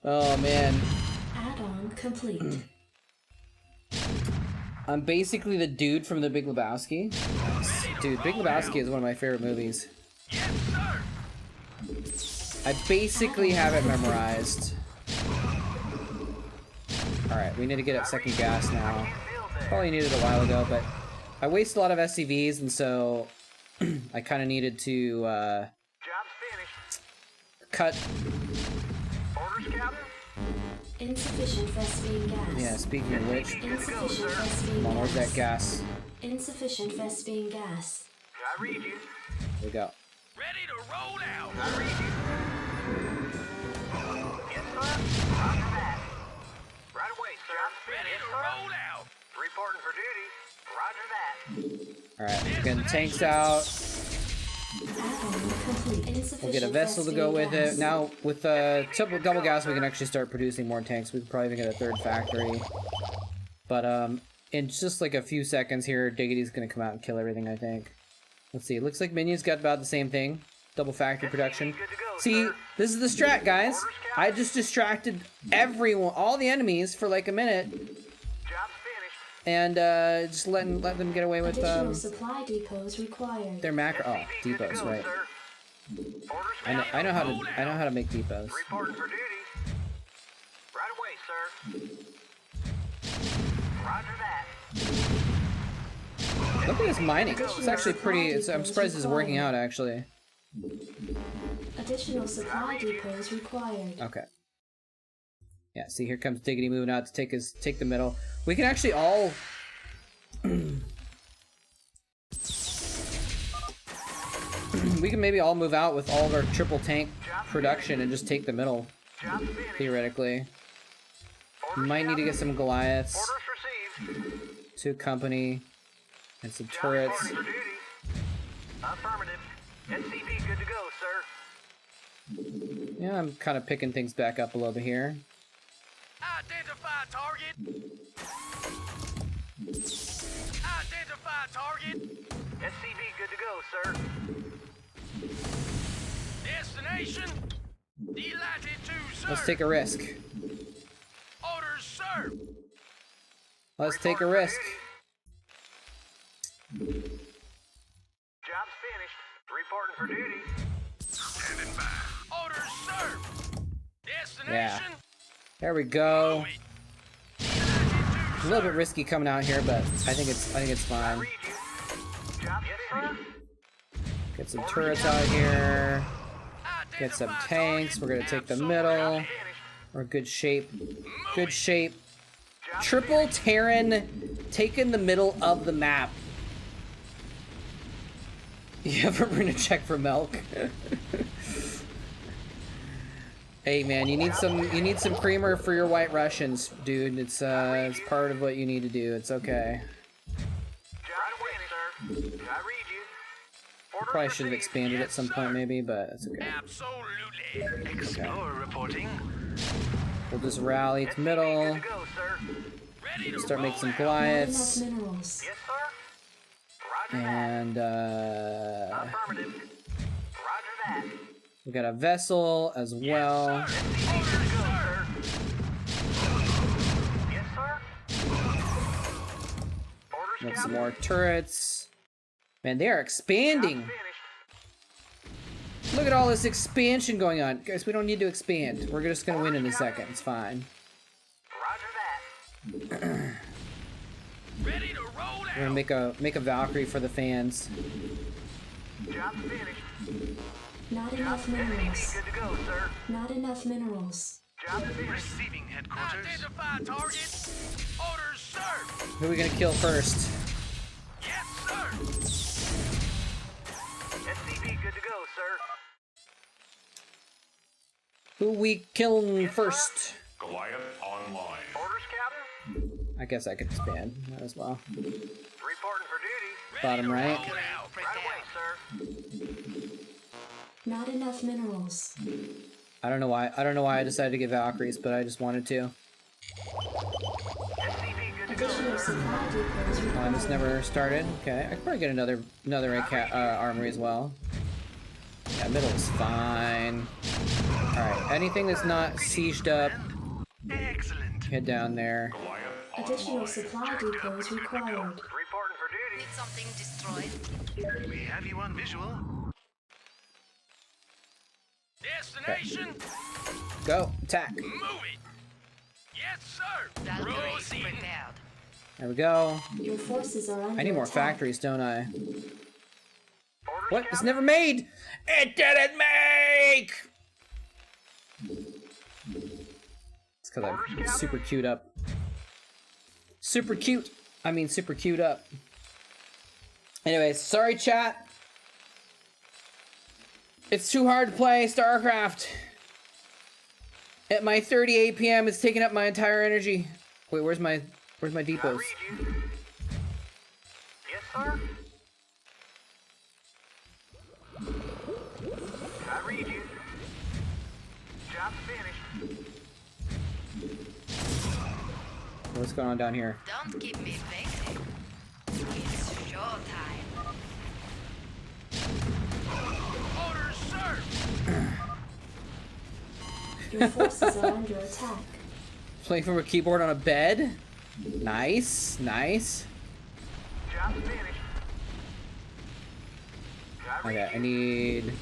Oh man. Add-on complete. I'm basically the dude from The Big Lebowski. Dude, Big Lebowski is one of my favorite movies. Yes, sir. I basically have it memorized. Alright, we need to get up second gas now. Probably needed a while ago, but I waste a lot of SCVs, and so I kind of needed to Job's finished. cut. Orders, Captain. Insufficient Vespine gas. Yeah, speaking of which, Insufficient Vespine come on, where's that gas. gas? Insufficient Vespine gas. I read you. Here we go. Ready to roll out. I read you. Yes, sir. Roger that. Right away, sir. Ready Yes, to sir. roll out. Reporting for duty. Roger that. Alright, getting tanks out. Add-on complete. Insufficient We'll get a vessel to go with gas. it. Now, with double gas, we can actually start producing more tanks. We could probably even get a third factory. But, in just like a few seconds here, Diggity's gonna come out and kill everything, I think. Let's see, it looks like Minions got about the same thing. Double factory production. Good to go, See, sir. this is the strat, guys. I just distracted everyone, all the enemies for like a minute, Job's finished. and just let them get away with Additional supply depots required. their macro. Oh, SCV good to depots, go, right? sir. Orders, I know Captain. I know how to make depots. Reporting for duty. Right away, sir. Roger that. Look at this mining. It's actually pretty. I'm surprised this is working out actually. Additional supply depots required. Okay. Yeah. See, here comes Diggity moving out to take the middle. We can actually all We can maybe all move out with all of our triple tank production and just take the middle, theoretically. We might need to get some Goliaths, Orders received. 2 company, and some Job turrets. reporting for duty. Affirmative. SCV good to go, sir. Yeah, I'm kind of picking things back up a little bit here. Identify target. Identify target. SCV good to go, sir. Destination. Delighted to serve. Let's take a risk. Orders, sir. Let's take a risk. Job's finished. Reporting for duty. Standing by. Orders, sir. Destination. Yeah. There we go. Move it. Delighted to A little bit risky coming out here, but I think it's fine. Read you. Job finished. Get some turrets out here. Get some tanks. We're gonna take the middle. We're in good shape. Good shape. Triple Terran taking the middle of the map. You ever bring a check for milk? Hey man, you need some creamer for your White Russians, dude. It's part of what you need to do. It's okay. Job finished, sir. I read you. Orders Probably should have received. expanded at some point maybe, but it's okay. Absolutely. Explorer reporting. We'll just rally to Good middle. to go, sir. Ready to Start roll making some out. Goliaths. Not enough minerals. Yes, sir. Roger that. And Affirmative. Roger that. we got a vessel as well. Orders, sir. Yes, sir. Orders, Got some Captain. more turrets. Man, they are expanding. Finished. Look at all this expansion going on. Guys, we don't need to expand. We're just gonna win in a second. It's fine. Roger that. Ready to roll We're out. gonna make a Valkyrie for the fans. Job finished. Not enough SCV minerals. good to go, sir. Not enough minerals. Job finished. Receiving headquarters. Identify target. Orders, sir. Who are we gonna kill first? Yes, sir. SCV good to go, sir. Who we killing first? Goliath online. Orders, Captain. I guess I could expand that as well. Reporting for duty. Bottom right. Roll out. Right away, sir. Not enough minerals. I don't know why I decided to get Valkyries, but I just wanted to. SCV good to go, Additional sir. supply depots This required. never started. Okay, I could probably get another armory as well. Yeah, middle is fine. All right, anything that's not sieged up, Excellent. head down there. Goliath Additional online. supply Jacked up. depots required. Reporting for duty. Need something destroyed? We have you on visual. Destination. Go attack. Move it. Yes, sir. Valkyries Proceed. prepared. There we go. Your forces are under I need more attack. factories, don't I? Orders, What? It's Captain. never made. It didn't make. It's because I'm super cute up. Super cute. I mean, super cute up. Anyways, sorry, chat. It's too hard to play Starcraft. At my 38 p.m., it's taking up my entire energy. Wait, where's my I depots? read you. Yes, sir. I read you. Job finished. What's going on down here? Don't keep me waiting. It's showtime. Orders, sir. Your forces are under attack. Playing from a keyboard on a bed? Nice, nice. Job finished. I read Okay, I you. need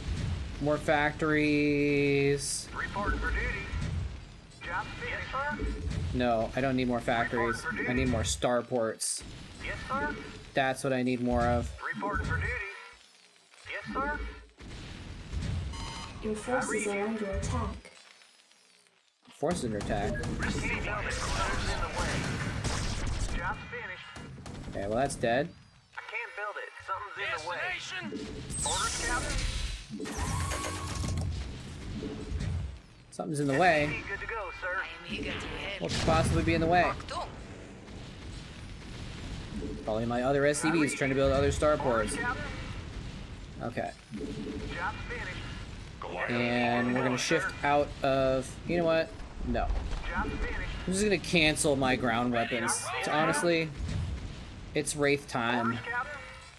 more factories. Reporting for duty. Job finished, sir. No, I don't need more factories. I need more starports. Yes, sir. That's what I need more of. Reporting for duty. Yes, sir. Your forces are under attack. Forces under attack. Receiving headquarters in the way. Job finished. Okay, well that's dead. I can't build it. Something's in the way. Orders, Captain? Something's in the way. SCV good to go, sir. I am eager to help. What could possibly be in the way? Achtung. Probably my other SCVs trying to build other starports. Okay. Job's finished. And we're gonna shift out of. You know what? No. Job's finished. I'm just gonna cancel my ground weapons. So honestly, it's Wraith time.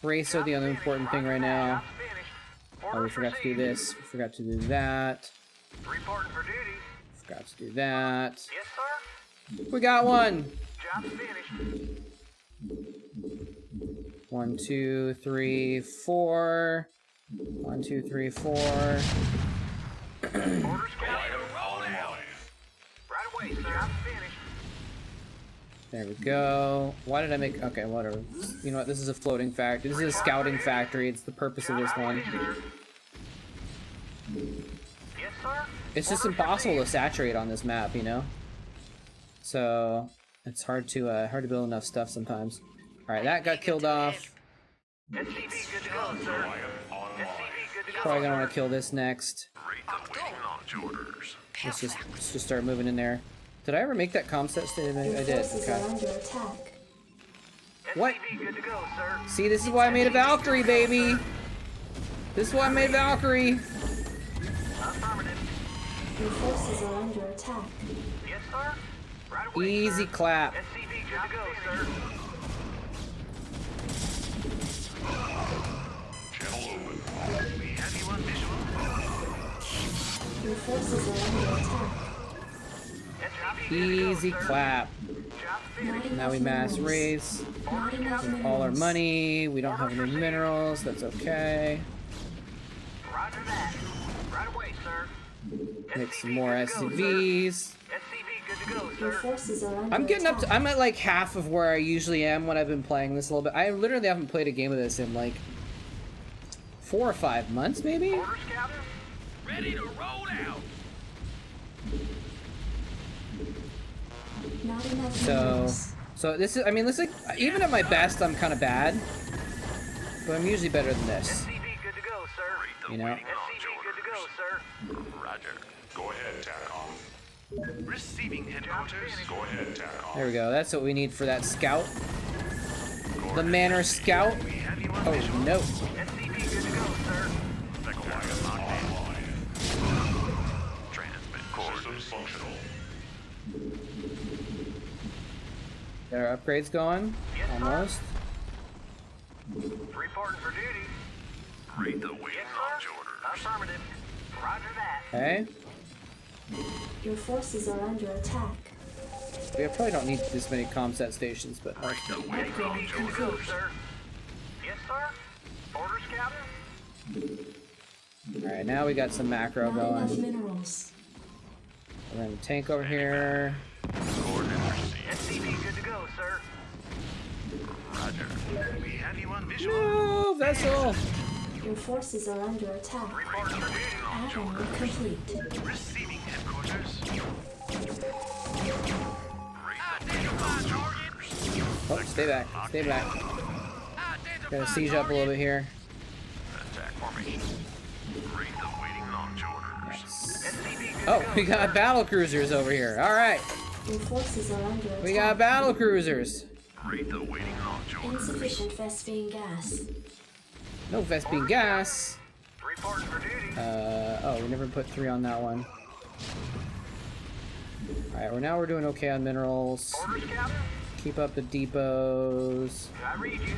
Wraiths are the unimportant thing right now. Oh, we forgot to do this. We forgot to do that. Reporting for duty. Forgot to do that. Yes, sir. We got one. Job's finished. 1, 2, 3, 4. 1, 2, 3, 4. Orders, Captain. Roll out. Right away, sir. Job's finished. There we go. Why did I make... Okay, whatever. You know what? This is a floating factory. This is a scouting factory. It's the purpose of this one. Yes, sir. It's just impossible to saturate on this map, you know? So... It's hard to build enough stuff sometimes. Alright, that got killed off. SCV good to go, sir. SCV good to go. Probably gonna want to kill this next. Achtung. Let's just start moving in there. Did I ever make that comm set statement? I did. Forces are Okay. under attack. What? SCV good to go, sir. See, this is why I made a Valkyrie, baby! This is why I made Valkyrie! Affirmative. Your forces are under attack. Yes, sir. Right away, Easy sir. clap. SCV good to go, sir. We have you on visual. Your forces are under attack. SCV good to go, Easy sir. clap. Job's finished. Now we mass race. Not enough All our minerals. money. We don't have any minerals. That's okay. Roger that. Right away, sir. Make some more SCVs. SCV good to go, Your sir. forces are under I'm getting up attack. to... I'm at like half of where I usually am when I've been playing this a little bit. I literally haven't played a game of this in like 4 or 5 months, maybe? Orders, Captain. Ready to roll out. Not enough So... minerals. So this is... I mean, this is... Even at my best, I'm kind of bad. But I'm usually better than this. SCV good to go, sir. You know? SCV good to go, sir. Roger. Go ahead, TACOM. Receiving headquarters. Go ahead, TACOM. There we go. That's what we need for that scout. The Manor Scout. We have you on Oh, visual. no. SCV good to go, sir. Goliath online. Transmit systems functional. Got our upgrades going. Yes, sir. Almost. Reporting for duty. Read the waiting Yes, launch sir. orders. Affirmative. Roger that. Okay. Your forces are under attack. We probably don't need this many comset stations, but... Read the waiting Upgrade launch Good to orders. go, complete. sir. Yes, sir. Orders, Captain. Alright, now we got some macro Not enough going. minerals. And then tank over here. Coordinates received. SCV good to go, sir. Roger. We have you on visual. No, vessel! Your forces are under attack. Reporting for duty. Add-on complete. Receiving headquarters. Identify target. Oh, stay back. Stay back. Gotta siege up a little bit here. Attack formation. Read the waiting launch orders. SCV good Oh, to go. we got battle cruisers over here. Alright. Your forces are under attack. We got battle cruisers. Read the waiting launch orders. Insufficient Vespine gas. No Vespine gas. Reporting for duty. Oh, we never put 3 on that one. Alright, well now we're doing okay on minerals. Orders, Captain. Keep up the depots. I read you.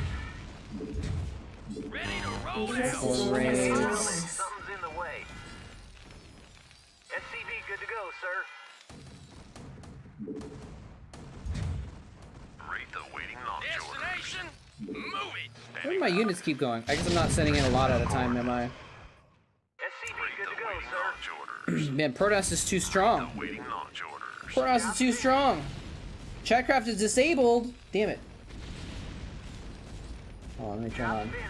Ready to Your roll out. forces are under Raids. attack. Something's in the way. SCV good to go, sir. Read the waiting launch orders. Destination. Move it. Where do my units keep going? I guess I'm not sending in a lot at a time, am I? SCV Read good the to go, waiting sir. launch orders. Man, Protoss is too strong. Waiting launch orders. Protoss is too strong. Chatcraft is disabled. Damn it. Oh, let me turn on. Finished.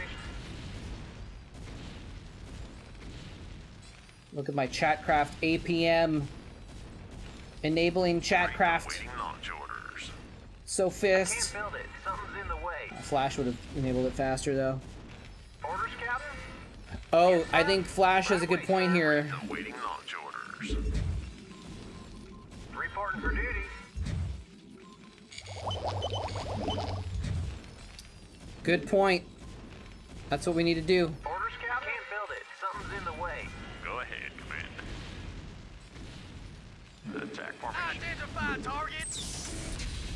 Look at my Chatcraft APM. Enabling Chatcraft. Waiting launch orders. So Can't fist. build it. Something's in the way. Flash would have enabled it faster though. Oh, I think Flash has a good point here. Awaiting launch orders. Reporting for duty. Good point. That's what we need to do. Orders, Captain? Can't build it. Something's in the way. Go ahead, Commander. Attack formation. Identify target.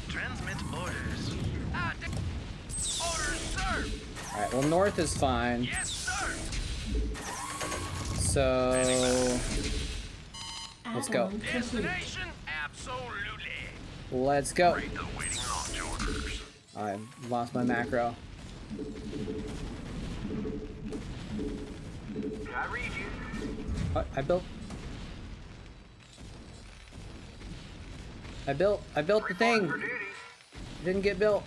Transmit orders. Orders, sir. Alright, well, north is fine. Yes, sir. So... let's go. Destination, absolutely. Let's go. Awaiting launch orders. I lost my macro. I read you. What? I built the thing. For duty. Didn't get built.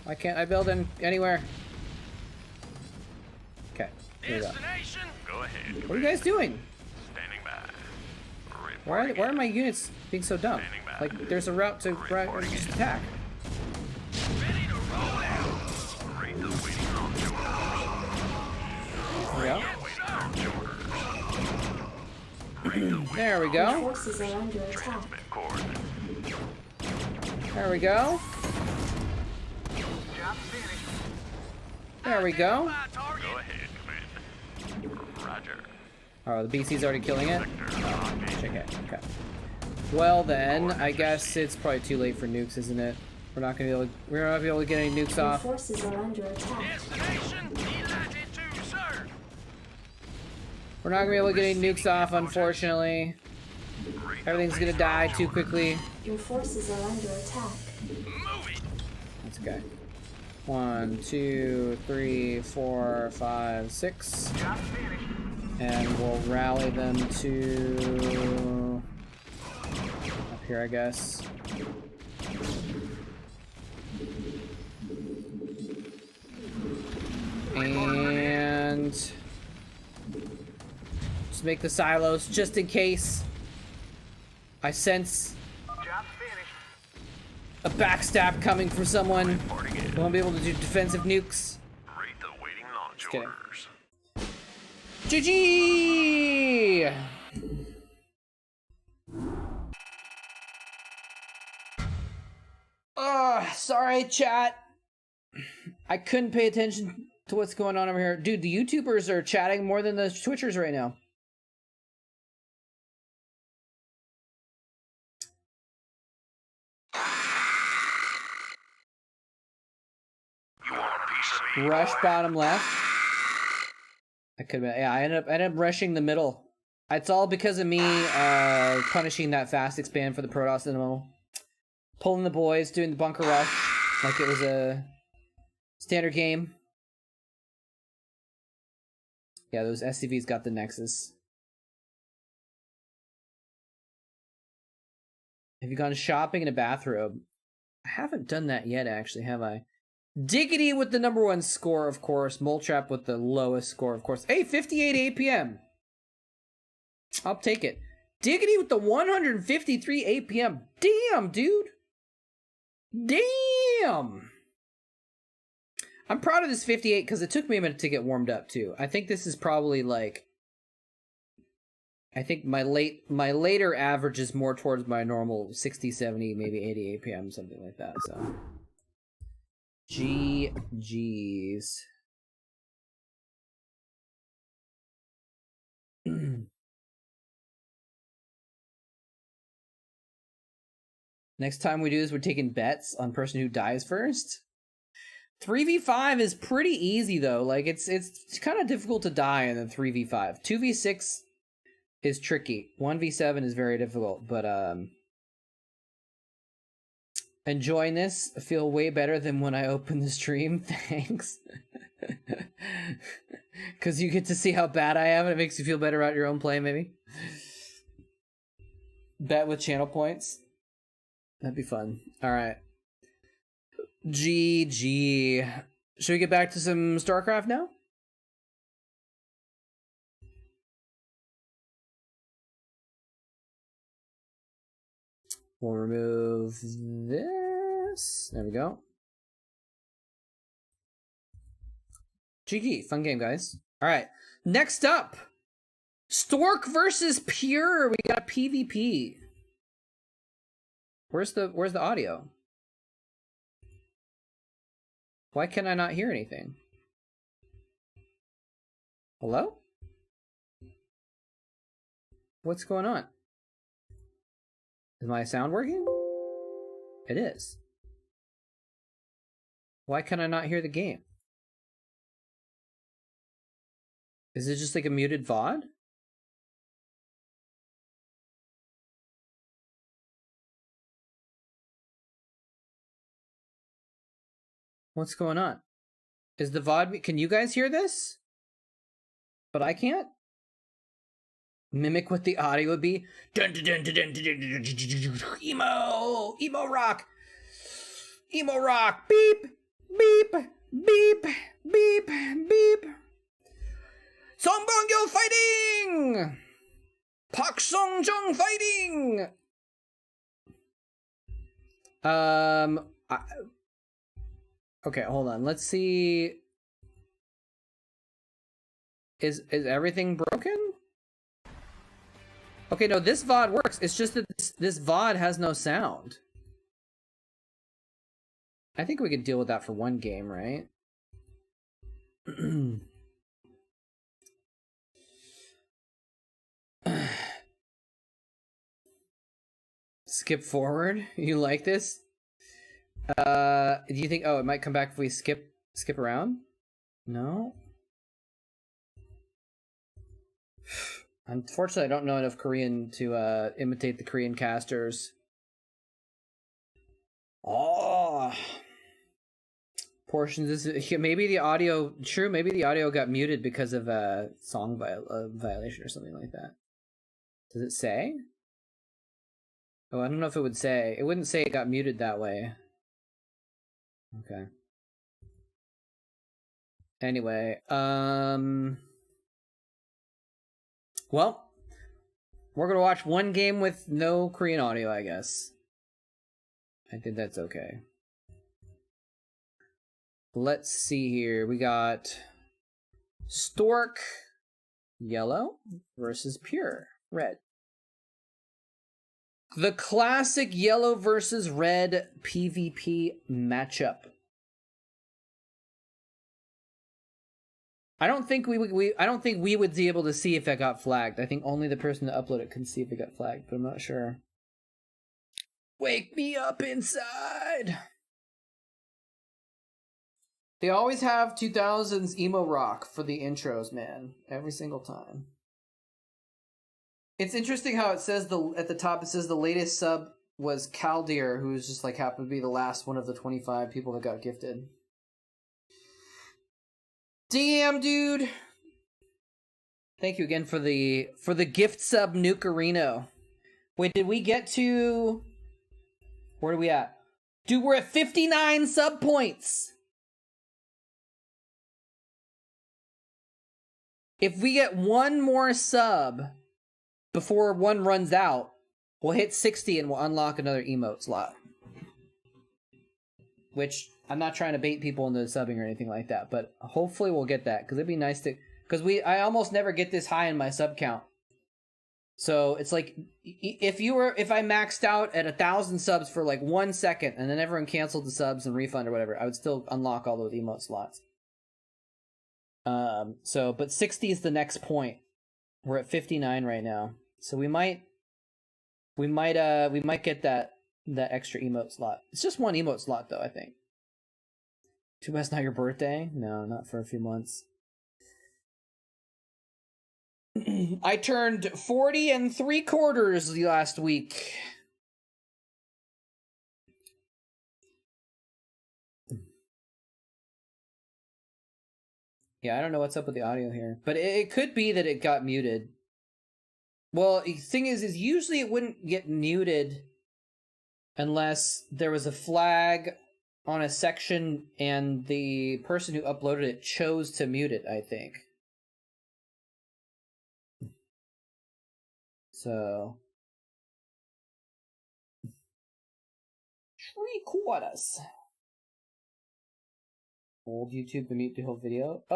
Why can't I build anywhere? Okay, here we go. Destination. Go ahead. What are you guys doing? Standing by. Why are my units being so dumb? Like, there's a route to just attack. Ready to roll out. Rate the waiting launch orders. There we go. Sir. There we go. Forces are under attack. Transmit coordinates. There we go. Job finished. There we go. Identify target. Go ahead, Commander. Roger. Oh, the BC's already killing it? Sector on me. Check it. Okay. Well then, I guess it's probably too late for nukes, isn't it? We're not gonna be able to get any nukes Your off. forces are under attack. Destination, E92, sir. We're not gonna be able to get any nukes off, unfortunately. Everything's gonna die too quickly. Your forces are under attack. Move it. That's okay. 1, 2, 3, 4, 5, 6. Job finished. And we'll rally them to up here, I guess. And just make the silos just in case I sense Job finished. a backstab coming from someone. We won't be able to do defensive nukes. Rate the waiting launch kidding. orders. GG! Sorry, chat. I couldn't pay attention to what's going on over here. Dude, the YouTubers are chatting more than the Twitchers right now. You want a piece of me? Rush bottom left. I could have, yeah, I ended up rushing the middle. It's all because of me punishing that fast expand for the Protoss in the middle. Pulling the boys, doing the bunker rush like it was a standard game. Yeah, those SCVs got the Nexus. Have you gone shopping in a bathrobe? I haven't done that yet, actually, have I? Diggity with the #1 score, of course. Moletrap with the lowest score, of course. Hey, 58 APM. I'll take it. Diggity with the 153 APM. Damn, dude. Damn. I'm proud of this 58 because it took me a minute to get warmed up, too. I think this is probably like... I think my later average is more towards my normal 60, 70, maybe 80 APM, something like that, so... GG's. Next time we do this, we're taking bets on person who dies first. 3v5 is pretty easy though. Like it's kind of difficult to die in the 3v5. 2v6 is tricky. 1v7 is very difficult, but enjoying this. I feel way better than when I opened the stream. Thanks. Because you get to see how bad I am and it makes you feel better about your own play, maybe. Bet with channel points. That'd be fun. Alright. GG. Should we get back to some Starcraft now? We'll remove this. There we go. GG, fun game, guys. All right, next up, Stork versus Pure. We got a PvP. Where's the audio? Why can I not hear anything? Hello? What's going on? Is my sound working? It is. Why can I not hear the game? Is it just like a muted VOD? What's going on? Is the VOD... Can you guys hear this? But I can't? Mimic what the audio would be. Dun, dun, dun, dun, dun, dun, dun, dun, dun, emo! Emo rock! Emo rock! Beep! Beep! Beep! Beep! Beep! Songbongyo fighting! Pak Songjong fighting! Okay, hold on. Let's see. Is everything broken? Okay, no, this VOD works. It's just that this VOD has no sound. I think we could deal with that for one game, right? Skip forward? You like this? Do you think... Oh, it might come back if we skip around? No? Unfortunately, I don't know enough Korean to imitate the Korean casters. Oh! Portions... Maybe the audio... True, maybe the audio got muted because of a song violation or something like that. Does it say? Oh, I don't know if it would say. It wouldn't say it got muted that way. Okay. Anyway, well, we're gonna watch one game with no Korean audio, I guess. I think that's okay. Let's see here. We got Stork yellow versus Pure red. The classic yellow versus red PvP matchup. I don't think we would be able to see if it got flagged. I think only the person that uploaded it can see if it got flagged, but I'm not sure. Wake me up inside. They always have 2000s emo rock for the intros, man. Every single time. It's interesting how it says at the top, it says the latest sub was Caldeer, who's just like happened to be the last one of the 25 people that got gifted. Damn, dude. Thank you again for the gift sub, Nukerino. Wait, did we get to... Where are we at? Dude, we're at 59 sub points. If we get one more sub before one runs out, we'll hit 60 and we'll unlock another emote slot. Which, I'm not trying to bait people into subbing or anything like that, but hopefully we'll get that, because it'd be nice to... Because I almost never get this high in my sub count. So, it's like, if I maxed out at 1,000 subs for like 1 second, and then everyone canceled the subs and refund or whatever, I would still unlock all those emote slots. But 60 is the next point. We're at 59 right now. So we might get that extra emote slot. It's just one emote slot though, I think. Too bad it's not your birthday? No, not for a few months. I turned 40 3/4 last week. Yeah, I don't know what's up with the audio here, but it could be that it got muted. Well, the thing is usually it wouldn't get muted unless there was a flag on a section and the person who uploaded it chose to mute it, I think. So... 3/4. Old YouTube and mute the whole video. I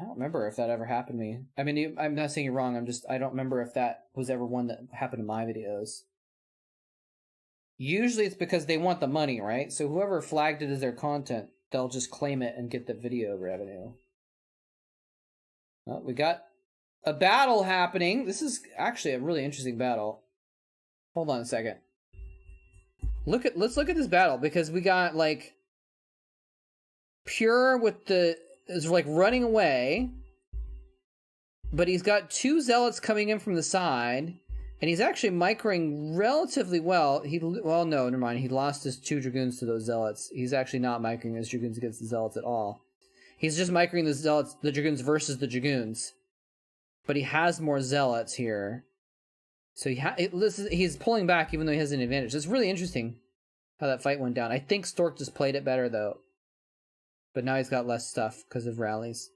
don't remember if that ever happened to me. I mean, I'm not saying you're wrong. I don't remember if that was ever one that happened to my videos. Usually it's because they want the money, right? So whoever flagged it as their content, they'll just claim it and get the video revenue. Well, we got a battle happening. This is actually a really interesting battle. Hold on a second. Let's look at this battle, because we got like Pure with is like running away, but he's got two zealots coming in from the side, and he's actually microing relatively well. No, never mind. He lost his 2 dragoons to those zealots. He's actually not microing his dragoons against the zealots at all. He's just microing the dragoons versus the dragoons. But he has more zealots here. So he's pulling back even though he has an advantage. It's really interesting how that fight went down. I think Stork just played it better though. But now he's got less stuff because of rallies.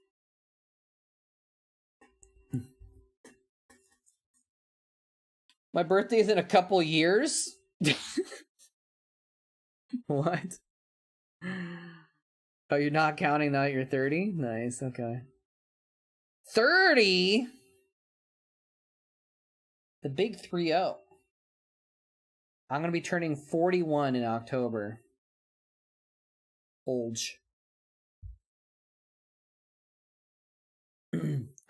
My birthday is in a couple years? What? Oh, you're not counting now that you're 30? Nice, okay. 30? The big 3-0. I'm gonna be turning 41 in October. Olge.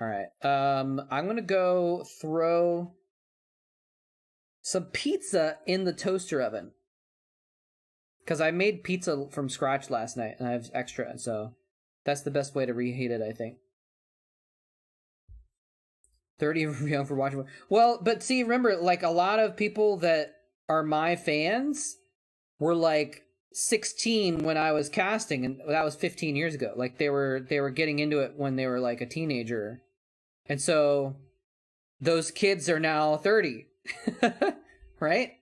Alright, I'm gonna go throw some pizza in the toaster oven. Because I made pizza from scratch last night, and I have extra, so that's the best way to reheat it, I think. 30 young for watching. Well, but see, remember, like, a lot of people that are my fans were, like, 16 when I was casting, and that was 15 years ago. Like, they were getting into it when they were, like, a teenager. And so, those kids are now 30. Right?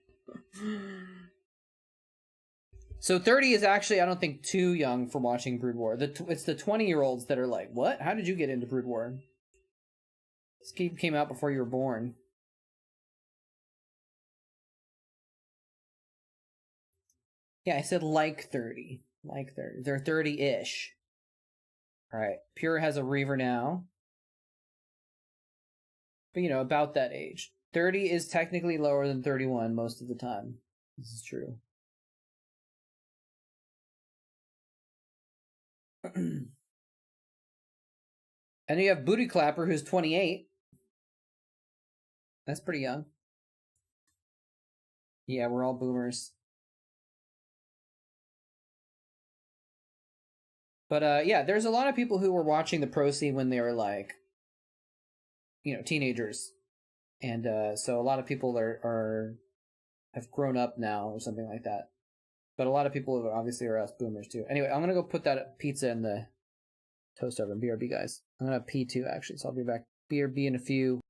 So 30 is actually, I don't think, too young for watching Brood War. It's the 20-year-olds that are like, what? How did you get into Brood War? This game came out before you were born. Yeah, I said like 30. Like 30. They're 30-ish. Alright, Pure has a Reaver now. But, you know, about that age. 30 is technically lower than 31 most of the time. This is true. And you have Booty Clapper, who's 28. That's pretty young. Yeah, we're all boomers. But, yeah, there's a lot of people who were watching the pro scene when they were, like, you know, teenagers. And, so a lot of people have grown up now or something like that. But a lot of people obviously are us boomers, too. Anyway, I'm gonna go put that pizza in the toast oven. BRB, guys. I'm gonna pee, too, actually, so I'll be back. BRB in a few.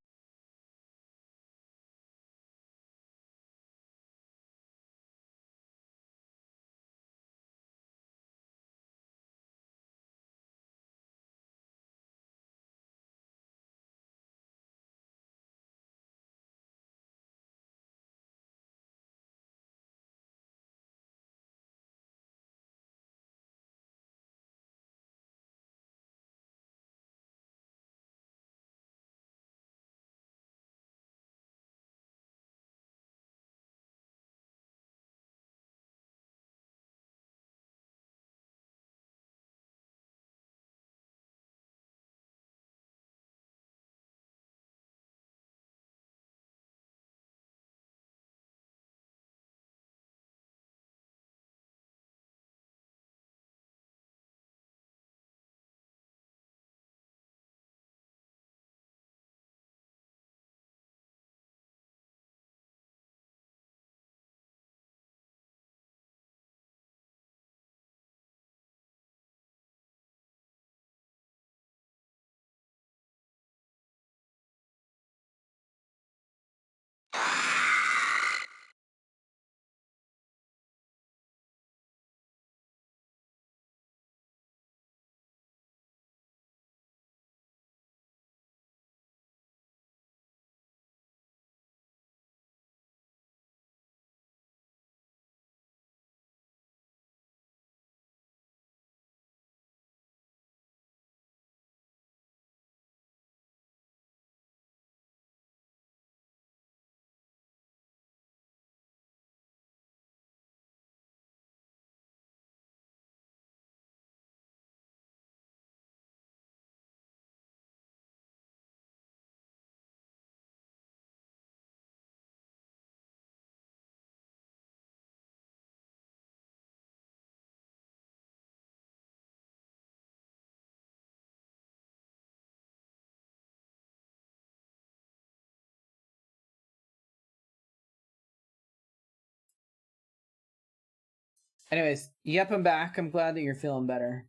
Anyways, yep, I'm back. I'm glad that you're feeling better.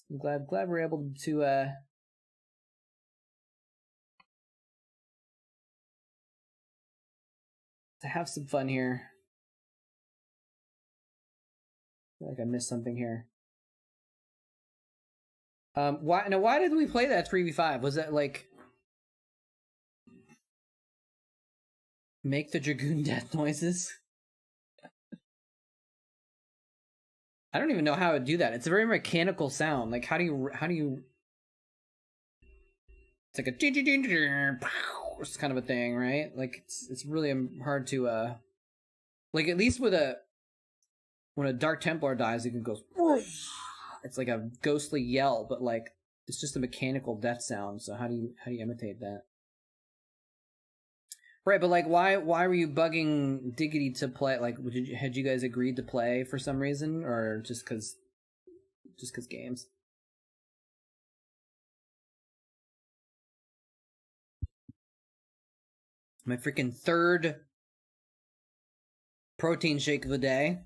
I'm glad we're able to have some fun here. I feel like I missed something here. Why did we play that 3v5? Was that like make the Dragoon death noises? I don't even know how to do that. It's a very mechanical sound. Like how do you it's like a it's kind of a thing, right? Like it's really hard to like at least with when a Dark Templar dies, it can go. It's like a ghostly yell, but like it's just a mechanical death sound. So how do you imitate that? Right, but like why were you bugging Diggity to play? Like had you guys agreed to play for some reason, or just cause games? My freaking third protein shake of the day.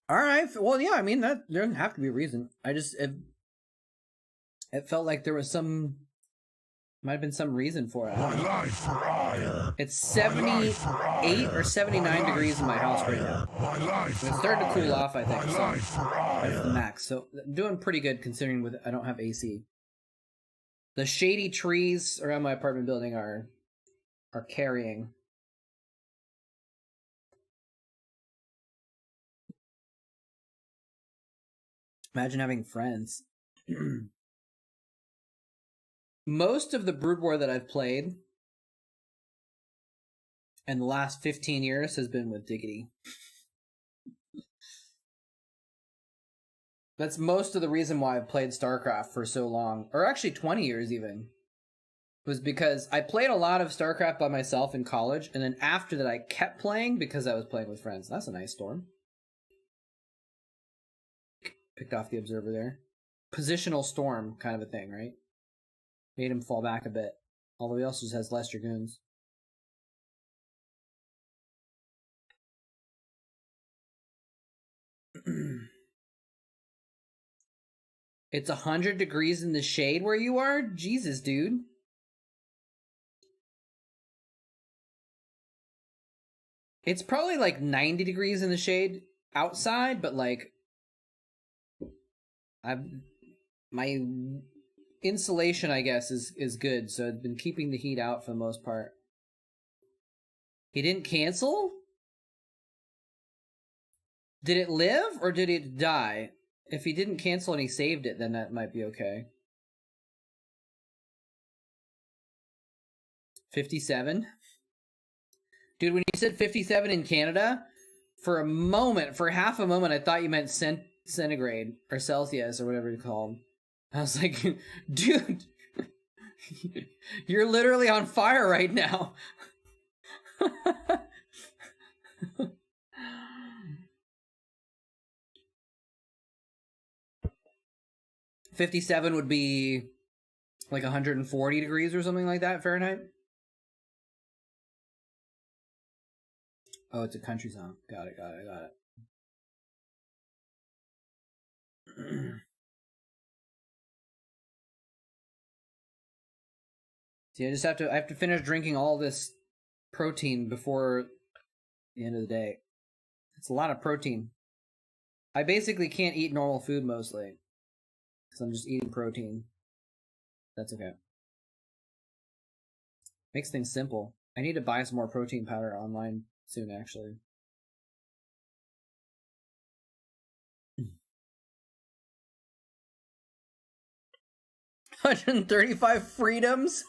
All right. Well, yeah. I mean, that there doesn't have to be a reason. I just it felt like there was might have been some reason for it. My life for ire. It's 78 or 79 degrees in my house right now. It's starting to cool off, I think. So that's the max. So I'm doing pretty good considering I don't have AC. The shady trees around my apartment building are carrying. Imagine having friends. Most of the Brood War that I've played in the last 15 years has been with Diggity. That's most of the reason why I've played Starcraft for so long, or actually 20 years even, was because I played a lot of Starcraft by myself in college, and then after that I kept playing because I was playing with friends. That's a nice storm. Picked off the observer there. Positional storm kind of a thing, right? Made him fall back a bit. Although he also just has less Dragoons. It's 100 degrees in the shade where you are? Jesus, dude. It's probably like 90 degrees in the shade outside, but like my insulation, I guess, is good, so I've been keeping the heat out for the most part. He didn't cancel? Did it live or did it die? If he didn't cancel and he saved it, then that might be okay. 57? Dude, when you said 57 in Canada, for half a moment, I thought you meant centigrade or Celsius or whatever it's called. I was like, dude, you're literally on fire right now. 57 would be like 140 degrees or something like that Fahrenheit. Oh, it's a country song. Got it. See, I have to finish drinking all this protein before the end of the day. It's a lot of protein. I basically can't eat normal food mostly, because I'm just eating protein. That's okay. Makes things simple. I need to buy some more protein powder online soon, actually. $135 freedoms?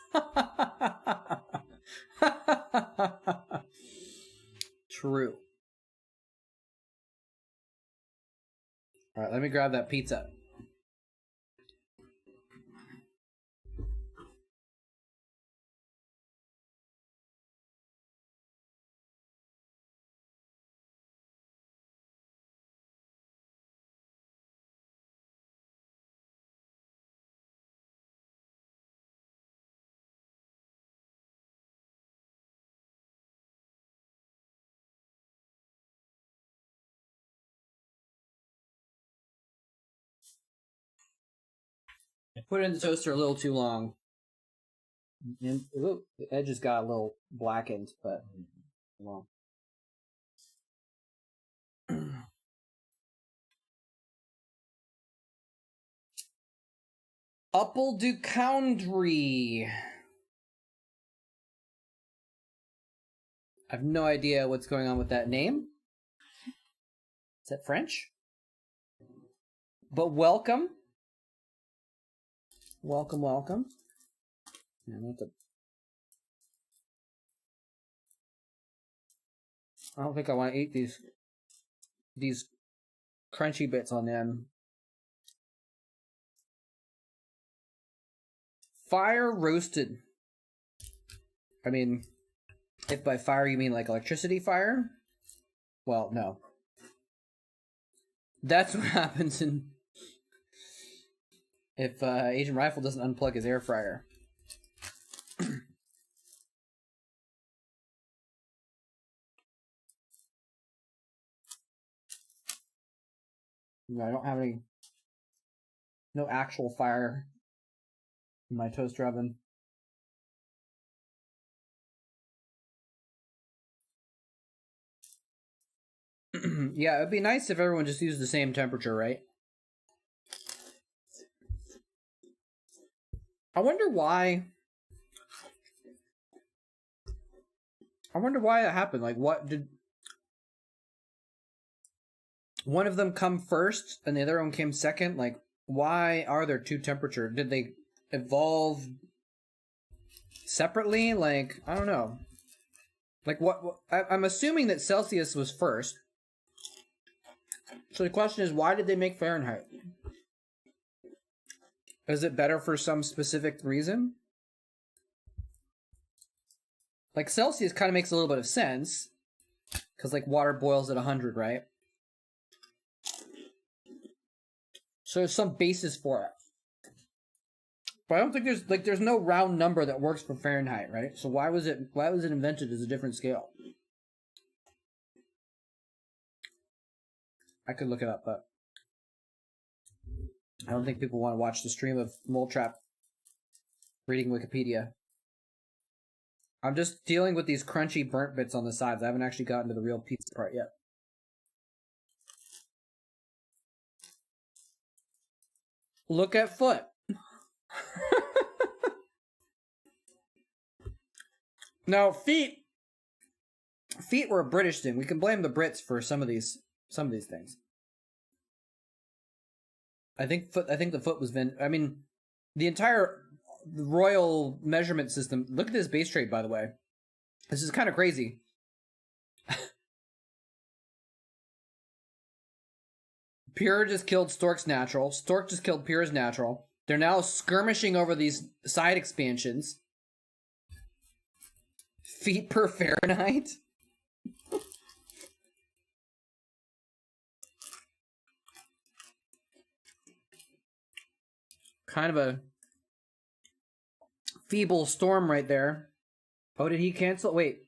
True. Alright, let me grab that pizza. Put it in the toaster a little too long. And, ooh, the edges got a little blackened, but well. Upple du Coundry. I have no idea what's going on with that name. Is that French? But welcome. Welcome, welcome. Yeah, I don't think I want to eat these crunchy bits on them. Fire roasted. I mean, if by fire you mean like electricity fire, well, no. That's what happens if Agent Rifle doesn't unplug his air fryer. I don't have no actual fire in my toaster oven. Yeah, it'd be nice if everyone just used the same temperature, right? I wonder why that happened. Like, what did one of them come first and the other one came second? Like, why are there two temperatures? Did they evolve separately? Like, I don't know. Like, I'm assuming that Celsius was first. So the question is, why did they make Fahrenheit? Is it better for some specific reason? Like, Celsius kind of makes a little bit of sense. Because, like, water boils at 100, right? So there's some basis for it. But I don't think there's no round number that works for Fahrenheit, right? So why was it invented as a different scale? I could look it up, but I don't think people want to watch the stream of moletrap reading Wikipedia. I'm just dealing with these crunchy burnt bits on the sides. I haven't actually gotten to the real pizza part yet. Look at foot. Now, feet were a British thing. We can blame the Brits for some of these things. I think the foot was the entire royal measurement system. Look at this base trade, by the way. This is kind of crazy. Pure just killed Stork's natural. Stork just killed Pure's natural. They're now skirmishing over these side expansions. Feet per Fahrenheit? Kind of a feeble storm right there. Oh, did he cancel? Wait.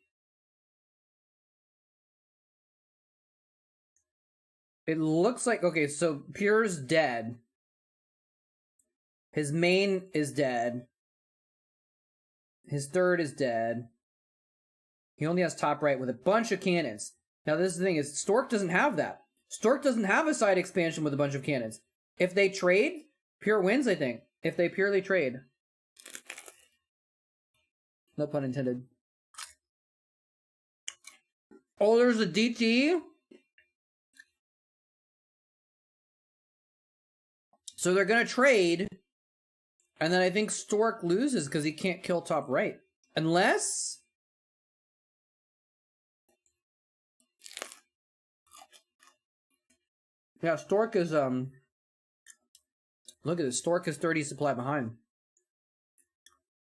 It looks like, okay, so Pure's dead. His main is dead. His third is dead. He only has top right with a bunch of cannons. Now, this is the thing, is Stork doesn't have that. Stork doesn't have a side expansion with a bunch of cannons. If they trade, Pure wins, I think. If they purely trade. No pun intended. Oh, there's a DT? So they're going to trade. And then I think Stork loses because he can't kill top right. Unless... Yeah, Stork is, look at this. Stork is 30 supply behind.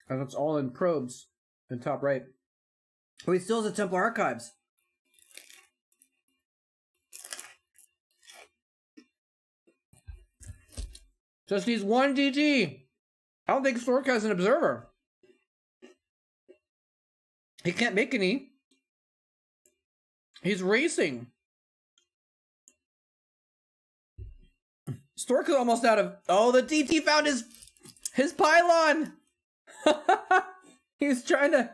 And it's all in probes in top right. But he still has a Templar Archives. Just needs one DT. I don't think Stork has an observer. He can't make any. He's racing. Stork is almost out of... Oh, the DT found his His pylon! He's trying to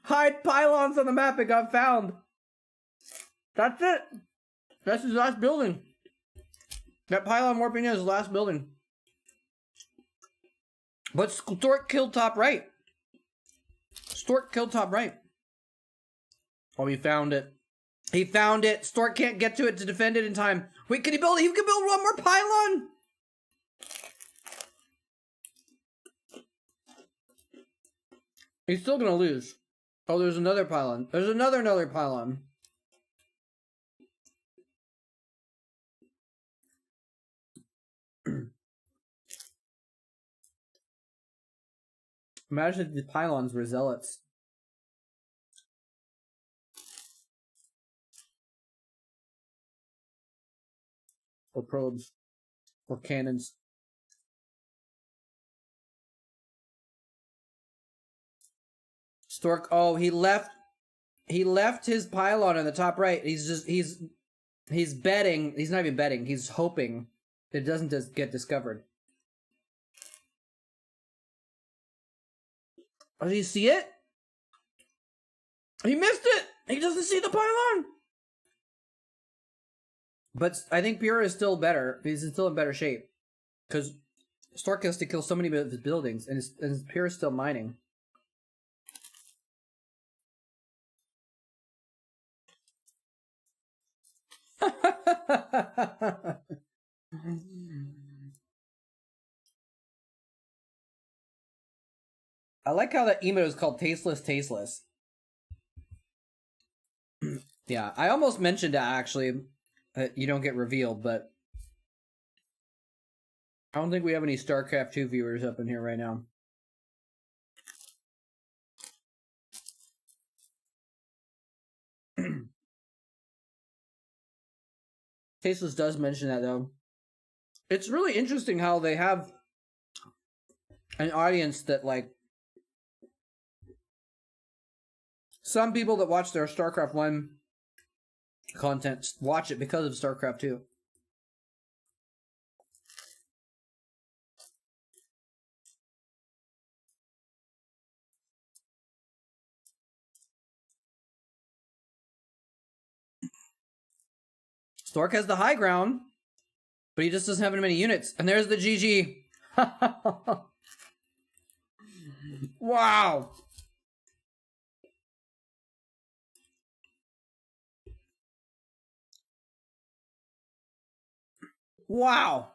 hide pylons on the map. It got found. That's it. That's his last building. That pylon warping is his last building. But Stork killed top right. Stork killed top right. Oh, he found it. He found it. Stork can't get to it to defend it in time. Wait, can he build? He can build one more pylon. He's still gonna lose. Oh, there's another pylon. There's another pylon. Imagine if the pylons were zealots. Or probes. Or cannons. Stork, oh, he left his pylon in the top right. He's betting, he's not even betting, he's hoping that it doesn't just get discovered. Oh, did you see it? He missed it! He doesn't see the pylon! But I think Pura is still better. He's still in better shape. Because Stork has to kill so many of his buildings, and Pura is still mining. I like how that emote is called Tasteless. Yeah, I almost mentioned that actually. You don't get revealed, but I don't think we have any Starcraft 2 viewers up in here right now. Tasteless does mention that, though. It's really interesting how they have an audience that, like, some people that watch their StarCraft 1 content watch it because of StarCraft 2. Stork has the high ground, but he just doesn't have many units. And there's the GG. Wow. Wow.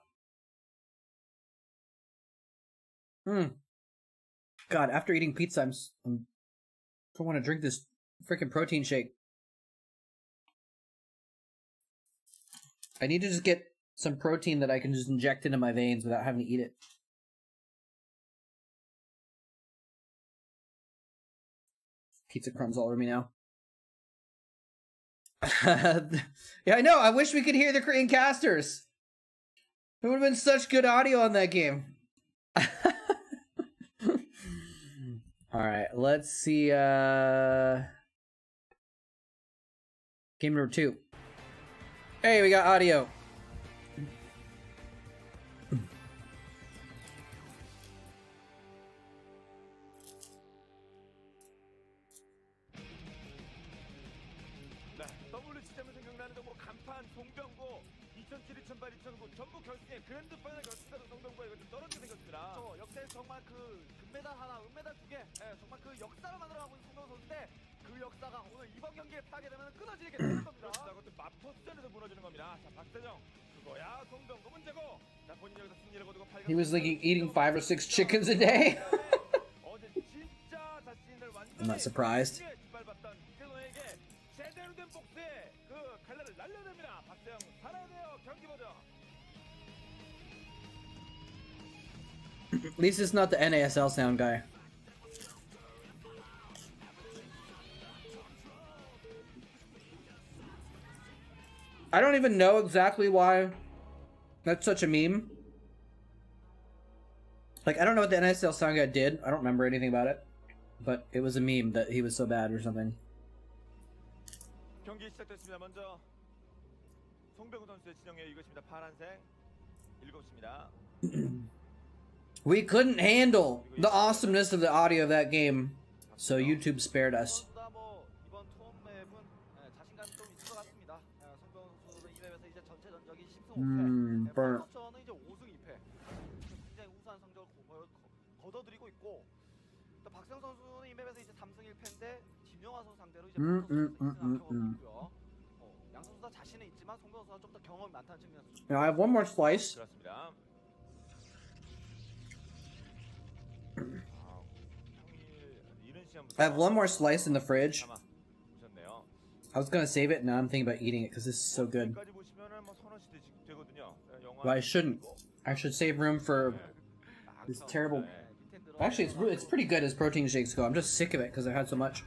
God, after eating pizza, I don't want to drink this freaking protein shake. I need to just get some protein that I can just inject into my veins without having to eat it. Pizza crumbs all over me now. Yeah, I know. I wish we could hear the Korean casters. It would have been such good audio on that game. Alright, let's see. Game number 2. Hey, we got audio. 정말 그 금메달 하나, 은메달 2개, 정말 그 역사를 만들어가고 있는 송병호 선수인데 그 역사가 오늘 이번 경기에 파게 되면 끊어지게 되는 겁니다. 그것도 마포스전에서 무너지는 겁니다. 자, 박대정 그거야 송병호 문제고. 자, 본인 여기서 승리를 거두고 8강. He was like eating 5 or 6 chickens a day. 어제 진짜 자신을 완전히 I'm not surprised. 짓밟았던 이태노에게 제대로 된 복수에 그 칼날을 날려냅니다. 박대정 살아야 돼요. 경기 보죠. At least it's not the NASL sound guy. I don't even know exactly why that's such a meme. Like, I don't know what the NASL sound guy did. I don't remember anything about it. But it was a meme that he was so bad or something. 경기 시작됐습니다. 먼저 송병호 선수의 진영에 이것입니다. 파란색 7시입니다. We couldn't handle the awesomeness of the audio of that game, so YouTube spared us. 선수가 뭐 이번 투어 맵은 자신감이 좀 있을 것 같습니다. 송병호 선수는 이 맵에서 이제 전체 전적이 10승 5패. burnt. 프로토스는 이제 5승 2패. 굉장히 우수한 성적을 거둬들이고 있고, 또 박세영 선수는 이 맵에서 이제 3승 1패인데 진영화 선수 상대로 이제 프로토스에서 2승 경험이 있고요. 양 선수 다 자신은 있지만 송병호 선수가 좀 더 경험이 많다는 측면에서 좀 Now I have one more slice. 그렇습니다. I have one more slice in the fridge. 보셨네요. I was gonna save it, now I'm thinking about eating it because this is so good. 여기까지 보시면은 뭐 서너 시대 되거든요. But I shouldn't. I should save room for this terrible. Actually, it's pretty good as protein shakes go. I'm just sick of it because I had so much.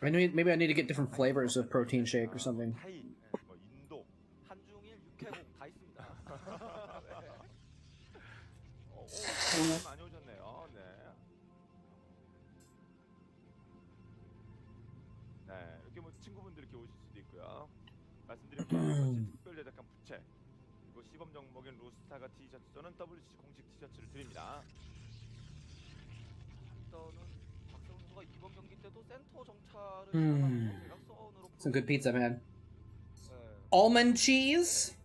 Maybe I need to get different flavors of protein shake or something. 타이, 뭐 인도, 한중일 육해국 다 있습니다. 많이 오셨네요. 네. 네, 이렇게 뭐 친구분들 이렇게 오실 수도 있고요. 말씀드린 특별 제작한 부채, 그리고 시범 종목인 로스타가 티셔츠 또는 WC 공식 티셔츠를 드립니다. 일단은 박세훈 선수가 이번 경기 때도 센터 정찰을 시작하면서 대각선으로 Some good pizza, man. 네. Almond cheese,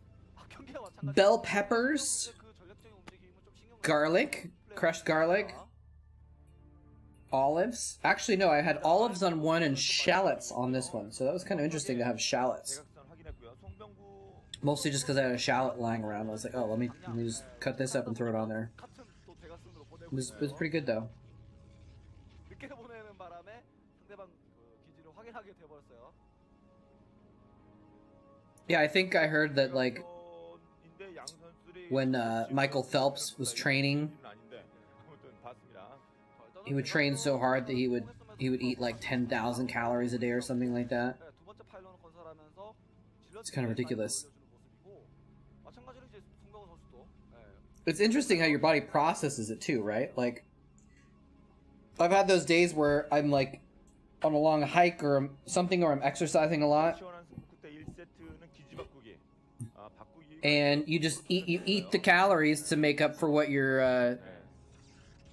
경기와 마찬가지로 bell peppers, 그 전략적인 움직임을 좀 신경 garlic, crushed garlic, olives. Actually, no, I had olives on one and shallots on this one, so that was kind of interesting to have shallots. 대각선 확인했고요. 송병구 Mostly just because I had a shallot lying around. I was like, oh, let me just cut this up and throw it on there. 같은 또 대각선으로 보내고 It was pretty good though. 늦게 보내는 바람에 상대방 그 기지를 확인하게 돼 버렸어요. Yeah, I think I heard that like 인데 양 선수들이 when Michael Phelps was training, 아닌데 아무튼 봤습니다. he would train so hard that he would eat like 10,000 calories a day or something like that. 네, 두 번째 파일런을 건설하면서 It's kind of ridiculous. 모습이고, 마찬가지로 이제 송병호 선수도 It's interesting how your body processes it too, right? Like, I've had those days where I'm like on a long hike or something, or I'm exercising a lot, 시원한 스포크 때 1세트는 기지 바꾸기. 바꾸기. and you just eat the calories to make up for what your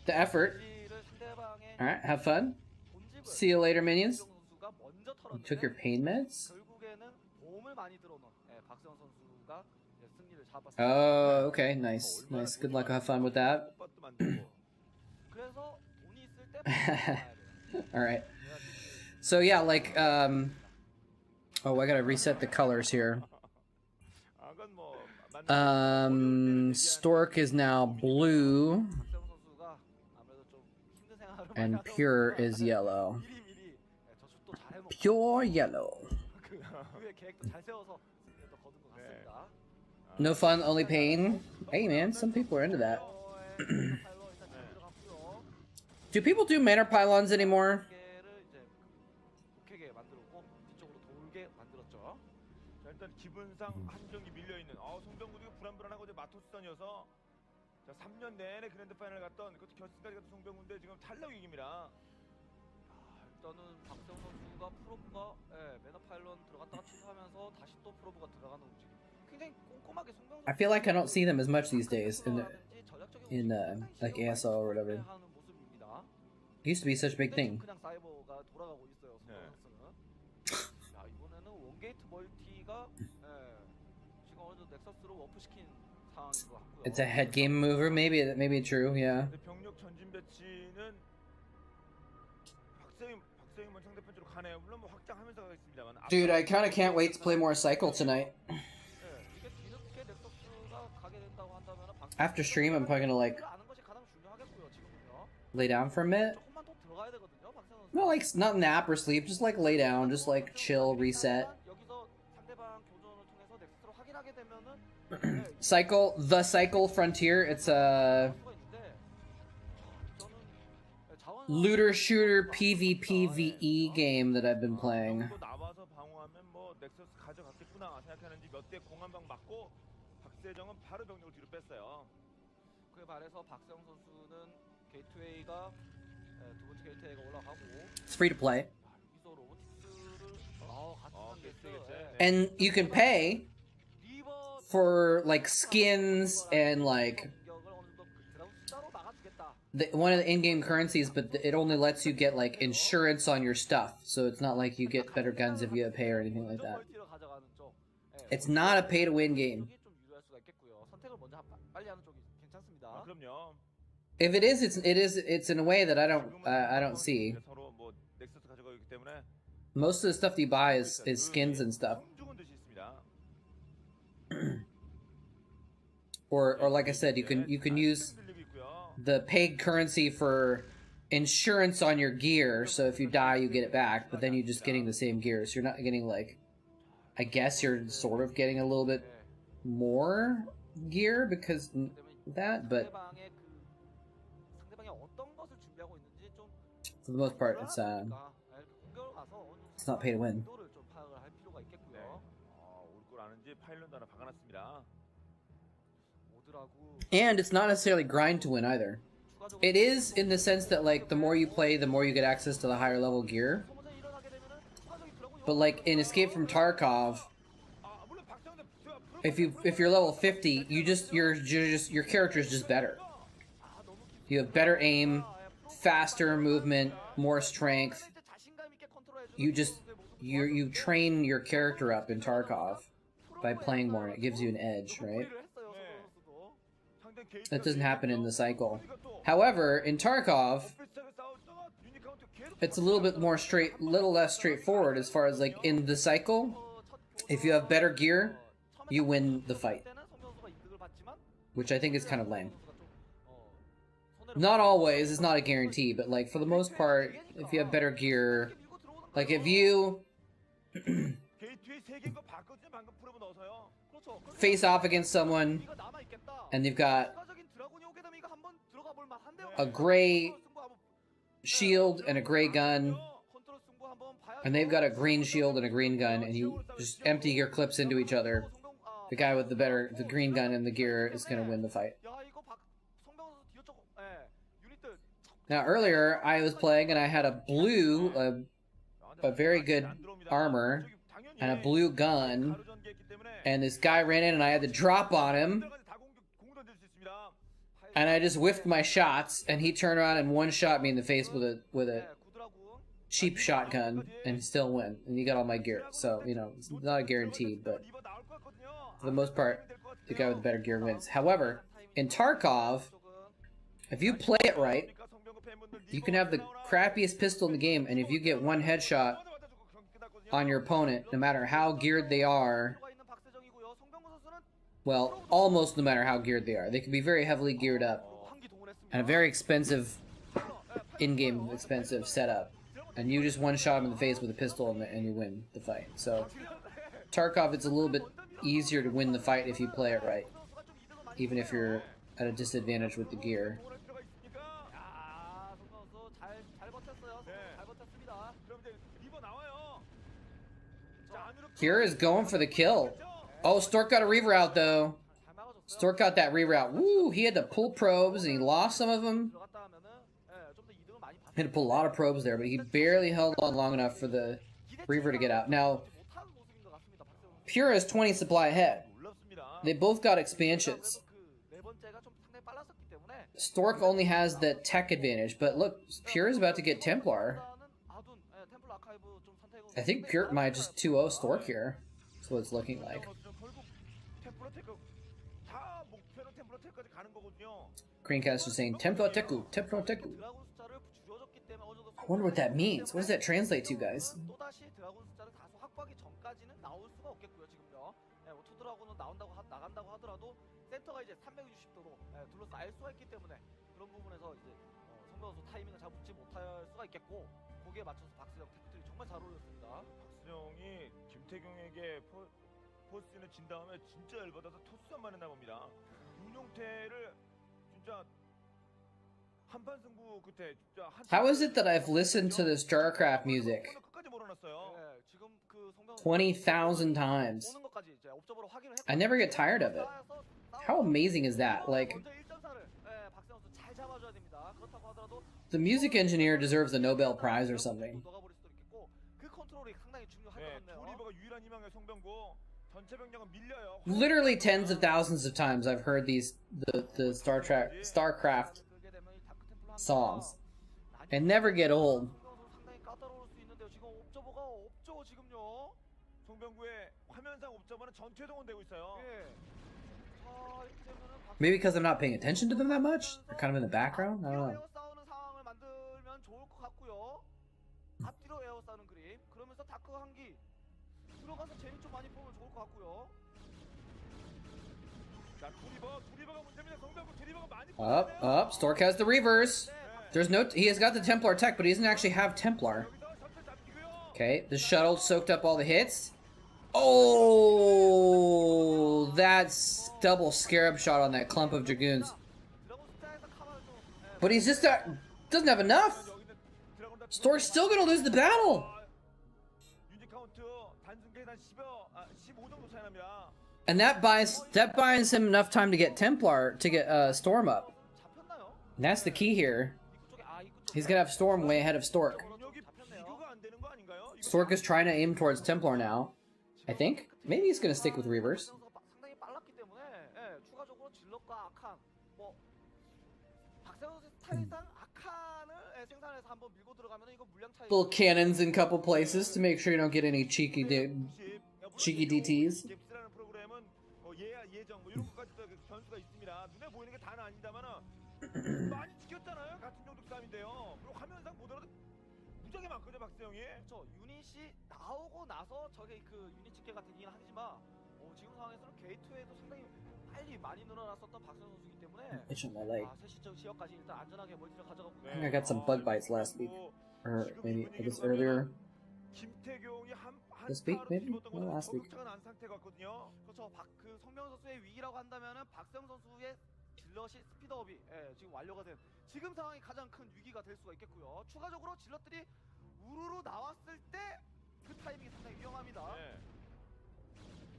the effort. 기지를 상대방의 All right, have fun. 본집을 See you later, minions. 선수가 먼저 You took your 털었는데 pain meds? 결국에는 도움을 많이 들어놓은 박세훈 선수가 이제 승리를 잡았습니다. Oh, okay, nice, nice. Good luck. Have fun with that. 꽃밭도 만들고. 그래서 돈이 있을 때 봐야 돼요. All right. So yeah, like oh, I gotta reset the colors here. 아, 그건 뭐 맞는 Stork is now blue 박세훈 선수가 아무래도 좀 힘든 생활을 많이 and 하다 Pure 보니까 is yellow. 미리 저축도 잘 해놓고 Pure yellow. 그 후에 계획도 잘 세워서 또 거둔 것 같습니다. No fun, only pain. Hey man, some people are into that. Do people do manor pylons anymore? 개를 이제 독하게 만들었고 뒤쪽으로 돌게 만들었죠. 자, 일단 기분상 한 경기 밀려 있는. 송병구도 불안불안하고 이제 마토스전이어서 자 3년 내내 그랜드 파이널 갔던 그것도 결승까지 갔던 송병구인데 지금 탈락 위기입니다. 일단은 박세훈 선수가 프로브가 매너 파일런 들어갔다가 취소하면서 다시 또 프로브가 들어가는 움직임. 굉장히 꼼꼼하게 송병구. I feel like I don't see them as much these days in like ASL or whatever. It used to be such a big thing. 그냥 사이버가 돌아가고 있어요. 송병구 선수는. 야, 이번에는 원게이트 멀티가 지금 어느 정도 넥서스로 워프시킨 상황인 것 같고요. It's a head game mover, maybe true, yeah. 병력 전진 배치는 박세웅 상대편으로 가네요. 물론 뭐 확장하면서 가겠습니다만. Dude, I kind of can't wait to play more Cycle tonight. 이게 뒤늦게 넥서스가 가게 된다고 한다면 After stream, I'm probably gonna like 아는 것이 가장 중요하겠고요. 지금은요. lay down for a minute. 조금만 더 들어가야 되거든요. 박세훈 선수. No, like not nap or sleep, just like lay down, just like chill, reset. 여기서 상대방 교전을 통해서 넥서스를 확인하게 되면은 Cycle, the Cycle Frontier. It's a looter shooter PvPvE game that I've been playing. 나와서 방어하면 뭐 넥서스 가져갔겠구나 생각하는지 몇 대 공한방 맞고 박세정은 바로 병력을 뒤로 뺐어요. 그에 반해서 박세웅 선수는 게이트웨이가 두 번째 게이트웨이가 올라가고 It's free to play, 여기서 로보틱스를 같은 게이트웨이겠지. and you can pay for like skins and like one of the in-game currencies, but it only lets you get like insurance on your stuff, so it's not like you get better guns if you have pay or anything like that. It's not a pay-to-win game. If it is, it's in a way that I don't see. Most of the stuff that you buy is skins and stuff. or like I said, you can use the paid currency for insurance on your gear, so if you die you get it back, but then you're just getting the same gear, so you're not getting like, I guess you're sort of getting a little bit more gear because of that, but for the most part it's not pay to win. And it's not necessarily grind to win either. It is in the sense that like the more you play, the more you get access to the higher level gear. But like in Escape from Tarkov, if you're level 50, your character is just better. You have better aim, faster movement, more strength. You train your character up in Tarkov by playing more, and it gives you an edge, right? That doesn't happen in the cycle. However, in Tarkov, it's a little bit more little less straightforward as far as like in the cycle. If you have better gear, you win the fight, which I think is kind of lame. Not always, it's not a guarantee, but like for the most part, if you have better gear, like if you face off against someone and they've got a gray shield and a gray gun, and they've got a green shield and a green gun, and you just empty your clips into each other, the guy with the green gun and the gear is going to win the fight. Now earlier I was playing and I had a blue, a very good armor and a blue gun, and this guy ran in and I had to drop on him, and I just whiffed my shots, and he turned around and one-shot me in the face with a cheap shotgun and still win, and he got all my gear. So, you know, it's not a guarantee, but for the most part, the guy with the better gear wins. However, in Tarkov, if you play it right, you can have the crappiest pistol in the game, and if you get one headshot on your opponent, no matter how geared they are, well, almost no matter how geared they are. They can be very heavily geared up and a very expensive, in-game expensive setup. And you just one-shot them in the face with a pistol and you win the fight. So, Tarkov, it's a little bit easier to win the fight if you play it right. Even if you're at a disadvantage with the gear. Kira is going for the kill. Oh, Stork got a reroute though. Stork got that reroute. Woo! He had to pull probes and he lost some of them. He had to pull a lot of probes there, but he barely held on long enough for the Reaver to get out. Now, Pura is 20 supply ahead. They both got expansions. Stork only has the tech advantage, but look, Pura is about to get Templar. I think Pure might just 2-0 Stork here. That's what it's looking like. Greencast is saying Templar Teku, Templar Teku. I wonder what that means. What does that translate to, guys? 박수영이 김태경에게 포스는 진 다음에 진짜 열받아서 토스만 했나 봅니다. 윤용태를 진짜 한판 승부 끝에 진짜 How is it that I've listened to this Starcraft music 20,000 times? I never get tired of it. How amazing is that? Like, the music engineer deserves a Nobel Prize or something. Literally tens of thousands of times I've heard the Starcraft songs. And never get old. 상당히 까다로울 수 있는데요. 지금 옵저버가 없죠 지금요. 송병구의 화면상 옵저버는 전투에 동원되고 있어요. 예. 자 이렇게 되면은 Maybe because I'm not paying attention to them that much? They're kind of in the background? I don't know. 에어 싸우는 상황을 만들면 좋을 것 같고요. 앞뒤로 에어 싸우는 그림. 그러면서 다크 한기 들어가서 재미 좀 많이 보면 좋을 것 같고요. 자, 두리버가 문제입니다. 송병구 두리버가 많이 Up. Stork has the Reavers. There's no. He has got the Templar tech, but he doesn't actually have Templar. Okay, the shuttle soaked up all the hits. Oh, that's double scarab shot on that clump of Dragoons. But he's just doesn't have enough. Stork's still gonna lose the battle. And that buys him enough time to get Templar to get Storm up. And that's the key here. He's gonna have Storm way ahead of Stork. Stork is trying to aim towards Templar now. I think. Maybe he's gonna stick with Reavers. 상당히 빨랐기 때문에 추가적으로 질럿과 아칸 박세훈 선수 스타일상 아칸을 생산해서 한번 밀고 들어가면 이거 물량 차이. Little cannons in a couple places to make sure you don't get any cheeky DTs. 갭스라는 프로그램은 예정 이런 것까지도 변수가 있습니다. 눈에 보이는 게 다는 아닙니다만은 많이 지켰잖아요. 같은 정도 싸움인데요. 그리고 화면상 보더라도 무지하게 많거든요, 박세영이. 그렇죠. 유닛이 나오고 나서 저게 그 유닛 집계가 되긴 하지만 지금 상황에서는 게이트웨이도 상당히 빨리 많이 늘어났었던 박세훈 선수이기 때문에 Itch on my leg. 세시적 지역까지 일단 안전하게 멀티를 가져가고 I think I got some bug bites last week. Or maybe I guess earlier. 김태경이 This week, maybe? No, last week. 난 상태가 같거든요. 그렇죠. 그 성명 선수의 위기라고 한다면은 박세훈 선수의 질럿이 스피드업이 지금 완료가 된 지금 상황이 가장 큰 위기가 될 수가 있겠고요. 추가적으로 질럿들이 우르르 나왔을 때 그 타이밍이 상당히 위험합니다.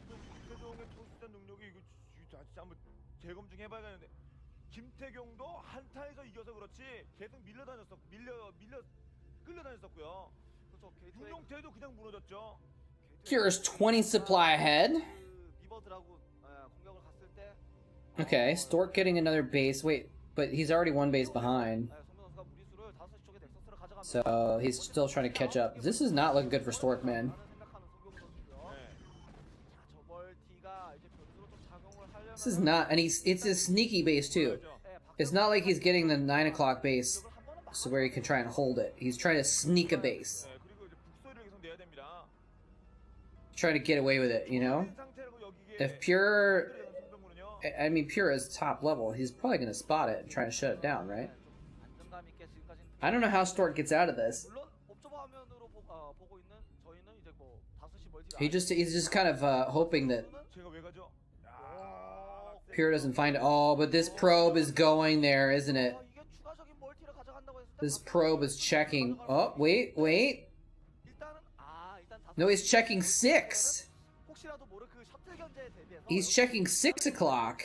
김태경의 토스전 능력이 이거 진짜 한번 재검 좀 해봐야겠는데 김태경도 한타에서 이겨서 그렇지 계속 끌려다녔었고요. 그렇죠. 윤용태도 그냥 무너졌죠. Cure's 20 supply ahead. 미버 드라군 공격을 갔을 때 Okay, Stork getting another base. Wait, but he's already one base behind. So he's still trying to catch up. This is not looking good for Stork, man. This is not, and it's a sneaky base too. It's not like he's getting the 9 o'clock base, so where he can try and hold it. He's trying to sneak a base. Trying to get away with it, you know? If Pure, I mean Pure is top level, he's probably gonna spot it and try to shut it down, right? I don't know how Stork gets out of this. He's just kind of hoping that Pure doesn't find it. Oh, but this probe is going there, isn't it? This probe is checking. Oh, wait. No, he's checking 6. He's checking 6 o'clock.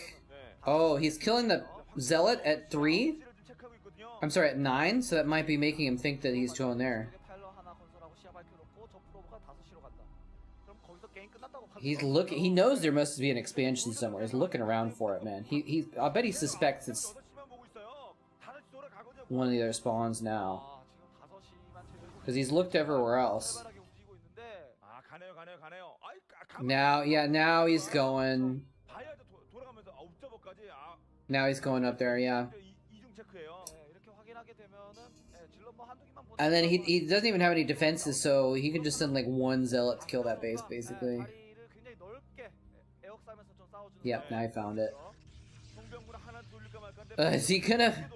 Oh, he's killing the Zealot at 3? I'm sorry, at 9? So that might be making him think that he's going there. He's looking. He knows there must be an expansion somewhere. He's looking around for it, man. I bet he suspects it's one of the other spawns now, because he's looked everywhere else. Now he's going. Now he's going up there, yeah. And then he doesn't even have any defenses, so he can just send like one zealot to kill that base, basically. Yep, now I found it. Is he gonna...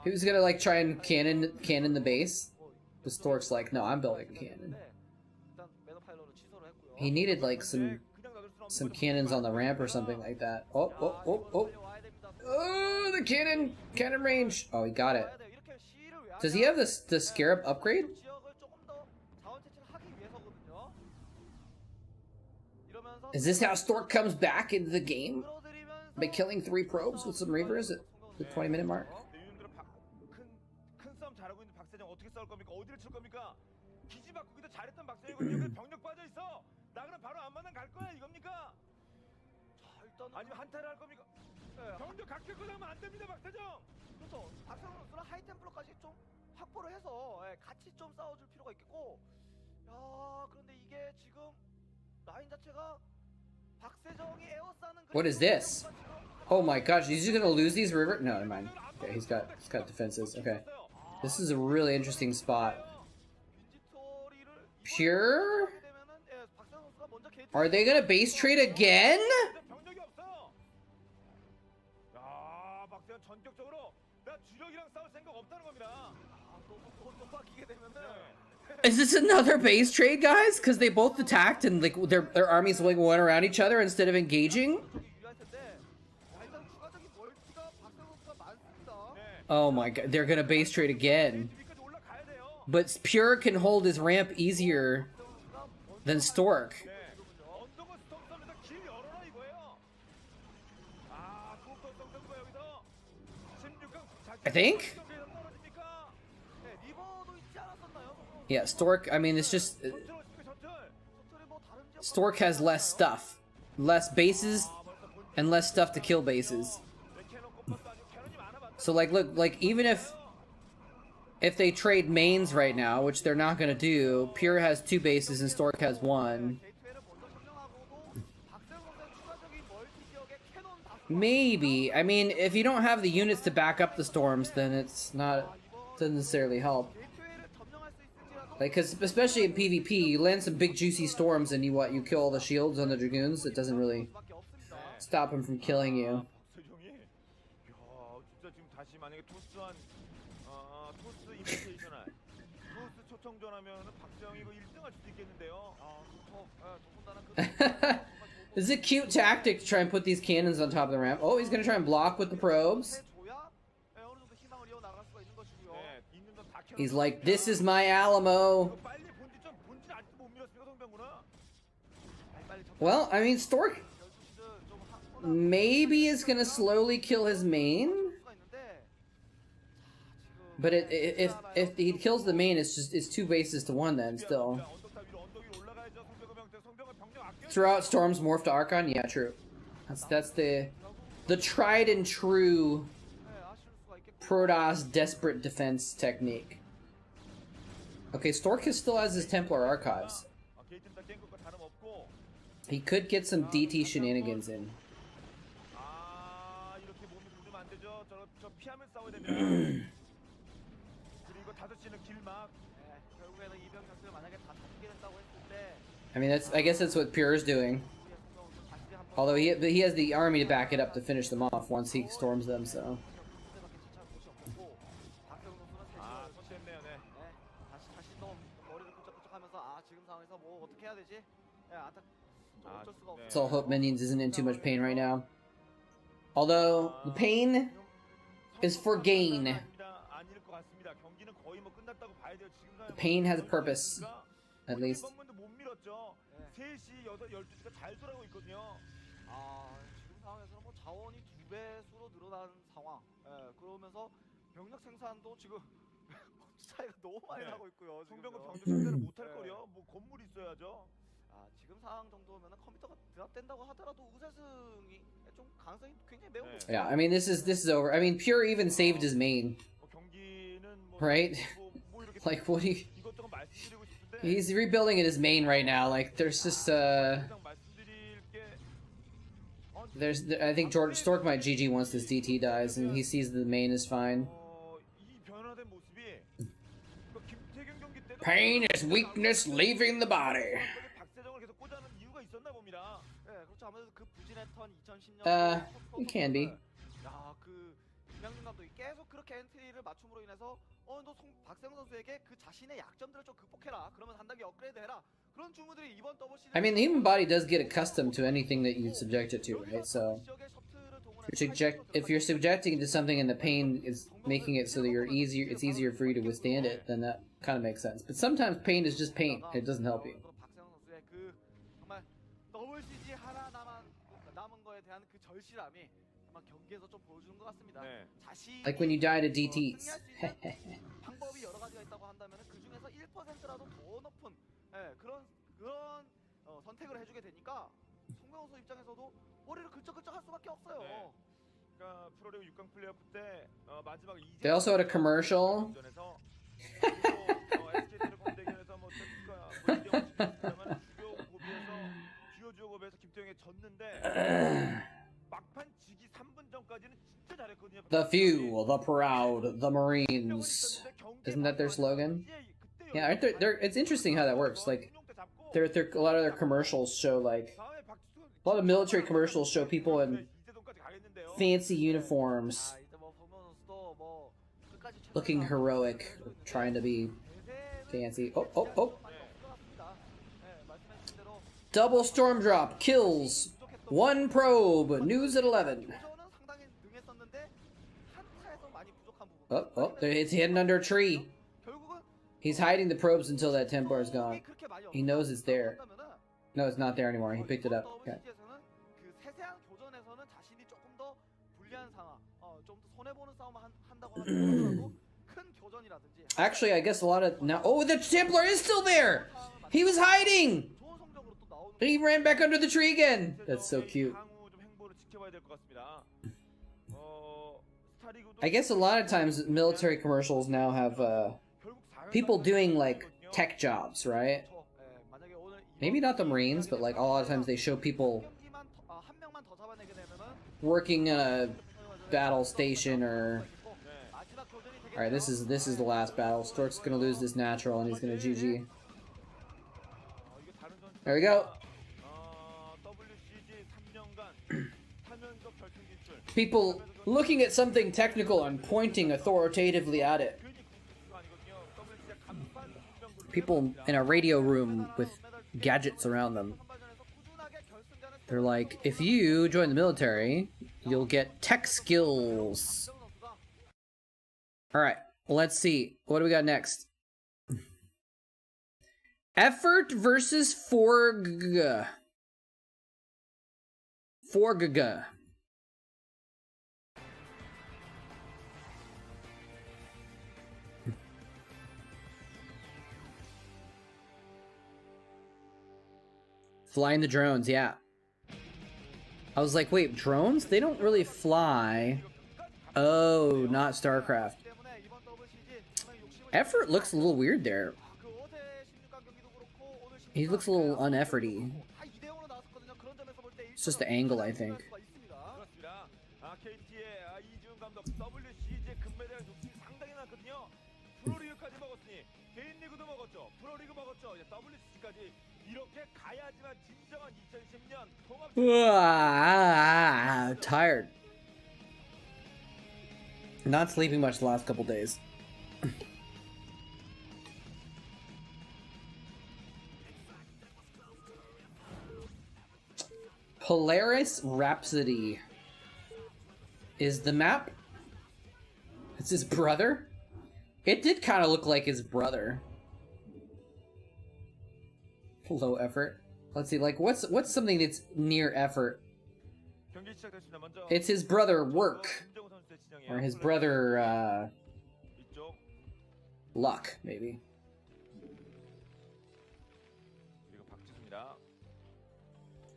He was gonna like try and cannon the base. The Stork's like, no, I'm building a cannon. He needed like some cannons on the ramp or something like that. Oh, the cannon range. Oh, he got it. Does he have the Scarab upgrade? Is this how Stork comes back into the game? By killing 3 probes with some Reavers at the 20-minute mark? 병력 각격 하면 안 됩니다, 박사장. 그렇죠. 박상훈 선수는 하이템플러까지 좀 확보를 해서 같이 좀 싸워줄 필요가 있겠고. 야, 그런데 이게 지금 라인 자체가 박세정이 에어싸는. What is this? Oh my gosh, is he gonna lose these river? No, never mind. Okay, he's got defenses. Okay, this is a really interesting spot. Pure? Are they gonna base trade again? 병력이 없어. 야, 박사장 전격적으로 나 주력이랑 싸울 생각 없다는 겁니다. 또 바뀌게 되면은. Is this another base trade, guys? Because they both attacked and like their armies like went around each other instead of engaging. Oh my god, they're gonna base trade again. But Pure can hold his ramp easier than Stork. I think? Yeah, Stork, I mean, it's just... Stork has less stuff. Less bases, and less stuff to kill bases. So, like, look, like, even if they trade mains right now, which they're not gonna do, Pure has 2 bases and Stork has 1. Maybe. I mean, if you don't have the units to back up the storms, then it's not... doesn't necessarily help. Like, cause especially in PvP, you land some big juicy storms and you kill all the shields on the Dragoons, it doesn't really stop them from killing you. This is a cute tactic to try and put these cannons on top of the ramp. Oh, he's gonna try and block with the probes. He's like, this is my Alamo. Well, I mean, Stork maybe is gonna slowly kill his main. But if he kills the main, it's 2 bases to 1 then still. Throughout storms morph to Archon? Yeah, true. That's the tried and true Protoss desperate defense technique. Okay, Stork still has his Templar archives. He could get some DT shenanigans in. I mean, I guess that's what Pure is doing. Although he has the army to back it up to finish them off once he storms them, so. So I'll hope Minions isn't in too much pain right now. Although, the pain is for gain. The pain has a purpose, at least. 병력 생산도 지금 차이가 너무 많이 나고 있고요. 성병과 병력 생산을 못할 거려. 뭐 건물이 있어야죠. 지금 상황 정도면은 컴퓨터가 드랍된다고 하더라도 우세승이 좀 가능성이 굉장히 매우 높아요. Yeah, I mean this is over. I mean Pure even saved his main. Right? Like what he's rebuilding his main right now. Like there's just I think Stork might GG once this DT dies and he sees the main is fine. Pain is weakness leaving the body. It can be. 계속 그렇게 엔트리를 맞춤으로 인해서 너 박세웅 선수에게 그 자신의 약점들을 좀 극복해라. 그러면 한 단계 업그레이드해라. 그런 주문들이 이번 더블 시즌. I mean, the human body does get accustomed to anything that you subject it to, right? So, if you're subjecting it to something and the pain is making it so that it's easier for you to withstand it, then that kind of makes sense. But sometimes pain is just pain. It doesn't help you. 더블 시즌 하나 남은 거에 대한 그 절실함이 경기에서 좀 보여주는 것 같습니다. Like when you die to DTs. 방법이 여러 가지가 있다고 한다면 그 중에서 1%라도 더 높은 그런 선택을 해주게 되니까 송병호 선수 입장에서도 머리를 긁적긁적 할 수밖에 없어요. 그러니까 프로리그 6강 플레이오프 때 마지막 They also had a commercial. SK텔레콤 대결에서 뭐 주요고비에서 김태형에 졌는데 막판 지기 3분 전까지는 진짜 잘했거든요. The few, the proud, the Marines. Isn't that their slogan? Yeah, aren't they're it's interesting how that works. Like, a lot of their commercials show like a lot of military commercials show people in fancy uniforms, looking heroic, trying to be fancy. Oh, oh, oh! Double storm drop kills 1 probe. News at 11. Oh, oh! It's hidden under a tree. He's hiding the probes until that Templar is gone. He knows it's there. No, it's not there anymore. He picked it up. Okay. Actually, I guess a lot of now. Oh, the Templar is still there. He was hiding. He ran back under the tree again. That's so cute. I guess a lot of times military commercials now have people doing like tech jobs, right? Maybe not the Marines, but like a lot of times they show people working in a battle station or. All right, this is the last battle. Stork's gonna lose this natural, and he's gonna GG. There we go. People looking at something technical and pointing authoritatively at it. People in a radio room with gadgets around them. They're like, if you join the military, you'll get tech skills. Alright, let's see. What do we got next? Effort versus Forg. Forg. Flying the drones, yeah. I was like, wait, drones? They don't really fly. Oh, not Starcraft. Effort looks a little weird there. He looks a little unefforty. It's just the angle, I think. Tired. Not sleeping much the last couple days. Polaris Rhapsody is the map. It's his brother. It did kind of look like his brother. Low effort. Let's see, like what's something that's near effort? It's his brother Work, or his brother Luck, maybe.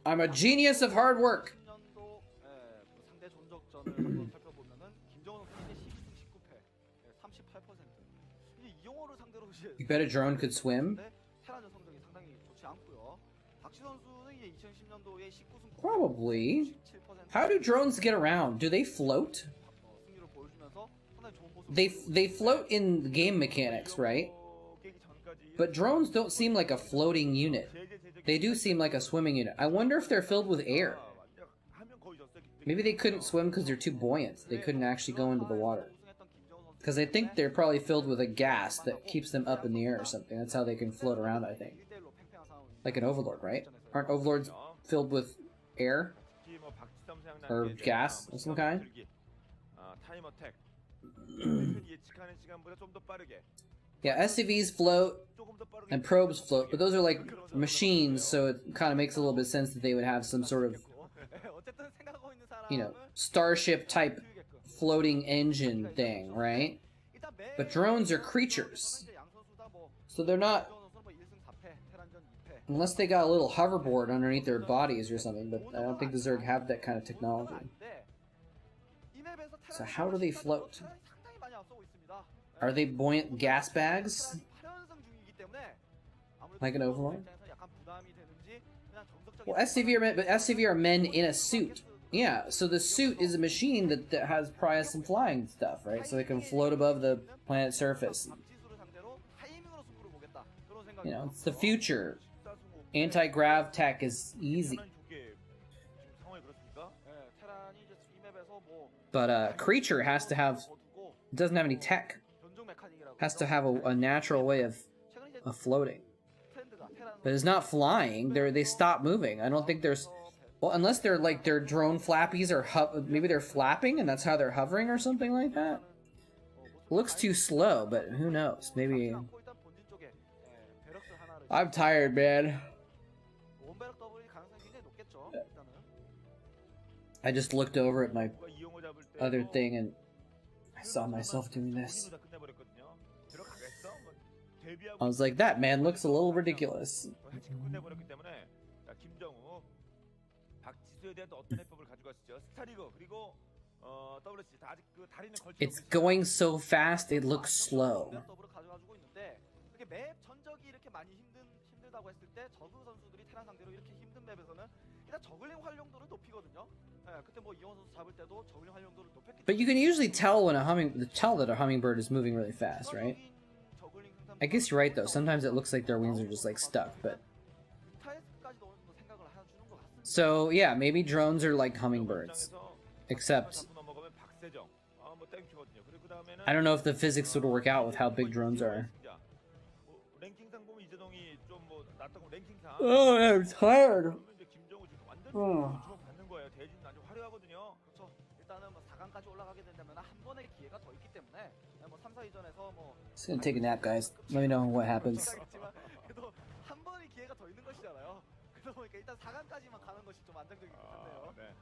I'm a genius of hard work. You bet a drone could swim? Probably. How do drones get around? Do they float? They float in game mechanics, right? But drones don't seem like a floating unit. They do seem like a swimming unit. I wonder if they're filled with air. Maybe they couldn't swim because they're too buoyant. They couldn't actually go into the water. Because I think they're probably filled with a gas that keeps them up in the air or something. That's how they can float around, I think. Like an Overlord, right? Aren't Overlords filled with air? Or gas of some kind? Yeah, SCVs float and probes float, but those are like machines, so it kind of makes a little bit of sense that they would have some sort of, you know, starship type floating engine thing, right? But drones are creatures, so they're not, unless they got a little hoverboard underneath their bodies or something, but I don't think the Zerg have that kind of technology. So how do they float? 상당히 많이 앞서고 있습니다. Are they buoyant gas bags? 테란이 8연승 중이기 때문에 아무래도 Like an overlord? 입장에서 약간 부담이 되는지 그냥 정석적인 Well, SCV are men, but SCV are men in a suit. Yeah, so the suit is a machine that has probably some flying stuff, right? So they can float above the planet's surface. 박지수를 상대로 타이밍으로 승부를 보겠다. 그런 생각이 You know, it's the future. 뭐 Anti-grav tech is easy. 테란이 좋게 지금 상황이 그렇습니까? 예, 테란이 이제 이 맵에서 뭐 But creature has to have, it doesn't have any tech. 변종 메카닉이라고 Has to have a natural way of floating. 트렌드가 테란 But it's not flying. They stop moving. I don't think there's, well, unless they're like their drone flappies or maybe they're flapping and that's how they're hovering or something like that. Looks too slow, but who knows? Maybe. 일단 본진 쪽에 베럭스 하나를 I'm tired, man. 원베럭 더블이 가능성이 굉장히 높겠죠. 일단은 I just looked over at my 누가 이용호 잡을 때 other thing and I saw myself doing this. 다 끝내버렸거든요. 들어가겠어? 뭐 데뷔하고 I was like, that man looks a little ridiculous. 해치고 끝내버렸기 때문에 자, 김정우 박지수에 대한 또 어떤 해법을 가지고 왔죠? 스타리거 그리고 WC 다 아직 그 다리는 걸치고 It's going so fast, it looks slow. 원베럭 더블을 가져가지고 있는데 이렇게 맵 전적이 이렇게 많이 힘들다고 했을 때 저그 선수들이 테란 상대로 이렇게 힘든 맵에서는 일단 저글링 활용도를 높이거든요. 예, 그때 뭐 이영호 선수 잡을 때도 저글링 활용도를 높였기 But you can usually tell when tell that a hummingbird is moving really fast, right? 저글링 생산 I guess you're right though. Sometimes it looks like their wings are just like stuck, but 타이스까지도 어느 정도 생각을 해주는 것 같습니다. so yeah, maybe drones are like hummingbirds. Except 넘어가면 박세정 뭐 땡큐거든요. 그리고 그다음에는 I don't know if the physics would work out with how big drones are. 뭐 랭킹상 보면 이재동이 좀 뭐 낫다고 랭킹상 Oh, I'm tired. 그러면 이제 김정우 지금 완전 어. 주목받는 거예요. 대진 아주 화려하거든요. 그렇죠. 일단은 뭐 4강까지 올라가게 된다면 한 번의 기회가 더 있기 때문에 뭐 3, 4위전에서 뭐 Just gonna take a nap, guys. Let me know what happens. 생각했지만 그래도 한 번의 기회가 더 있는 것이잖아요. 그러다 보니까 일단 4강까지만 가는 것이 좀 안정적인 것 같네요. 네.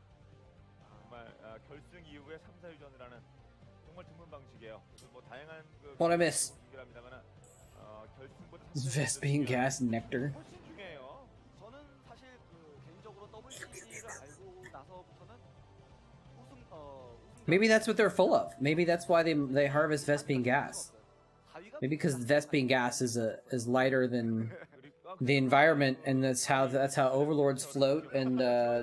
정말 결승 이후에 3, 4위전을 하는 정말 드문 방식이에요. 그래서 뭐 다양한 그 What I miss? 경기랍니다만 결승보다 Vespine gas nectar. 훨씬 중요해요. 저는 사실 그 개인적으로 WCG를 알고 나서부터는 우승 Maybe that's what they're full of. Maybe that's why they harvest Vespine gas. Maybe because Vespine gas is lighter than the environment, and that's how overlords float and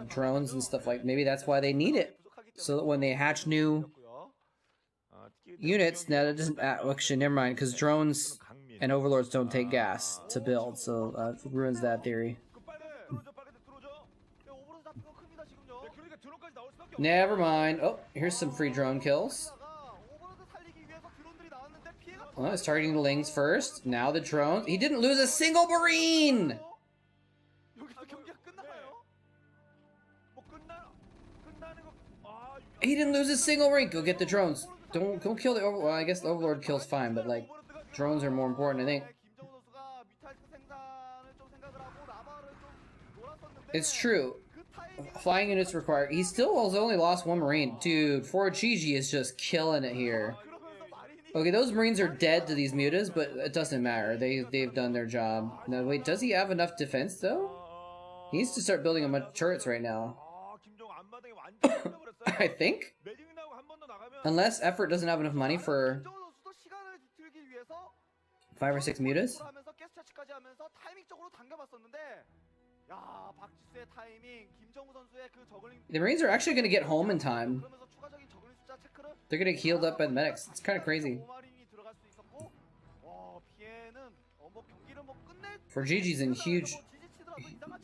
drones and stuff like. Maybe that's why they need it, so that when they hatch new units, now that doesn't. Actually, never mind, because drones and overlords don't take gas to build, so it ruins that theory. Never mind. Oh, here's some free drone kills. Well, it's targeting the Lings first. Now the drones. He didn't lose a single Marine! He didn't lose a single Marine. Go get the drones. Don't kill the Overlord. Well, I guess the Overlord kills fine, but like, drones are more important, I think. It's true. Flying units required. He still has only lost one Marine. Dude, Ford Seige is just killing it here. Okay, those Marines are dead to these mutas, but it doesn't matter. They've done their job. Now, wait, does he have enough defense, though? He needs to start building a bunch of turrets right now. I think? Unless Effort doesn't have enough money for 5 or 6 mutas? The Marines are actually going to get home in time. They're going to get healed up by the medics. It's kind of crazy. For Gigi's in huge...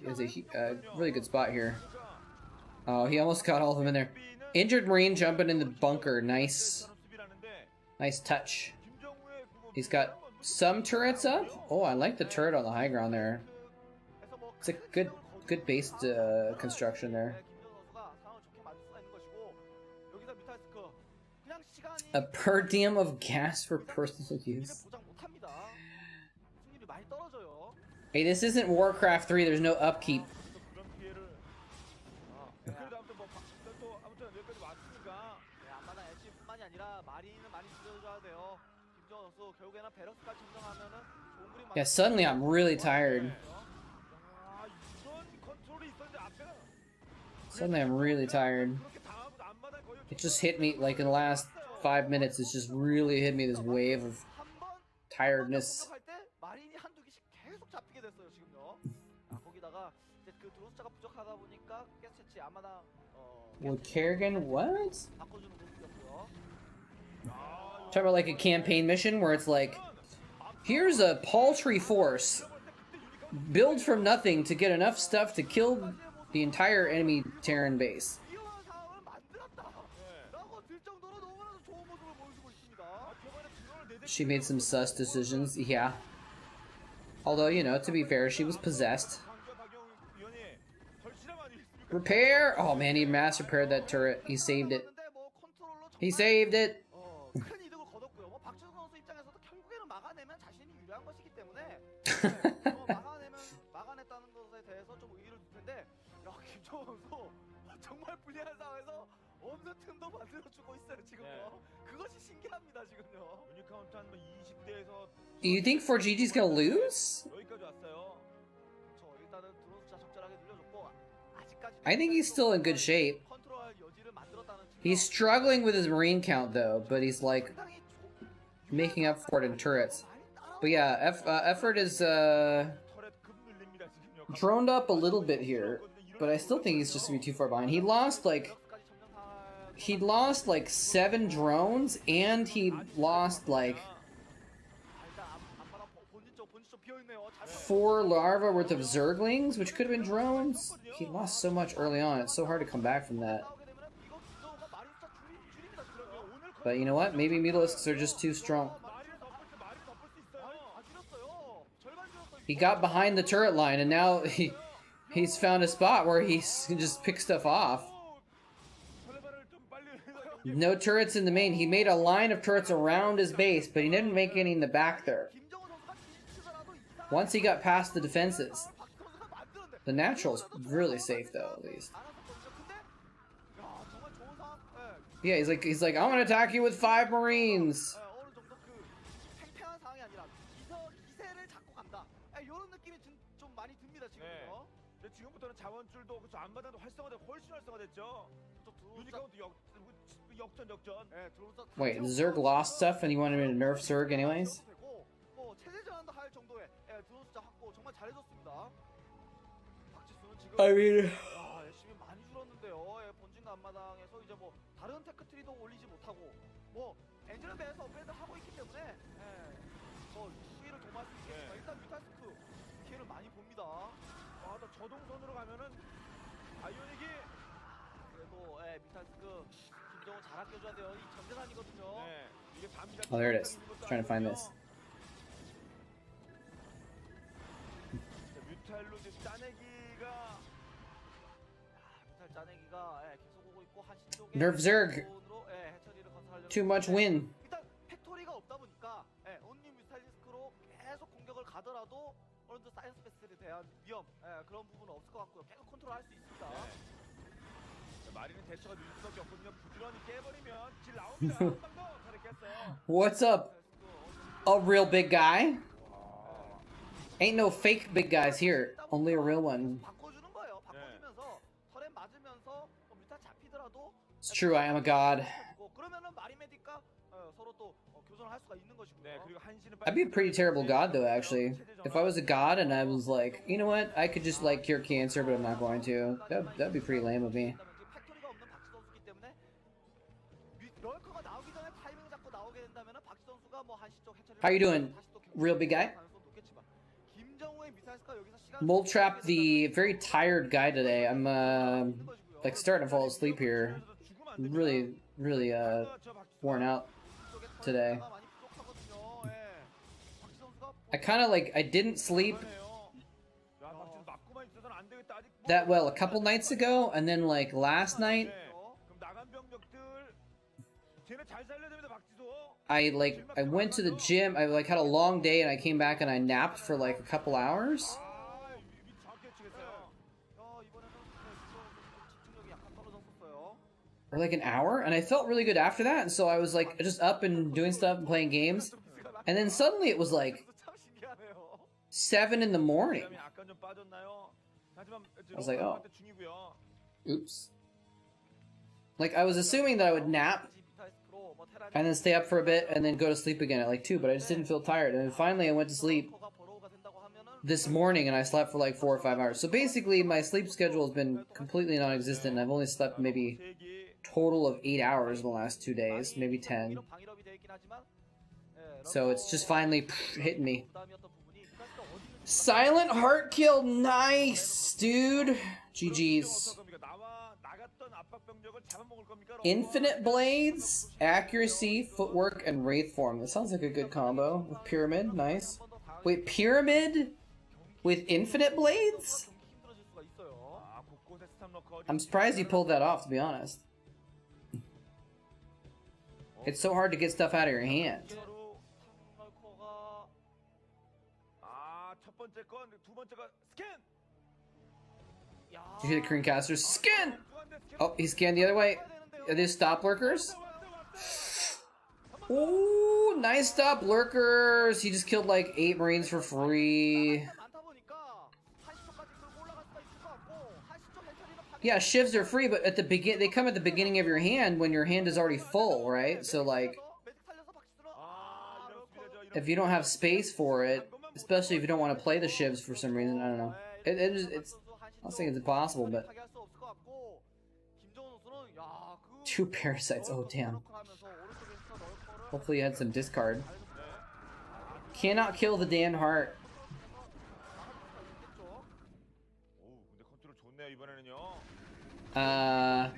Is a really good spot here. Oh, he almost got all of them in there. Injured Marine jumping in the bunker. Nice. Nice touch. He's got some turrets up. Oh, I like the turret on the high ground there. It's a good base construction there. A per diem of gas for personal use. Hey, this isn't Warcraft 3. There's no upkeep. Yeah, suddenly I'm really tired. Suddenly I'm really tired. It just hit me, like, in the last 5 minutes, it's just really hit me, this wave of tiredness. 공격할 때 마린이 한두 개씩 계속 잡히게 됐어요 지금요. 거기다가 이제 그 드론 숫자가 부족하다 보니까 가스 채취 아마나 Would Kerrigan, what? 바꿔주는 모습이었고요. Talk about like a campaign mission where it's like, here's a paltry force, build from nothing to get enough stuff to kill the entire enemy Terran base. 위험한 상황을 만들었다라고 들 정도로 너무나도 좋은 모습을 보여주고 있습니다. She made some sus decisions, yeah. Although, you know, to be fair, she was possessed. Repair! Oh man, he mass repaired that turret. He saved it. He saved it! 큰 이득을 거뒀고요. 뭐 박준호 선수 입장에서도 결국에는 막아내면 자신이 유리한 것이기 때문에 막아냈다는 것에 대해서 좀 의의를 둘 텐데, 야 김정호 선수 정말 불리한 상황에서 없는 틈도 만들어주고 있어요 지금요. 그것이 신기합니다 지금요. 유니카운트 한 20대에서 You think 4GG's gonna lose? 여기까지 왔어요. 일단은 드론 숫자 적절하게 늘려줬고 아직까지 I think he's still in good shape. 컨트롤할 여지를 만들었다는 측면. He's struggling with his marine count though, but he's like making up for it in turrets. But yeah, effort is droned up a little bit here, but I still think he's just gonna be too far behind. He lost like 7 drones, and he lost like 4 larvae worth of Zerglings, which could have been drones. He lost so much early on. It's so hard to come back from that. But you know what? Maybe Mutalisks are just too strong. He got behind the turret line, and now he's found a spot where he can just pick stuff off. No turrets in the main. He made a line of turrets around his base, but he didn't make any in the back there. Once he got past the defenses. The natural's really safe though, at least. Yeah, he's like, I'm gonna attack you with 5 Marines. 팽팽한 상황이 아니라 기세를 잡고 간다. 이런 느낌이 좀 많이 듭니다 지금요. 근데 지금부터는 자원줄도 그렇죠. 안마당도 활성화되고 훨씬 활성화됐죠. 유니카운트 역전. Wait, Zerg lost stuff and you wanted him to nerf Zerg anyways? 뭐 체제 전환도 할 정도의 드론 숫자 확보 정말 잘해줬습니다. 박지수는 지금 I mean, 열심히 많이 줄었는데요. 본진과 앞마당에서 이제 뭐 다른 테크트리도 올리지 못하고 뭐 엔진을 배에서 업그레이드 하고 있기 때문에 뭐 수위를 도모할 수 있겠지만 일단 뮤탈스크 기회를 많이 봅니다. 또 저동선으로 가면은 바이오닉이 그래도 뮤탈스크 김정은 잘 아껴줘야 돼요. 이 전재산이거든요. 이게 밤이라 oh, there it is. Trying to find this. 뮤탈로 이제 짜내기가 뮤탈 짜내기가 계속 오고 있고 한시 쪽에 Nerf Zerg. 해처리를 건설하려고 Too much win. 일단 팩토리가 없다 보니까 온리 뮤탈리스크로 계속 공격을 가더라도 어느 정도 사이언스 베스에 대한 위험 그런 부분은 없을 것 같고요. 계속 컨트롤할 수 있습니다. 마리는 대처가 늦을 수밖에 없거든요. 부지런히 깨버리면 질 나옵니다. 한 방더 저렇게 했어요. What's up? A real big guy? Ain't no fake big guys here. Only a real one. 바꿔주는 거예요. 바꿔주면서 터렛 맞으면서 뮤탈 잡히더라도 It's true, I am a god. 그러면은 마리메딕과 서로 또 교전을 할 수가 있는 것이고요. 네, 그리고 한시는 I'd be a pretty terrible god though, actually. If I was a god and I was like, you know what, I could just like cure cancer, but I'm not going to. That'd be pretty lame of me. 팩토리가 없는 박지 선수기 때문에 럴커가 나오기 전에 타이밍 잡고 나오게 된다면은 박지 선수가 뭐 한시 쪽 해처리를 How you doing, real big guy? 김정우의 미사일스가 여기서 시간 Moletrap, the very tired guy today. I'm like starting to fall asleep here. Really worn out today. I kind of like, I didn't sleep that well a couple nights ago, and then like last night I went to the gym. I like had a long day and I came back and I napped for like a couple hours. Or like an hour, and I felt really good after that, and so I was like just up and doing stuff and playing games, and then suddenly it was like 7 in the morning. I was like, oh, oops. Like, I was assuming that I would nap and then stay up for a bit and then go to sleep again at like 2, but I just didn't feel tired. And then finally I went to sleep this morning and I slept for like 4 or 5 hours. So basically my sleep schedule has been completely non-existent, and I've only slept maybe total of 8 hours in the last 2 days, maybe 10. So it's just finally hitting me. Silent Heart Kill, nice, dude. GG's. Infinite Blades, Accuracy, Footwork, and Wraith Form. That sounds like a good combo. With Pyramid, nice. Wait, Pyramid with Infinite Blades? I'm surprised you pulled that off, to be honest. It's so hard to get stuff out of your hand. Did you hear the Korean caster? Skin! Oh, he scanned the other way. Are these stop lurkers? Ooh, nice stop lurkers. He just killed like 8 Marines for free. Yeah, shivs are free, but at the they come at the beginning of your hand when your hand is already full, right? So like, if you don't have space for it, especially if you don't want to play the shivs for some reason, I don't know. It's I'm not saying it's impossible, but 2 parasites. Oh damn. Hopefully you had some discard. Cannot kill the damn heart. I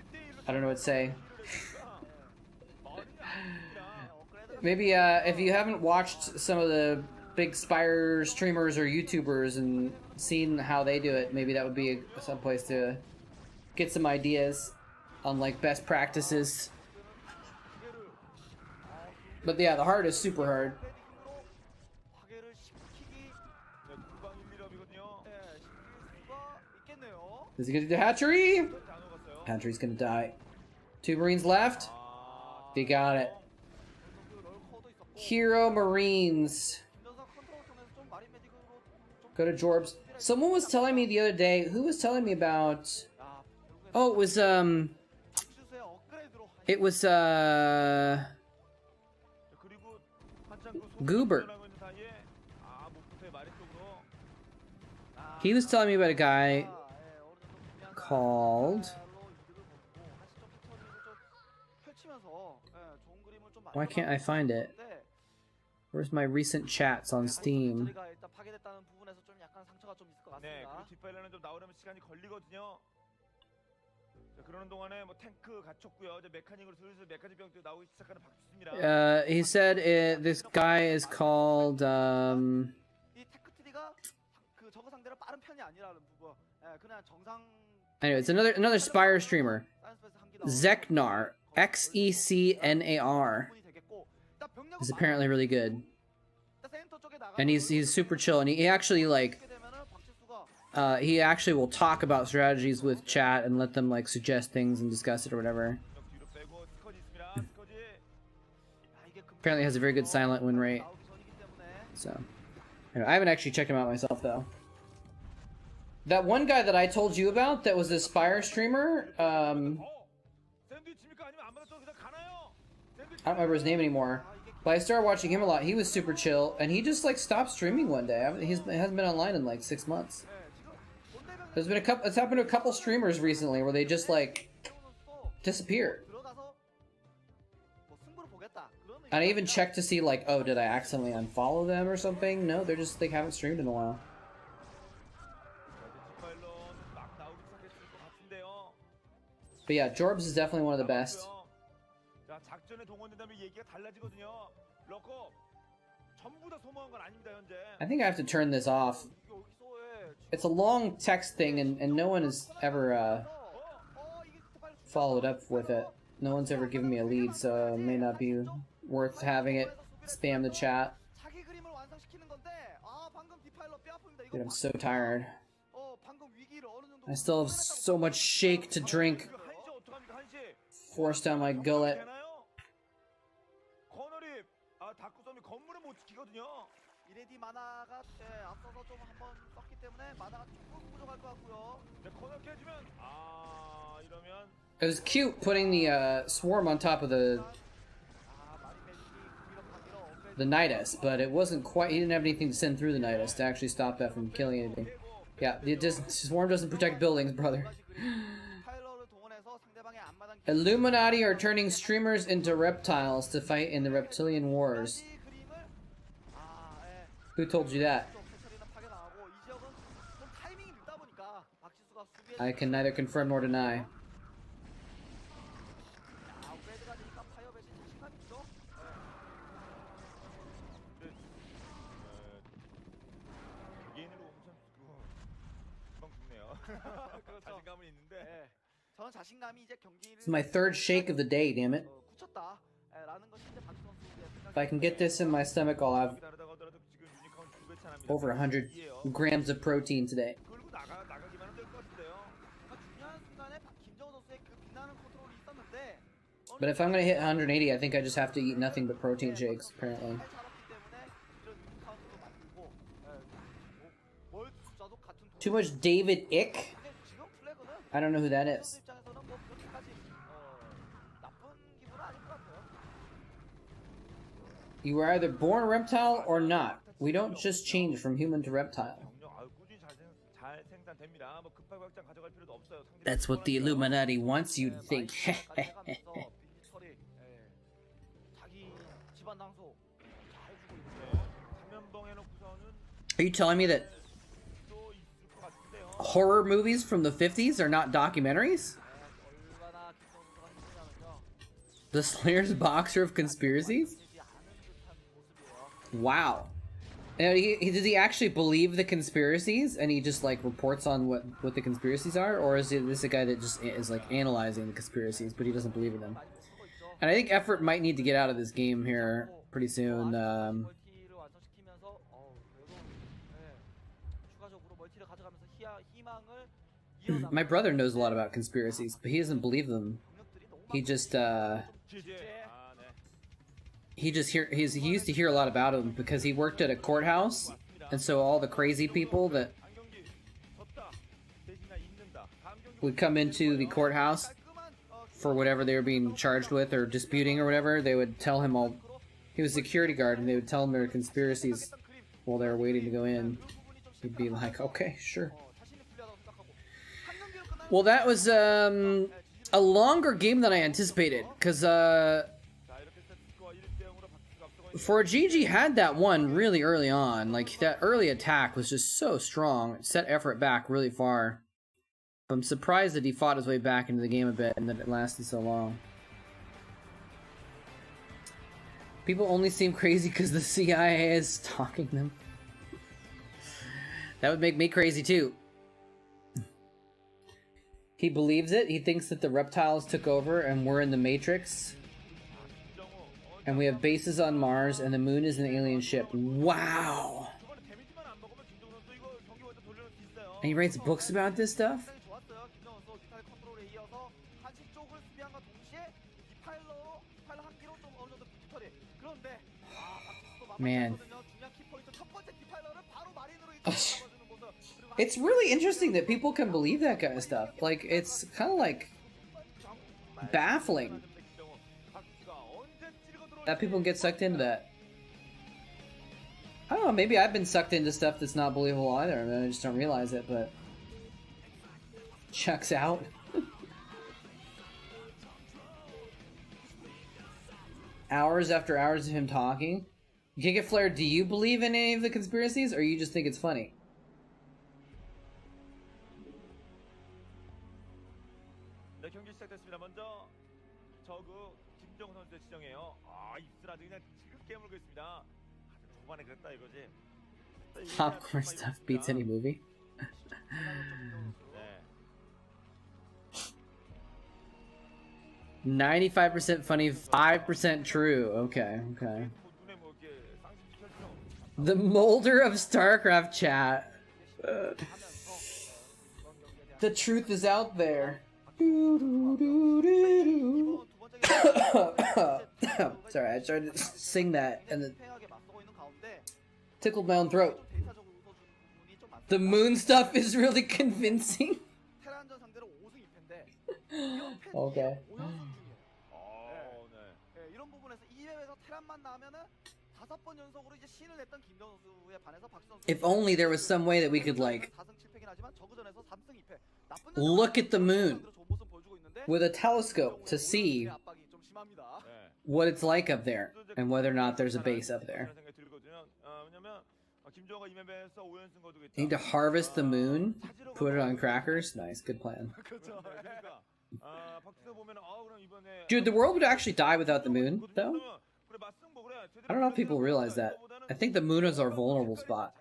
don't know what to say. Maybe if you haven't watched some of the big Spire streamers or YouTubers and seen how they do it, maybe that would be some place to get some ideas on like best practices. But yeah, the heart is super hard. Is he gonna do the hatchery? Hatchery's gonna die. 2 Marines left. They got it. Hero Marines. Go to Jorbs. Someone was telling me the other day. Who was telling me about? Oh, it was Goober. He was telling me about a guy called... Why can't I find it? Where's my recent chats on Steam? He said this guy is called anyway, it's another Spire streamer. Zeknar. Xecnar. Is apparently really good. And he's super chill, and he actually like he actually will talk about strategies with chat and let them like suggest things and discuss it or whatever. Apparently has a very good silent win rate. So I haven't actually checked him out myself though. That one guy that I told you about that was a Spire streamer, I don't remember his name anymore, but I started watching him a lot. He was super chill, and he just like stopped streaming one day. He hasn't been online in like 6 months. There's been it's happened to a couple streamers recently where they just like disappeared. And I even checked to see like, oh, did I accidentally unfollow them or something? No, they haven't streamed in a while. But yeah, Jorbs is definitely one of the best. I think I have to turn this off. It's a long text thing, and no one has ever followed up with it. No one's ever given me a lead, so it may not be worth having it spam the chat. Dude, I'm so tired. I still have so much shake to drink forced down my gullet. 이레디 마나가 앞서서 좀 한번 썼기 때문에 마나가 조금 부족할 것 같고요. 네, 코너 깨주면 이러면 It was cute putting the swarm on top of the Nidus, but it wasn't quite. He didn't have anything to send through the Nidus to actually stop that from killing anything. Yeah, swarm doesn't protect buildings, brother. Illuminati are turning streamers into reptiles to fight in the reptilian wars. Who told you that? I can neither confirm nor deny. It's my third shake of the day, damn it. If I can get this in my stomach, I'll have over 100 grams of protein today. But if I'm gonna hit 180, I think I just have to eat nothing but protein shakes, apparently. Too much David Ick? I don't know who that is. You were either born a reptile or not. We don't just change from human to reptile. That's what the Illuminati wants you to think. Are you telling me that horror movies from the 50s are not documentaries? The Slayer's Boxer of Conspiracies? Wow. And does he actually believe the conspiracies and he just like reports on what the conspiracies are? Or is this a guy that just is like analyzing the conspiracies but he doesn't believe in them? And I think Effort might need to get out of this game here pretty soon. My brother knows a lot about conspiracies, but he doesn't believe them. He just he used to hear a lot about them because he worked at a courthouse, and so all the crazy people that would come into the courthouse for whatever they were being charged with or disputing or whatever, they would tell him all. He was a security guard, and they would tell him their conspiracies while they were waiting to go in. He'd be like, "Okay, sure." Well, that was a longer game than I anticipated, because for GG had that one really early on. Like, that early attack was just so strong. It set Effort back really far. I'm surprised that he fought his way back into the game a bit and that it lasted so long. People only seem crazy because the CIA is stalking them. That would make me crazy too. He believes it. He thinks that the reptiles took over and we're in the Matrix. And we have bases on Mars and the moon is an alien ship. Wow! And he writes books about this stuff? Man. It's really interesting that people can believe that kind of stuff. Like, it's kind of like baffling that people get sucked into that. I don't know, maybe I've been sucked into stuff that's not believable either. I mean, I just don't realize it, but checks out. Hours after hours of him talking. Giga Flare, do you believe in any of the conspiracies, or you just think it's funny? 네, 경기 시작됐습니다. 먼저 저그 김정우 선수의 지정이에요. 입술 아주 그냥 지긋게 물고 있습니다. 초반에 그랬다 이거지. Popcorn stuff beats any movie. 95% funny, 5% true. Okay, okay. The Molder of Starcraft chat. The truth is out there. Sorry, I tried to sing that and Tickled my own throat. 데이터적으로 웃어주는 부분이 좀 많습니다. The moon stuff is really convincing. 테란전 상대로 5승 2패인데 이런 패 Okay. 5연승 중이에요. 네. 예, 이런 부분에서 2맵에서 테란만 나면은 5번 연속으로 이제 신을 냈던 김정 선수에 반해서 박 선수. If only there was some way that we could like 4승 7패긴 하지만 저그전에서 3승 2패. 나쁜 look at the moon 좋은 모습 보여주고 있는데 with a telescope to see 압박이 좀 심합니다. what it's like up there and whether or not there's a base up there. Need to harvest the moon, put it on crackers. Nice, good plan. Dude, the world would actually die without the moon, though. I don't know if people realize that. I think the moon is our vulnerable spot.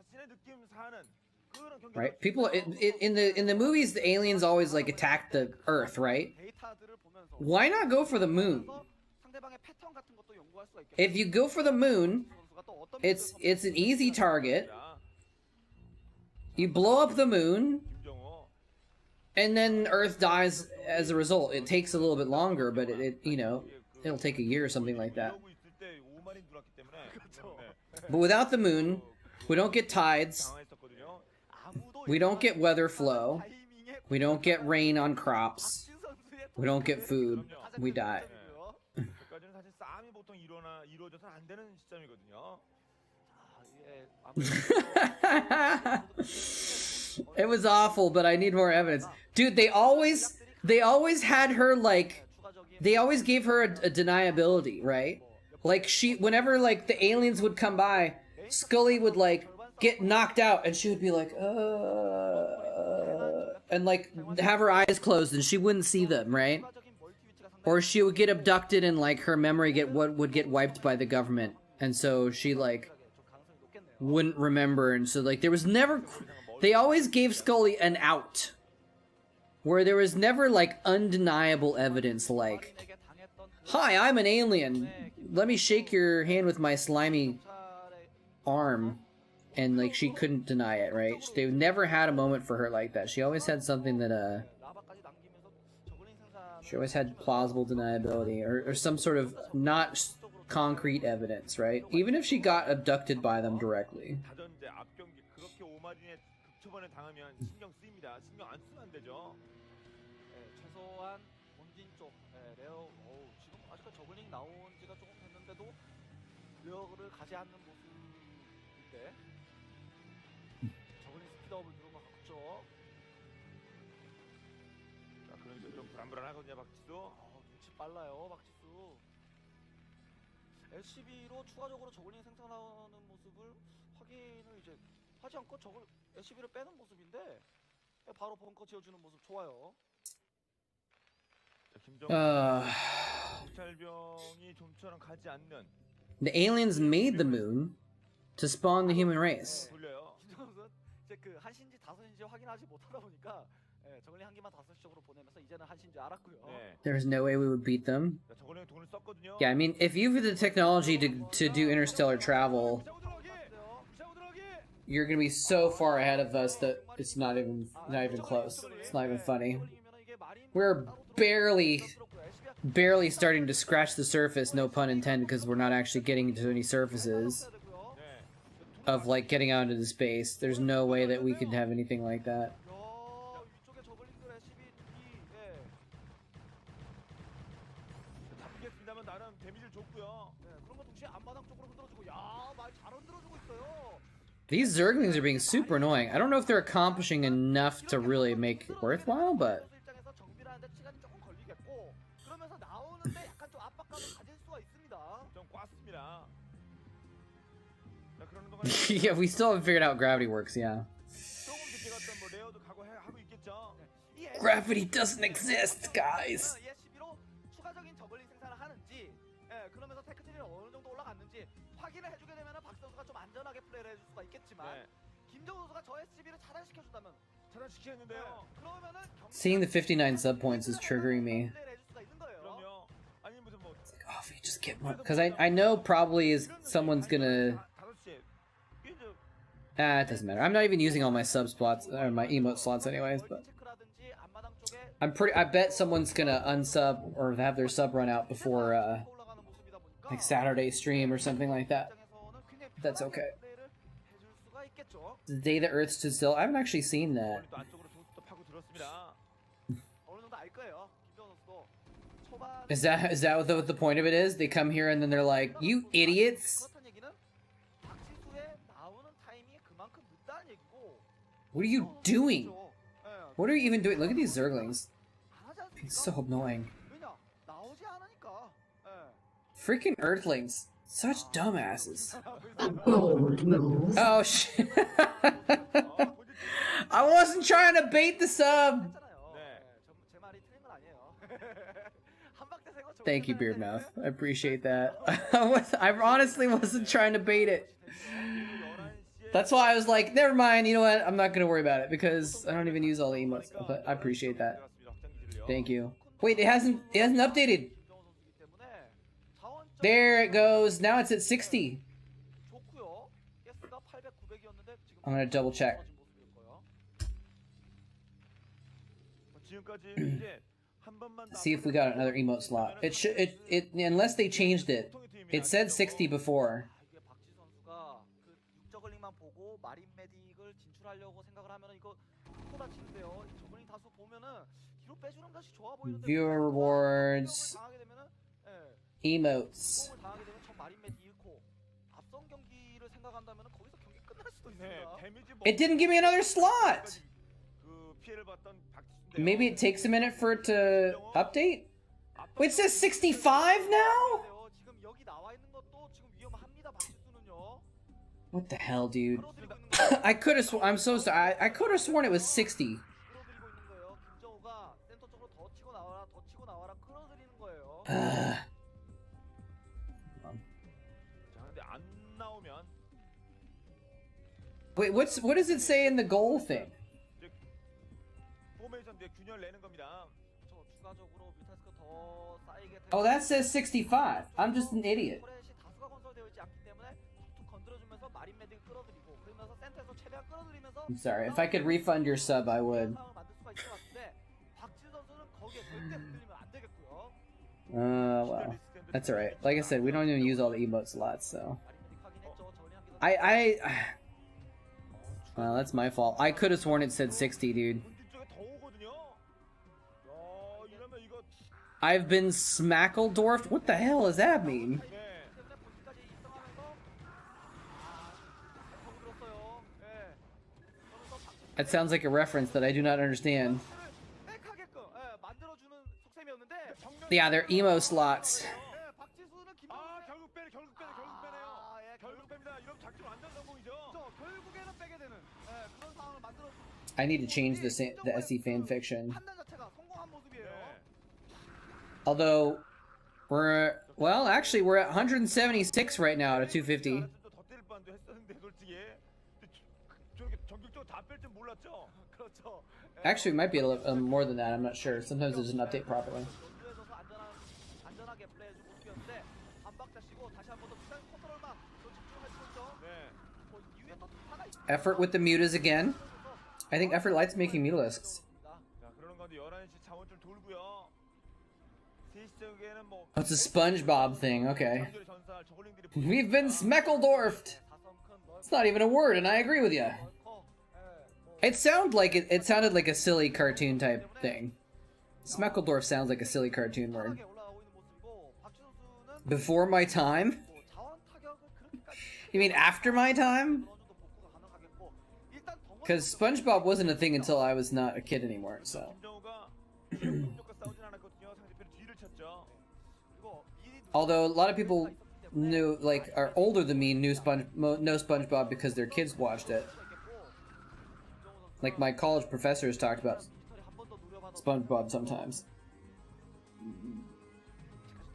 Right? People in the movies, the aliens always like attack the Earth, right? Why not go for the moon? If you go for the moon, it's an easy target. You blow up the moon, and then Earth dies as a result. It takes a little bit longer, but it you know, it'll take a year or something like that. But without the moon, we don't get tides. We don't get weather flow. We don't get rain on crops. We don't get food. We die. It was awful, but I need more evidence. Dude, they always had her like, they always gave her a deniability, right? Like whenever like the aliens would come by, Scully would like get knocked out and she would be like, and like have her eyes closed and she wouldn't see them, right? Or she would get abducted and like her memory would get wiped by the government, and so she like wouldn't remember, and so like there was never, they always gave Scully an out where there was never like undeniable evidence like, hi, I'm an alien, let me shake your hand with my slimy arm, and like she couldn't deny it, right? They never had a moment for her like that. She always had something that she always had plausible deniability or some sort of not concrete evidence, right? Even if she got abducted by them directly. 최소한 본진 쪽 레어 지금 아직까지 저글링 나온 지가 조금 됐는데도 레어를 가지 않는 모습인데 저글링 스피드업을 누르면 확죠. 자, 그러니까 좀 불안불안하거든요, 박지수. 눈치 빨라요, 박지수. LCB로 추가적으로 저글링 생산하는 모습을 확인을 이제 하지 않고 저걸 LCB를 빼는 모습인데 바로 벙커 지어주는 모습 좋아요. The aliens made the moon to spawn the human race. 김정은 이제 그 한신지 다섯인지 확인하지 못하다 보니까 저글링 한 개만 5시적으로 보내면서 이제는 한신지 알았고요. There's no way we would beat them. Yeah, I mean, if you have the technology to do interstellar travel, you're gonna be so far ahead of us that it's not even close. It's not even funny. We're barely starting to scratch the surface, no pun intended, because we're not actually getting to any surfaces of like getting out into space. There's no way that we could have anything like that. These Zerglings are being super annoying. I don't know if they're accomplishing enough to really make it worthwhile, but... Yeah, we still haven't figured out gravity works, yeah. Gravity doesn't exist, guys! Seeing the 59 sub points is triggering me. It's like, oh, if you just get one, because I know probably someone's gonna. It doesn't matter. I'm not even using all my sub slots or my emote slots anyways, but I bet someone's gonna unsub or have their sub run out before like Saturday stream or something like that. That's okay. 했겠죠. The day the Earth stood still. I haven't actually seen that. 또 안쪽으로 또 파고 들었습니다. 어느 정도 알 거예요. 김정은 선수도 초반 Is that what the point of it is? They come here and then they're like, "You idiots! 그렇다는 얘기는 박지수의 나오는 타이밍이 그만큼 늦다는 얘기고. What are you doing? 예, What are you even doing? Look at these Zerglings. 안 하지 않습니까? It's so annoying. 왜냐? 나오지 않으니까. 예. Freaking Earthlings. Such dumbasses. A bold move. Oh shit. I wasn't trying to bait the sub. 했잖아요. 네. 제 말이 틀린 건 아니에요. 한 박대 세고 저거 Thank you, 끝나는데 Beardmouth. I appreciate that. I honestly wasn't trying to bait it. That's why I was like, never mind, you know what? I'm not gonna worry about it because I don't even use all the emotes. But I appreciate that. Thank you. Wait, it hasn't updated. There it goes. Now it's at 60. 좋고요. 가스가 800, 900이었는데 지금 I'm gonna double check. 떨어진 모습일 거예요. 지금까지 이제 한 번만 See if we got another emote slot. It should. It unless they changed it. It said 60 before. 이게 박지 선수가 그 육저글링만 보고 마린 메딕을 진출하려고 생각을 하면은 이거 또 다치는데요. 이 저글링 다수 보면은 뒤로 빼주는 것이 좋아 보이는데 Viewer rewards. 당하게 되면은 Emotes. 공을 당하게 되면 저 마린 메딕 잃고 앞선 경기를 생각한다면은 거기서 경기 끝날 수도 네, 있습니다. 데미지 It didn't give me another slot. 그 피해를 봤던 박지수인데요. Maybe it takes a minute for it to update. Wait, it says 65 now? 지금 여기 나와 있는 것도 지금 위험합니다. 박지수는요. What the hell, dude? 끌어들이고 있는 거예요. I could have. I'm so sorry. I could have sworn it was 60. 끌어들이고 있는 거예요. 김정우가 센터 쪽으로 더 치고 나와라, 더 치고 나와라 끌어들이는 거예요. 자, 근데 안 나오면 Wait, what does it say in the goal thing? 이제 포메이션 내 균열 내는 겁니다. 저 추가적으로 뮤타스크 더 쌓이게 되고 Oh, that says 65. I'm just an idiot. 터렛이 다수가 건설되어 있지 않기 때문에 툭툭 건드려주면서 마린 메딕을 끌어들이고 그러면서 센터에서 최대한 끌어들이면서 I'm sorry. If I could refund your sub, I would. 상황을 만들 수가 있을 것 같은데 박지수 선수는 거기에 절대 흔들리면 안 되겠고요. Well, that's alright. Like I said, we don't even use all the emote slots, so. 마린 메딕 확인했죠. 저울링 한 개도 Well, that's my fault. I could have sworn it said 60, dude. 본진 쪽에 더 오거든요. 야, 이러면 이거 I've been smackledorfed? What the hell does that mean? 네. 때문에 본진까지 입성하면서 성 들었어요. 예. 그러면서 박지수 That sounds like a reference that I do not understand. 빽하게끔 만들어주는 속셈이었는데 Yeah, they're emo slots. 박지수는 아, 김정우의 결국 빼네요. 예, 결국 뺍니다. 이러면 작전 완전 성공이죠. 결국에는 빼게 되는 그런 상황을 만들어. I need to change the SE fanfiction. 판단 자체가 성공한 모습이에요. Although, well, actually, we're at 176 right now out of 250. 더 때릴 뻔도 했었는데 솔직히 저렇게 전격적으로 다 뺄 줄 몰랐죠. 그렇죠. Actually, it might be a little more than that. I'm not sure. Sometimes it doesn't update properly. 연두에서서 안전하게 플레이해준 모습이었는데 한 박자 쉬고 다시 한 번 더 비싼 컨트롤만 더 집중할 수 있죠. 네. 이후에 또 타가 있습니다. Effort with the mutas again. I think Effort likes making mutalisks. 자, 그러는 건데 11시 자원 좀 돌고요. 3시 쪽에는 뭐 Oh, it's a SpongeBob thing. Okay. 장렬의 전사할 저글링들이 We've been smeckledorfed. It's not even a word, and I agree with you. It sounded like it sounded like a silly cartoon type thing. Smeckledorf sounds like a silly cartoon word. 올라가고 있는 모습이고 박지수 선수는 Before my time? 자원 타격을 그렇게까지 You mean after my time? 어느 정도 복구가 가능하겠고 일단 Because SpongeBob wasn't a thing until I was not a kid anymore. So, 김정우가 공격과 싸우진 않았거든요. 상대편 뒤를 쳤죠. 그리고 미리 although a lot of people knew, like, are older than me, know SpongeBob because their kids watched it. Like my college professors talked about 한번 더 노려봐도 SpongeBob sometimes.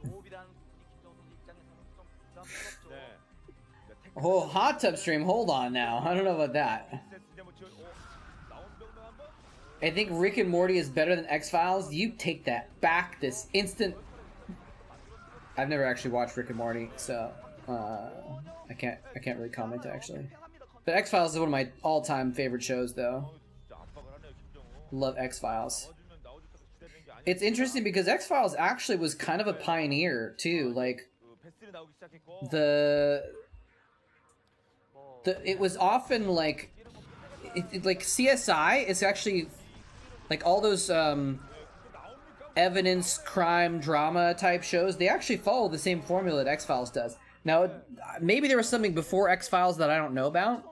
호흡이라는 부분이 김정우 선수 입장에서는 좀 부담스럽죠. 네. Oh, hot tub stream. Hold on now. I don't know about that. 나온 병도 한번 I think Rick and Morty is better than X-Files. You take that back this instant. I've never actually watched Rick and Morty, so I can't really comment actually. But X-Files is one of my all-time favorite shows, though. 진짜 압박을 하네요, 김정우. Love X-Files. 나와주면 나오겠다고 기대되는 게 아니에요. It's interesting because X-Files actually was kind of a pioneer too. Like 그 베스트리 나오기 시작했고 the it was often like, like CSI is actually like all those evidence, crime, drama type shows. They actually follow the same formula that X-Files does. Now, maybe there was something before X-Files that I don't know about.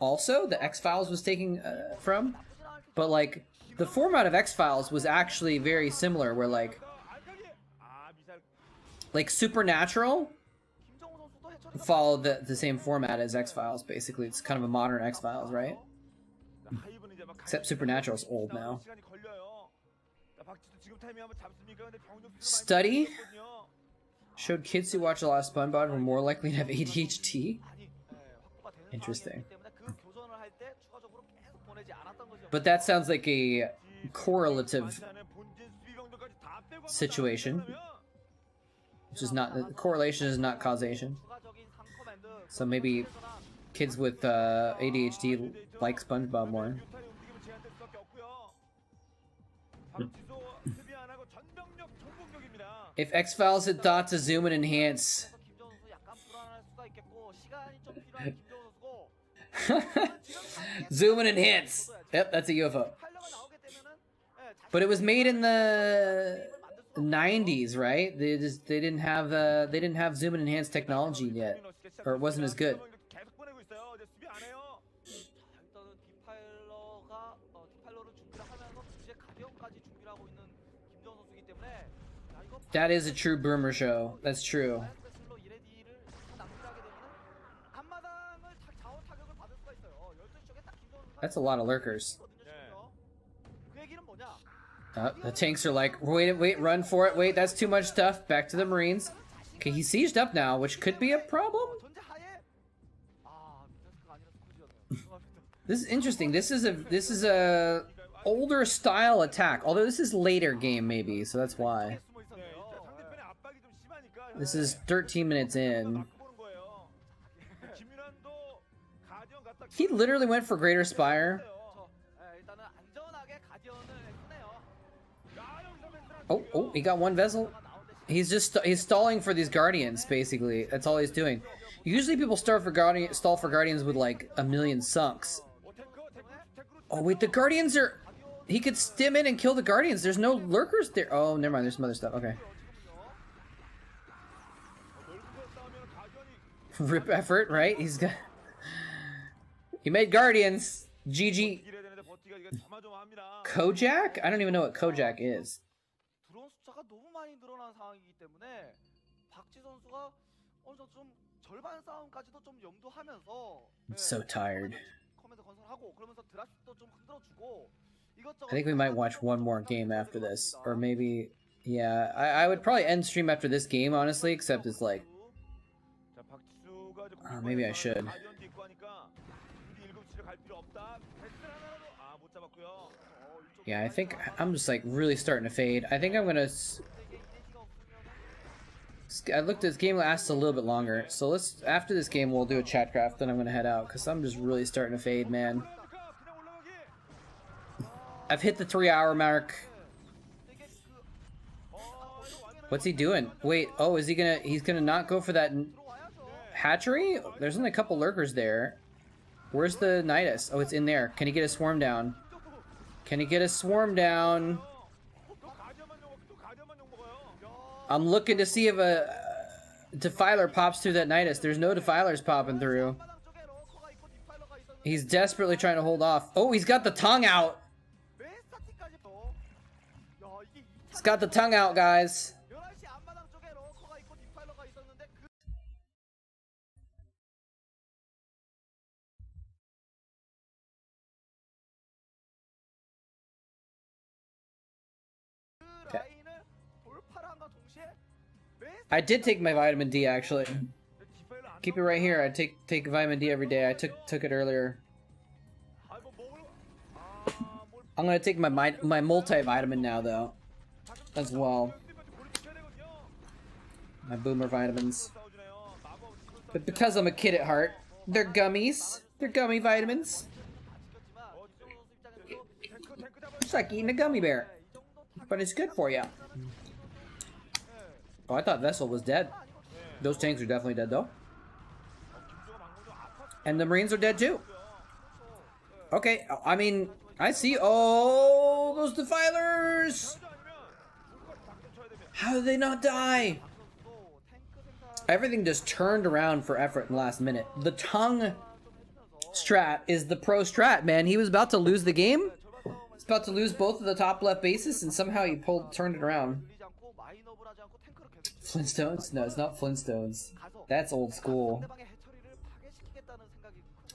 Also, that X-Files was taking from, but like the format of X-Files was actually very similar. Where like Supernatural followed the same format as X-Files. Basically, it's kind of a modern X-Files, right? Except Supernatural's old now. Study showed kids who watch a lot of SpongeBob were more likely to have ADHD. Interesting. But that sounds like a correlative situation, which is not, correlation is not causation. So maybe kids with ADHD like SpongeBob more. If X-Files had thought to zoom and enhance. Zoom and enhance. Yep, that's a UFO. But it was made in the 90s, right? They didn't have zoom and enhance technology yet, or it wasn't as good. That is a true boomer show. That's true. That's a lot of lurkers. The tanks are like, wait, run for it. Wait, that's too much stuff. Back to the Marines. Okay, he's sieged up now, which could be a problem. This is interesting. This is a older style attack. Although this is later game maybe, so that's why. This is 13 minutes in. He literally went for Greater Spire. Oh, he got one vessel. He's stalling for these Guardians, basically. That's all he's doing. Usually people stall for Guardians with like a million sunks. Oh wait, the Guardians are... He could stim in and kill the Guardians. There's no lurkers there. Oh, never mind. There's some other stuff. Okay. Rip effort, right? He's got... He made Guardians. GG. Kojak? I don't even know what Kojak is. I'm so tired. I think we might watch one more game after this. Or maybe... Yeah, I would probably end stream after this game, honestly, except it's like... Oh, maybe I should. Yeah, I think I'm just like really starting to fade. I think I'm gonna... I looked at this game lasts a little bit longer, so let's, after this game we'll do a Chatcraft, then I'm gonna head out, because I'm just really starting to fade, man. I've hit the 3-hour mark. What's he doing? Wait, oh, is he gonna... He's gonna not go for that hatchery? There's only a couple lurkers there. Where's the Nidus? Oh, it's in there. Can he get a swarm down? Can he get a swarm down? I'm looking to see if a defiler pops through that Nidus. There's no defilers popping through. He's desperately trying to hold off. Oh, he's got the tongue out. He's got the tongue out, guys. I did take my vitamin D, actually. Keep it right here. I take vitamin D every day. I took it earlier. I'm gonna take my multivitamin now, though, as well. My boomer vitamins. But because I'm a kid at heart, they're gummies. They're gummy vitamins. It's like eating a gummy bear, but it's good for you. Oh, I thought Vessel was dead. Those tanks are definitely dead, though. And the Marines are dead too. Okay, I mean, I see. Oh, those defilers! How did they not die? Everything just turned around for effort in the last minute. The tongue strat is the pro strat, man. He was about to lose the game. He's about to lose both of the top left bases, and somehow he turned it around. Flintstones? No, it's not Flintstones. That's old school.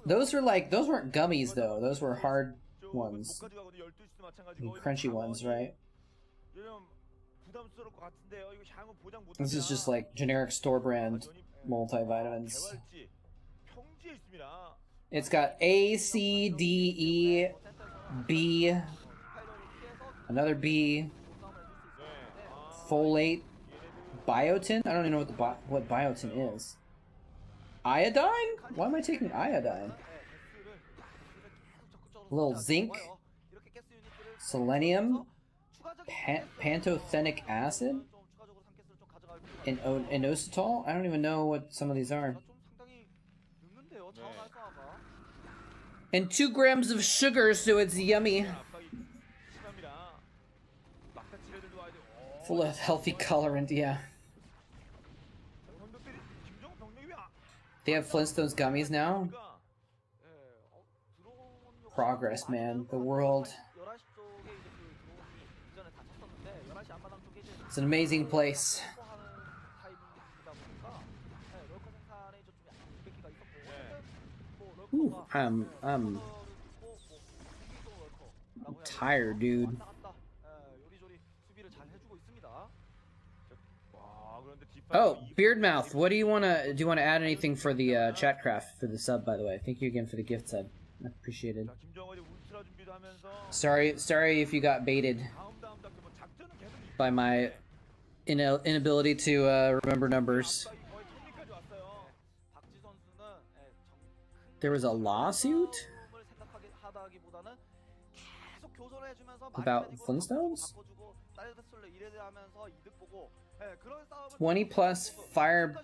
Those weren't gummies though. Those were hard ones. Crunchy ones, right? This is just like generic store brand multivitamins. It's got A, C, D, E, B, another B, folate, biotin? I don't even know what biotin is. Iodine? Why am I taking iodine? A little zinc, selenium, pantothenic acid, and inositol? I don't even know what some of these are. And 2 grams of sugar, so it's yummy. Full of healthy colorant, yeah. They have Flintstones gummies now? Progress, man. The world. It's an amazing place. Ooh, I'm tired, dude. Oh, Beardmouth, what do you want to add anything for the Chatcraft for the sub, by the way? Thank you again for the gift sub. Appreciated. Sorry if you got baited by my inability to remember numbers. There was a lawsuit about Flintstones? 20 plus fire.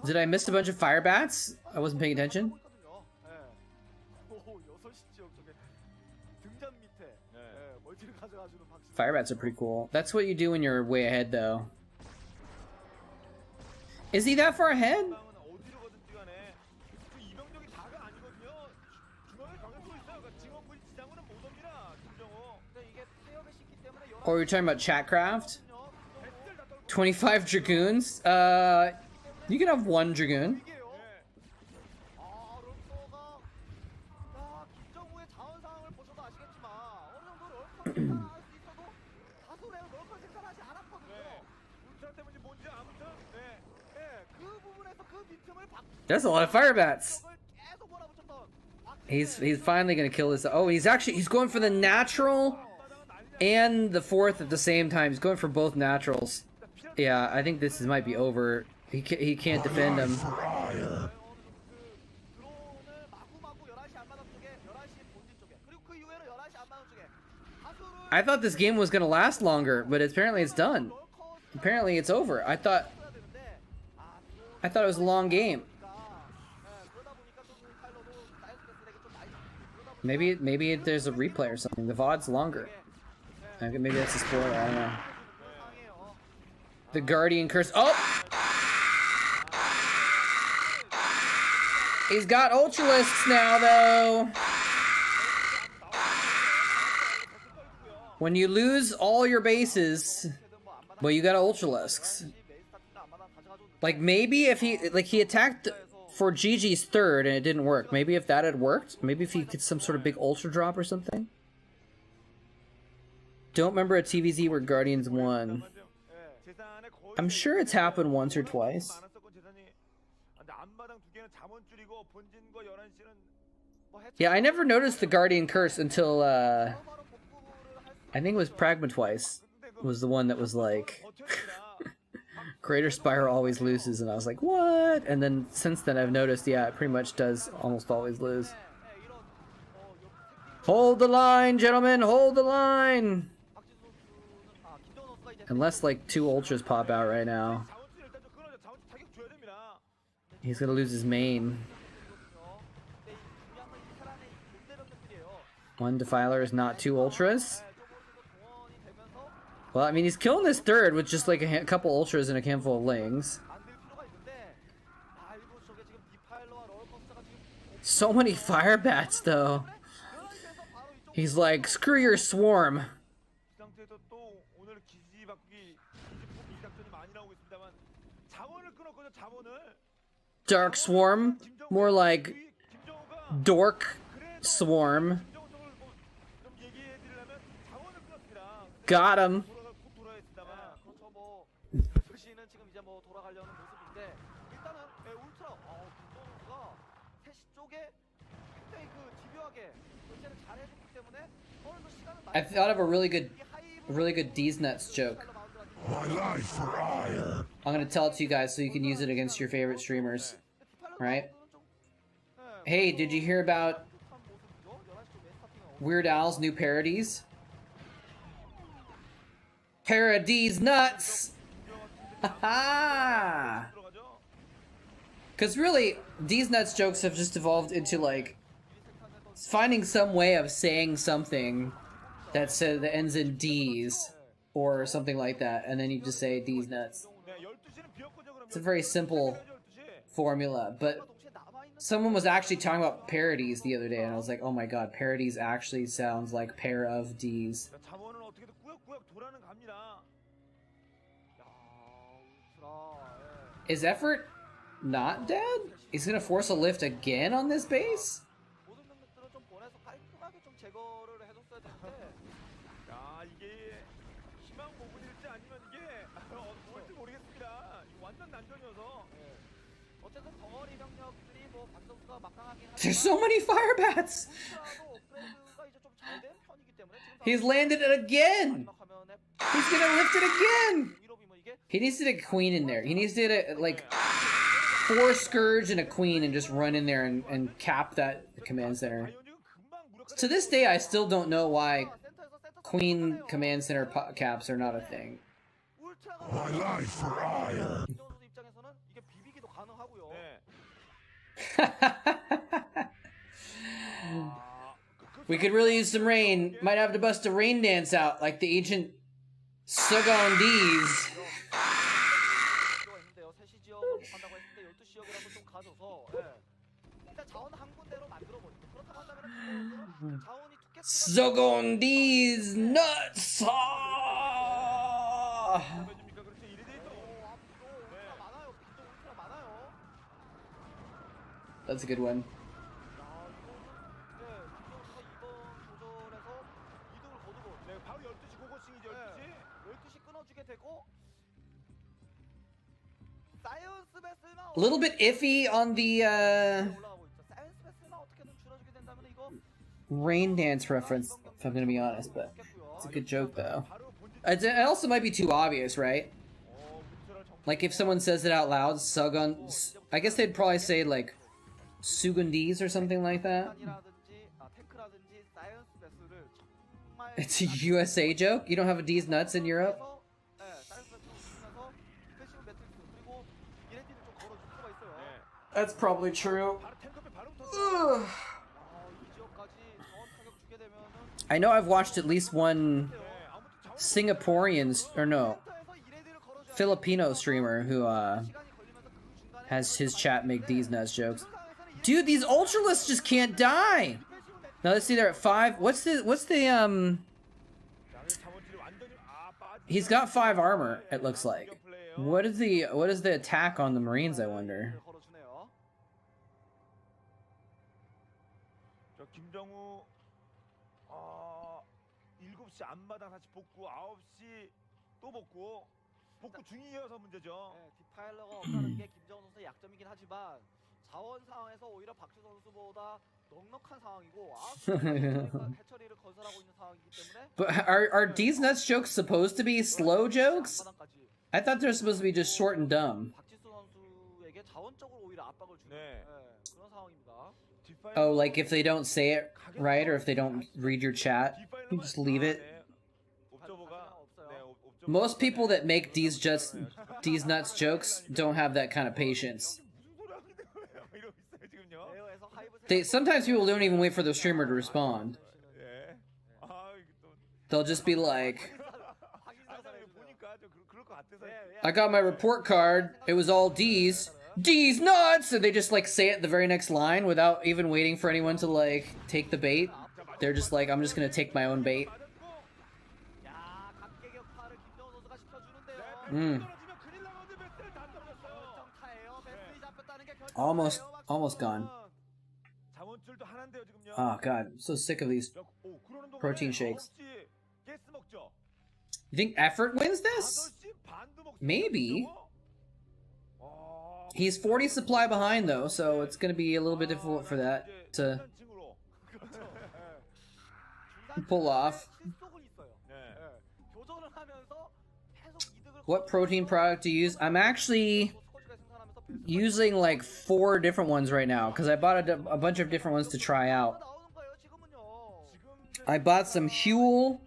Did I miss a bunch of fire bats? I wasn't paying attention. Fire bats are pretty cool. That's what you do when you're way ahead, though. Is he that far ahead? Or you're talking about Chatcraft? 25 Dragoons? You can have 1 Dragoon. That's a lot of fire bats. He's finally gonna kill this. Oh, he's going for the natural and the 4th at the same time. He's going for both naturals. Yeah, I think this might be over. He can't defend him. I thought this game was gonna last longer, but apparently it's done. Apparently it's over. I thought it was a long game. Maybe there's a replay or something. The VOD's longer. Maybe that's a spoiler. I don't know. The Guardian Curse. Oh! He's got Ultralisks now, though. When you lose all your bases, well, you got Ultralisks. Like, maybe if he attacked for Gigi's 3rd and it didn't work. Maybe if that had worked, maybe if he did some sort of big Ultra drop or something. Don't remember a TVZ where Guardians won. I'm sure it's happened once or twice. Yeah, I never noticed the Guardian Curse until, I think it was Pragma Twice. Was the one that was like, Greater Spire always loses, and I was like, what? And then since then I've noticed, yeah, it pretty much does almost always lose. Hold the line, gentlemen, hold the line! Unless like 2 Ultras pop out right now. He's gonna lose his main. One Defiler is not two Ultras. Well, I mean, he's killing this third with just like a couple Ultras and a handful of Lings. So many Fire Bats, though. He's like, screw your swarm. Dark Swarm? More like Dork Swarm. Got him. I thought of a really good D's nuts joke. My life for ire. I'm gonna tell it to you guys so you can use it against your favorite streamers. Right? Hey, did you hear about Weird Al's new parodies? Parodies nuts! Haha! Because really, D's nuts jokes have just evolved into like finding some way of saying something that ends in D's or something like that, and then you just say D's nuts. It's a very simple formula, but someone was actually talking about parodies the other day, and I was like, oh my god, parodies actually sounds like pair of D's. Is Effort not dead? He's gonna force a lift again on this base? There's so many fire bats! He's landed it again! He's gonna lift it again! He needs to get a queen in there. He needs to get like 4 Scourge and a queen and just run in there and cap that command center. To this day, I still don't know why queen command center caps are not a thing. My life for ire. We could really use some rain. Might have to bust a rain dance out like the ancient Sugondese. Sugondese nuts! Ah! That's a good one. A little bit iffy on the rain dance reference, if I'm gonna be honest, but it's a good joke though. It also might be too obvious, right? Like if someone says it out loud, Sugon, I guess they'd probably say like Sugundese or something like that. It's a USA joke? You don't have a D's nuts in Europe? That's probably true. Ugh. I know I've watched at least one Singaporean, or no, Filipino streamer who has his chat make these nuts jokes. Dude, these Ultralisks just can't die. Now let's see, they're at 5. What's the he's got 5 armor, it looks like. What is the attack on the Marines, I wonder? 앞마당 다시 복구 9시 또 복구 중이어서 문제죠. 디파일러가 없다는 게 김정은 선수의 약점이긴 하지만 자원 상황에서 오히려 박주 선수보다 넉넉한 상황이고 해처리를 건설하고 있는 상황이기 때문에. But are these nuts jokes supposed to be slow jokes? I thought they're supposed to be just short and dumb. 박지수 선수에게 자원적으로 오히려 압박을 주는 그런 상황입니다. Oh, like if they don't say it right or if they don't read your chat, you just leave it. Most people that make these nuts jokes don't have that kind of patience. Sometimes people don't even wait for the streamer to respond. 예. 아, 이게 또 They'll just be like, 보니까 좀 그럴 것 같아서. I got my report card. It was all D's. D's nuts! And they just like say it the very next line without even waiting for anyone to like take the bait. They're just like, I'm just gonna take my own bait. Almost gone. Oh god, I'm so sick of these protein shakes. You think effort wins this? Maybe. He's 40 supply behind though, so it's gonna be a little bit difficult for that to pull off. What protein product to use? I'm actually using like 4 different ones right now because I bought a bunch of different ones to try out. I bought some Huel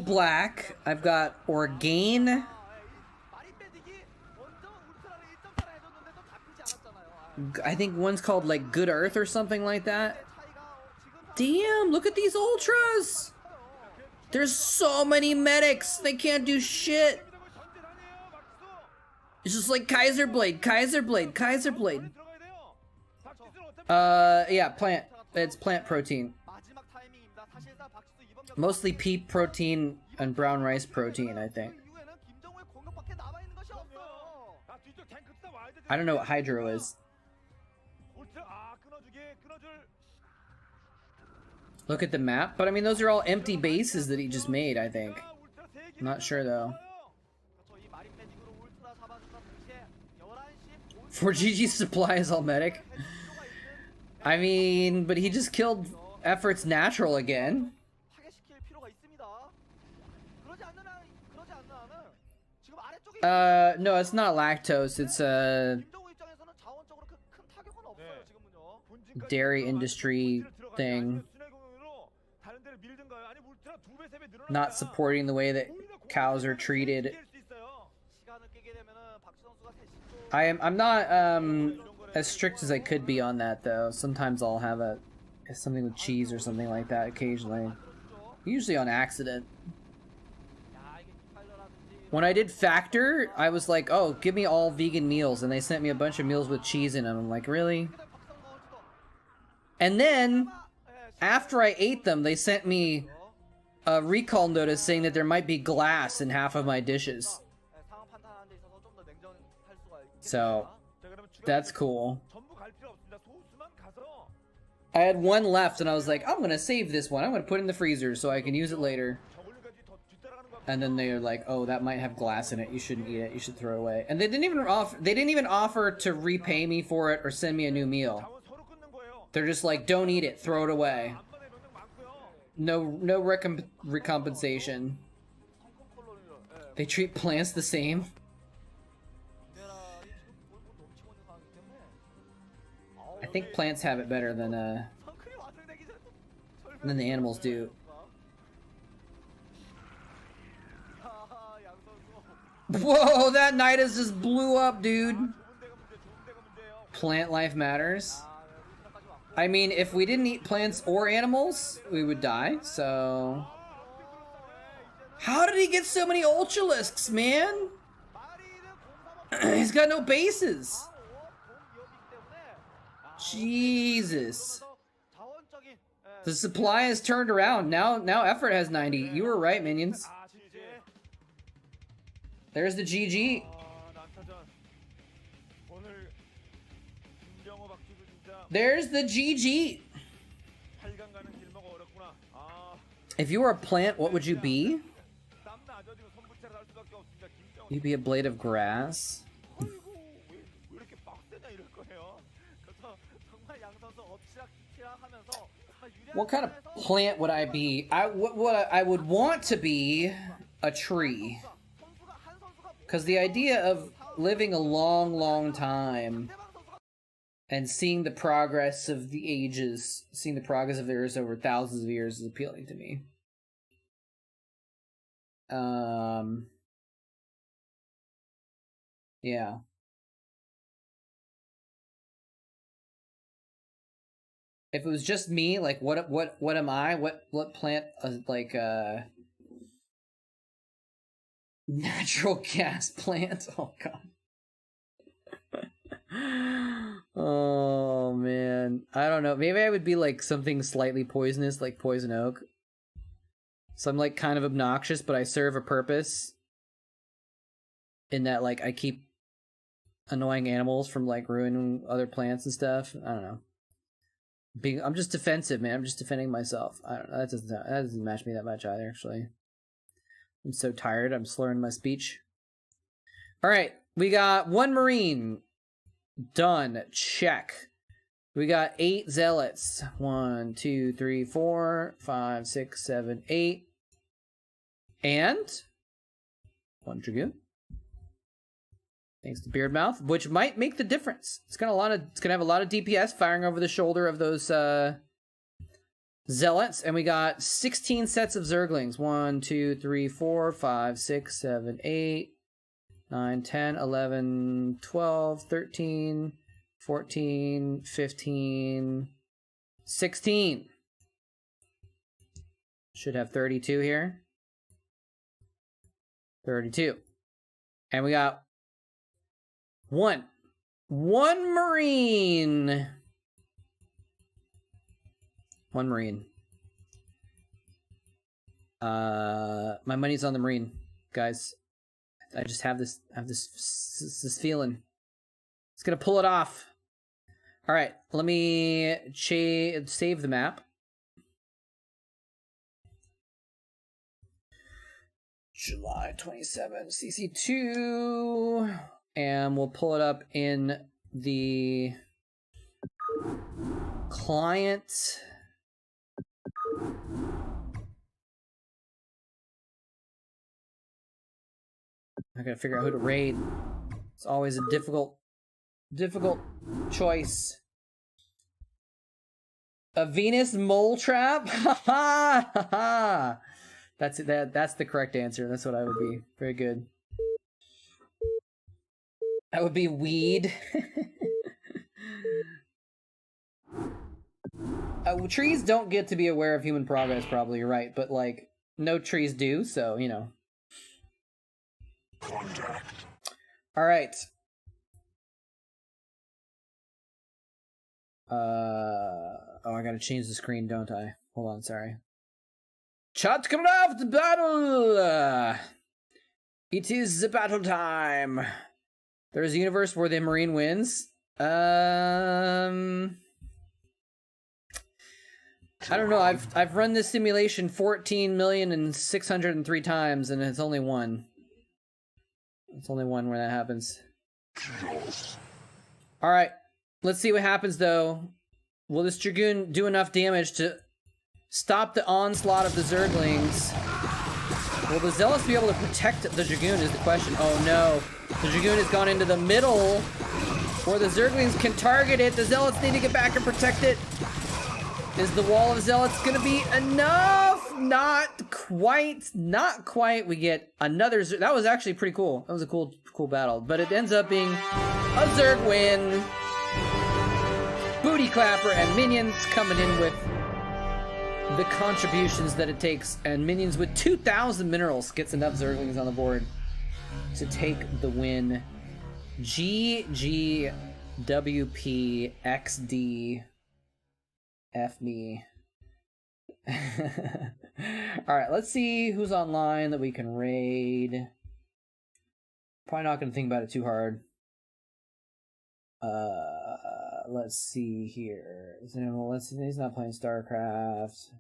Black. I've got Orgain. I think one's called like Good Earth or something like that. Damn, look at these ultras! There's so many medics, they can't do shit. It's just like Kaiser Blade. Yeah, plant. It's plant protein. Mostly pea protein and brown rice protein, I think. I don't know what Hydro is. Look at the map, but I mean, those are all empty bases that he just made, I think. I'm not sure though. For GG's supply is all medic. I mean, but he just killed Effort's natural again. No, it's not lactose, it's a dairy industry thing. Not supporting the way that cows are treated. I'm not as strict as I could be on that though. Sometimes I'll have something with cheese or something like that occasionally. Usually on accident. When I did Factor, I was like, oh, give me all vegan meals, and they sent me a bunch of meals with cheese in them. I'm like, really? And then, after I ate them, they sent me a recall notice saying that there might be glass in half of my dishes. So, that's cool. I had one left, and I was like, I'm gonna save this one. I'm gonna put it in the freezer so I can use it later. And then they were like, oh, that might have glass in it. You shouldn't eat it. You should throw it away. And they didn't even offer to repay me for it or send me a new meal. They're just like, don't eat it. Throw it away. No recompensation. They treat plants the same. I think plants have it better than the animals do. Whoa, that Nidus just blew up, dude. Plant life matters. I mean, if we didn't eat plants or animals, we would die, so... How did he get so many Ultralisks, man? He's got no bases. Jesus. The supply has turned around. Now Effort has 90. You were right, minions. There's the GG. There's the GG. If you were a plant, what would you be? You'd be a blade of grass. What kind of plant would I be? What I would want to be a tree. Because the idea of living a long time and seeing the progress of the ages, seeing the progress of the Earth over thousands of years is appealing to me. Yeah. If it was just me, like what am I? What plant natural gas plant? Oh god. Oh man. I don't know. Maybe I would be like something slightly poisonous, like poison oak. So I'm like kind of obnoxious, but I serve a purpose. In that like I keep annoying animals from like ruining other plants and stuff. I don't know. I'm just defensive, man. I'm just defending myself. I don't know. That doesn't match me that much either, actually. I'm so tired. I'm slurring my speech. All right, we got 1 Marine. Done. Check. We got 8 Zealots. 1, 2, 3, 4, 5, 6, 7, 8. And 1 Dragoon. Thanks to Beardmouth, which might make the difference. It's gonna have a lot of DPS firing over the shoulder of those Zealots, and we got 16 sets of Zerglings. 1, 2, 3, 4, 5, 6, 7, 8, 9, 10, 11, 12, 13, 14, 15, 16. Should have 32 here. 32. And we got one Marine. 1 Marine. My money's on the Marine, guys. I just have this feeling. It's gonna pull it off. All right, let me save the map. July 27, CC2. And we'll pull it up in the client. I gotta figure out who to raid. It's always a difficult choice. A Venus moletrap? Ha ha! That's the correct answer. That's what I would be. Very good. That would be weed. Trees don't get to be aware of human progress, probably, you're right. But, like, no trees do, so, you know. Contact. Alright. Oh, I gotta change the screen, don't I? Hold on, sorry. Chatcraft battle! It is the battle time! There's a universe where the Marine wins. I don't know. I've run this simulation 14,603 times, and it's only one. It's only one where that happens. All right, let's see what happens though. Will this Dragoon do enough damage to stop the onslaught of the Zerglings? Will the Zealots be able to protect the Dragoon is the question. Oh no. The Dragoon has gone into the middle where the Zerglings can target it. The Zealots need to get back and protect it. Is the wall of Zealots going to be enough? Not quite. Not quite. We get another... That was actually pretty cool. That was a cool battle. But it ends up being a Zerg win. Booty clapper and minions coming in with the contributions that it takes. And minions with 2,000 minerals gets enough Zerglings on the board to take the win. GG WP XD F me. Alright, let's see who's online that we can raid. Probably not gonna think about it too hard. Let's see here. He's not playing Starcraft. Is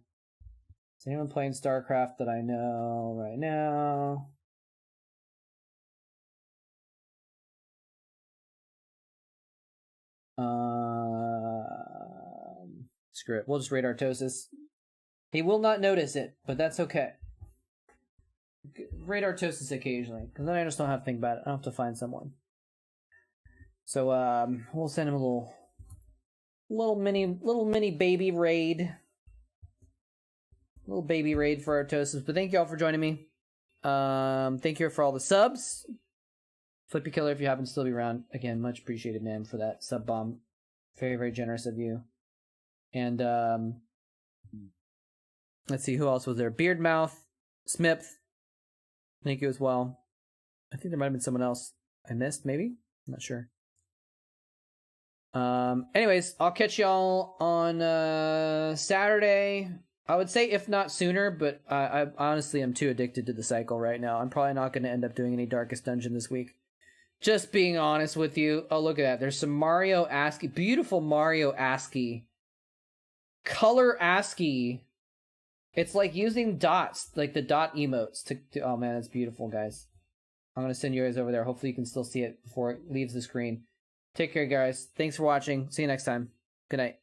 anyone playing Starcraft that I know right now? Screw it. We'll just raid Artosis. He will not notice it, but that's okay. Raid Artosis occasionally, because then I just don't have to think about it. I don't have to find someone. So we'll send him a little mini baby raid. Little baby raid for Artosis. But thank you all for joining me. Thank you for all the subs. Flippy Killer, if you happen to still be around, again, much appreciated, man, for that sub bomb. Very, very generous of you. And let's see, who else was there? Beardmouth, Smith, thank you as well. I think there might have been someone else I missed, maybe? I'm not sure. Anyways, I'll catch y'all on Saturday. I would say if not sooner, but I honestly am too addicted to the cycle right now. I'm probably not going to end up doing any Darkest Dungeon this week. Just being honest with you. Oh, look at that. There's some Mario ASCII. Beautiful Mario ASCII. Color ASCII. It's like using dots, like the dot emotes. Oh man, that's beautiful, guys. I'm going to send you guys over there. Hopefully you can still see it before it leaves the screen. Take care, guys. Thanks for watching. See you next time. Good night.